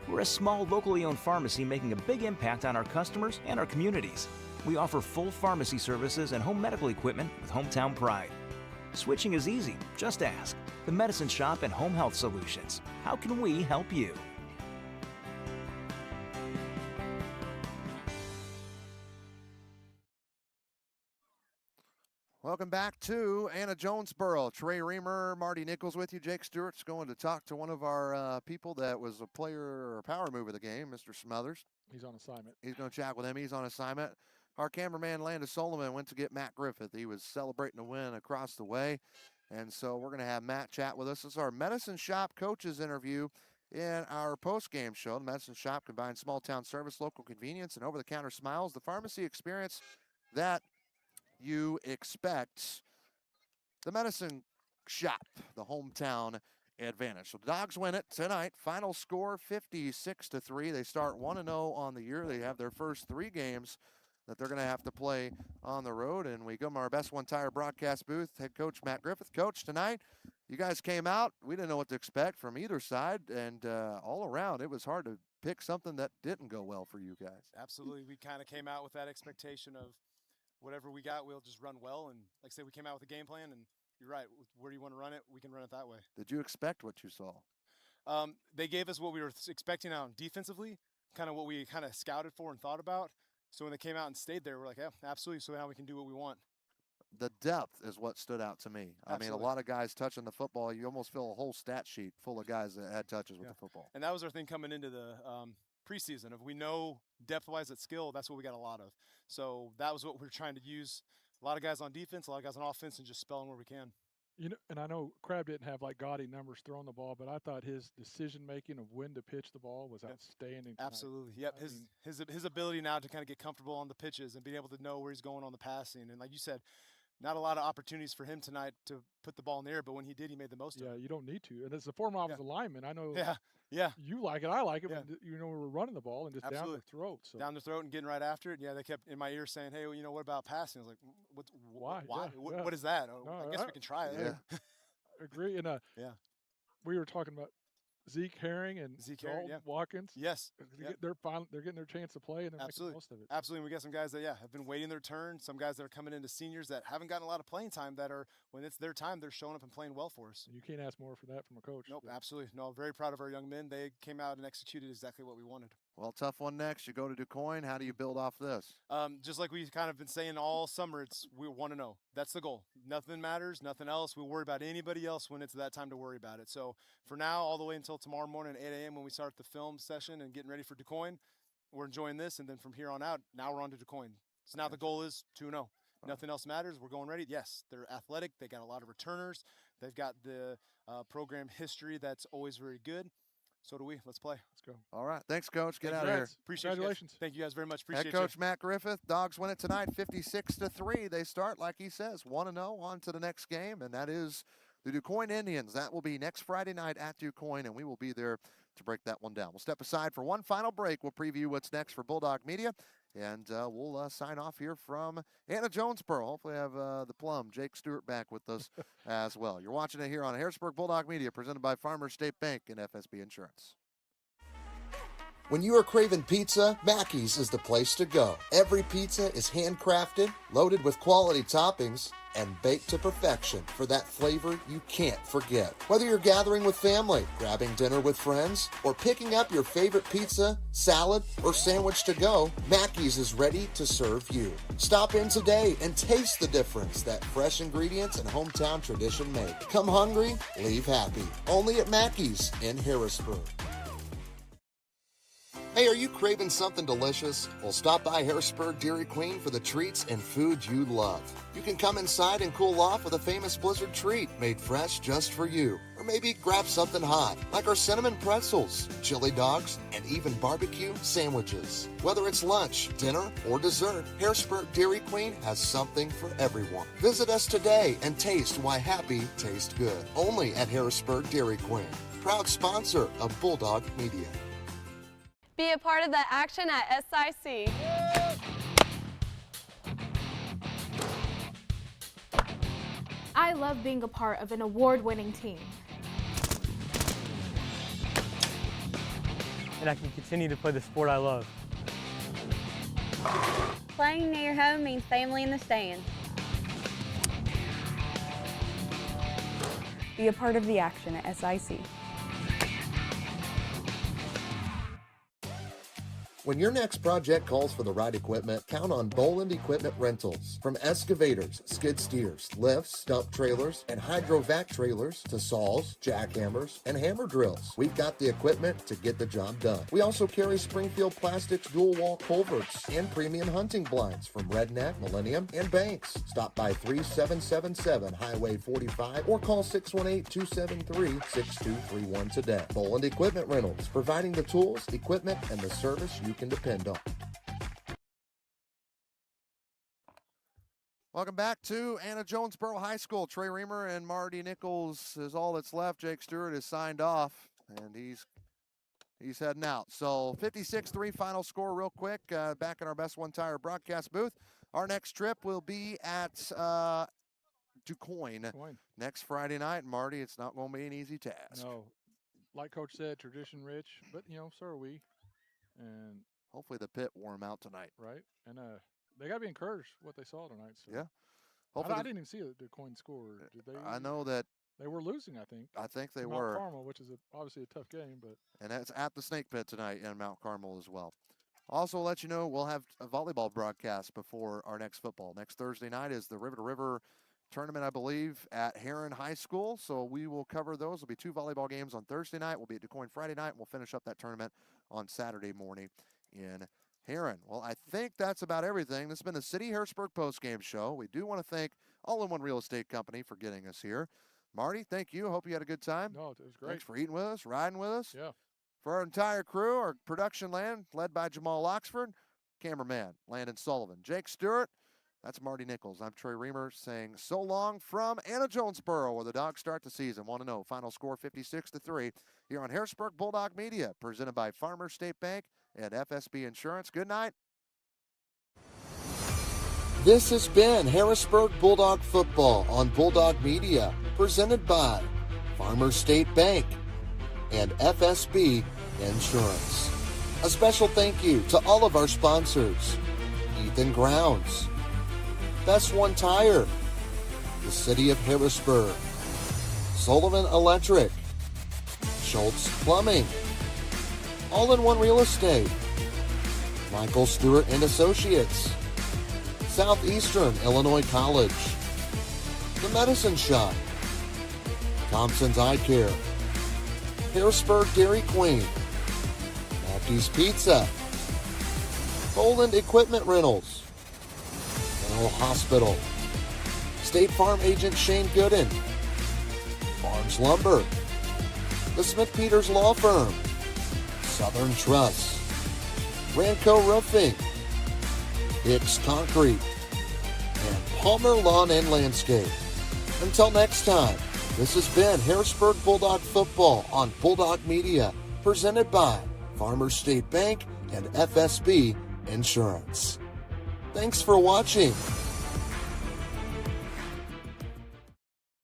We're a small, locally owned pharmacy making a big impact on our customers and our communities. We offer full pharmacy services and home medical equipment with hometown pride. Switching is easy, just ask. The Medicine Shop and Home Health Solutions. How can we help you? Welcome back to Anna Jonesboro. Trey Reamer, Marty Nichols with you. Jake Stewart's going to talk to one of our people that was a player or power move of the game, Mr. Smothers. He's on assignment. He's going to chat with him. He's on assignment. Our cameraman, Landis Solomon, went to get Matt Griffith. He was celebrating a win across the way. And so we're going to have Matt chat with us. This is our Medicine Shop coaches interview in our post-game show. The Medicine Shop combines small-town service, local convenience, and over-the-counter smiles. The pharmacy experience that you expect. The Medicine Shop, the hometown advantage. So the Dogs win it tonight. Final score 56-3. They start 1-0 on the year. They have their first 3 games that they're going to have to play on the road. And we go to our Best One Tire broadcast booth, head coach Matt Griffith. Coach, tonight you guys came out. We didn't know what to expect from either side, and all around it was hard to pick something that didn't go well for you guys. Absolutely. We kind of came out with that expectation of whatever we got, we'll just run well. And like I said, we came out with a game plan, and you're right. Where do you want to run it? We can run it that way. Did you expect what you saw? They gave us what we were expecting out defensively, kind of what we kind of scouted for and thought about. So when they came out and stayed there, we're like, yeah, absolutely. So now we can do what we want. The depth is what stood out to me. Absolutely. I mean, a lot of guys touching the football. You almost feel a whole stat sheet full of guys that had touches with the football. And that was our thing coming into the preseason. If we know depth-wise at skill, that's what we got a lot of. So that was what we're trying to use. A lot of guys on defense, a lot of guys on offense, and just spelling where we can. You know, and I know Crab didn't have like gaudy numbers throwing the ball, but I thought his decision making of when to pitch the ball was outstanding tonight. Absolutely. Yep. His ability now to kind of get comfortable on the pitches and being able to know where he's going on the passing. And like you said, not a lot of opportunities for him tonight to put the ball in the air, but when he did, he made the most of it. Yeah, you don't need to. And as a former offensive lineman, I know Yeah. you like it, I like it, but you know, we were running the ball and just down their throat. So. Down their throat and getting right after it. Yeah, they kept in my ear saying, hey, well, you know, what about passing? I was like, why? What is that? No, I guess we can try it. Yeah. Agree. And we were talking about Zeke Herring and Dalton Watkins. Yes. They're getting their chance to play, and they're making the most of it. Absolutely. We got some guys that, have been waiting their turn. Some guys that are coming into seniors that haven't gotten a lot of playing time that are, when it's their time, they're showing up and playing well for us. And you can't ask more for that from a coach. Nope, absolutely. No, very proud of our young men. They came out and executed exactly what we wanted. Well, tough one next. You go to DuQuoin. How do you build off this? Just like we've kind of been saying all summer, we want to know. That's the goal. Nothing matters, nothing else. We worry about anybody else when it's that time to worry about it. So for now, all the way until tomorrow morning at 8 a.m. when we start the film session and getting ready for DuQuoin, we're enjoying this. And then from here on out, now we're on to DuQuoin. So now the goal is 2-0. Nothing else matters. We're going ready. Yes, they're athletic. They got a lot of returners. They've got the program history that's always very good. So do we. Let's play. Let's go. All right. Thanks, Coach. Get out of here. Appreciate Congratulations. Thank you guys very much. Appreciate Head Coach Matt Griffith. Dogs win it tonight 56-3. They start, like he says, 1-0 on to the next game, and that is the DuQuoin Indians. That will be next Friday night at DuQuoin, and we will be there to break that one down. We'll step aside for one final break. We'll preview what's next for Bulldog Media, and we'll sign off here from Anna Jonesboro. Hopefully have the plum, Jake Stewart, back with us as well. You're watching it here on Harrisburg Bulldog Media, presented by Farmers State Bank and FSB Insurance. When you are craving pizza, Mackey's is the place to go. Every pizza is handcrafted, loaded with quality toppings, and baked to perfection for that flavor you can't forget. Whether you're gathering with family, grabbing dinner with friends, or picking up your favorite pizza, salad, or sandwich to go, Mackey's is ready to serve you. Stop in today and taste the difference that fresh ingredients and hometown tradition make. Come hungry, leave happy. Only at Mackey's in Harrisburg. Hey, are you craving something delicious? Well, stop by Harrisburg Dairy Queen for the treats and food you love. You can come inside and cool off with a famous blizzard treat made fresh just for you. Or maybe grab something hot, like our cinnamon pretzels, chili dogs, and even barbecue sandwiches. Whether it's lunch, dinner, or dessert, Harrisburg Dairy Queen has something for everyone. Visit us today and taste why happy tastes good. Only at Harrisburg Dairy Queen. Proud sponsor of Bulldog Media. Be a part of the action at SIC. I love being a part of an award-winning team. And I can continue to play the sport I love. Playing near home means family in the stands. Be a part of the action at SIC. When your next project calls for the right equipment, count on Boland Equipment Rentals. From excavators, skid steers, lifts, dump trailers, and hydrovac trailers to saws, jackhammers, and hammer drills, we've got the equipment to get the job done. We also carry Springfield Plastics dual-wall culverts and premium hunting blinds from Redneck, Millennium, and Banks. Stop by 3777 Highway 45 or call 618-273-6231 today. Boland Equipment Rentals, providing the tools, equipment, and the service you can depend on. Welcome back to Anna Jonesboro High School. Trey Reamer and Marty Nichols is all that's left. Jake Stewart is signed off, and he's he's heading out. So 56-3 final score real quick. Back in our Best One Tire broadcast booth. Our next trip will be at DuQuoin next Friday night. Marty, it's not going to be an easy task. No, like Coach said, tradition rich, but, so are we. And hopefully the pit wore them out tonight. Right. And they got to be encouraged what they saw tonight. So. Yeah. I didn't even see the coin score. Did they? I know that they were losing. I think they Mount were. Carmel, which is obviously a tough game, but and that's at the Snake Pit tonight in Mount Carmel as well. Also, let you know we'll have a volleyball broadcast before our next football. Next Thursday night is the River to River tournament, I believe, at Heron High School. So we will cover those. There'll be 2 volleyball games on Thursday night. We'll be at DuQuoin Friday night. And we'll finish up that tournament on Saturday morning in Heron. Well, I think that's about everything. This has been the City Harrisburg postgame show. We do want to thank All-in-One Real Estate Company for getting us here. Marty, thank you. Hope you had a good time. No, it was great. Thanks for eating with us, riding with us. Yeah. For our entire crew, our production land, led by Jamal Oxford, cameraman Landon Sullivan, Jake Stewart, that's Marty Nichols. I'm Trey Reamer saying so long from Anna Jonesboro, where the Dogs start the season. Want to know, final score 56-3 here on Harrisburg Bulldog Media, presented by Farmers State Bank and FSB Insurance. Good night. This has been Harrisburg Bulldog Football on Bulldog Media, presented by Farmers State Bank and FSB Insurance. A special thank you to all of our sponsors: Ethan Grounds, Best One Tire, the City of Harrisburg, Sullivan Electric, Schultz Plumbing, All-in-One Real Estate, Michael Stewart and Associates, Southeastern Illinois College, The Medicine Shop, Thompson's Eye Care, Harrisburg Dairy Queen, Mackey's Pizza, Boland Equipment Rentals, General Hospital, State Farm Agent Shane Gooden, Barnes Lumber, the Smith Peters Law Firm, Southern Trust, Ranco Roofing, Hicks Concrete, and Palmer Lawn and Landscape. Until next time, this has been Harrisburg Bulldog Football on Bulldog Media, presented by Farmers State Bank and FSB Insurance. Thanks for watching.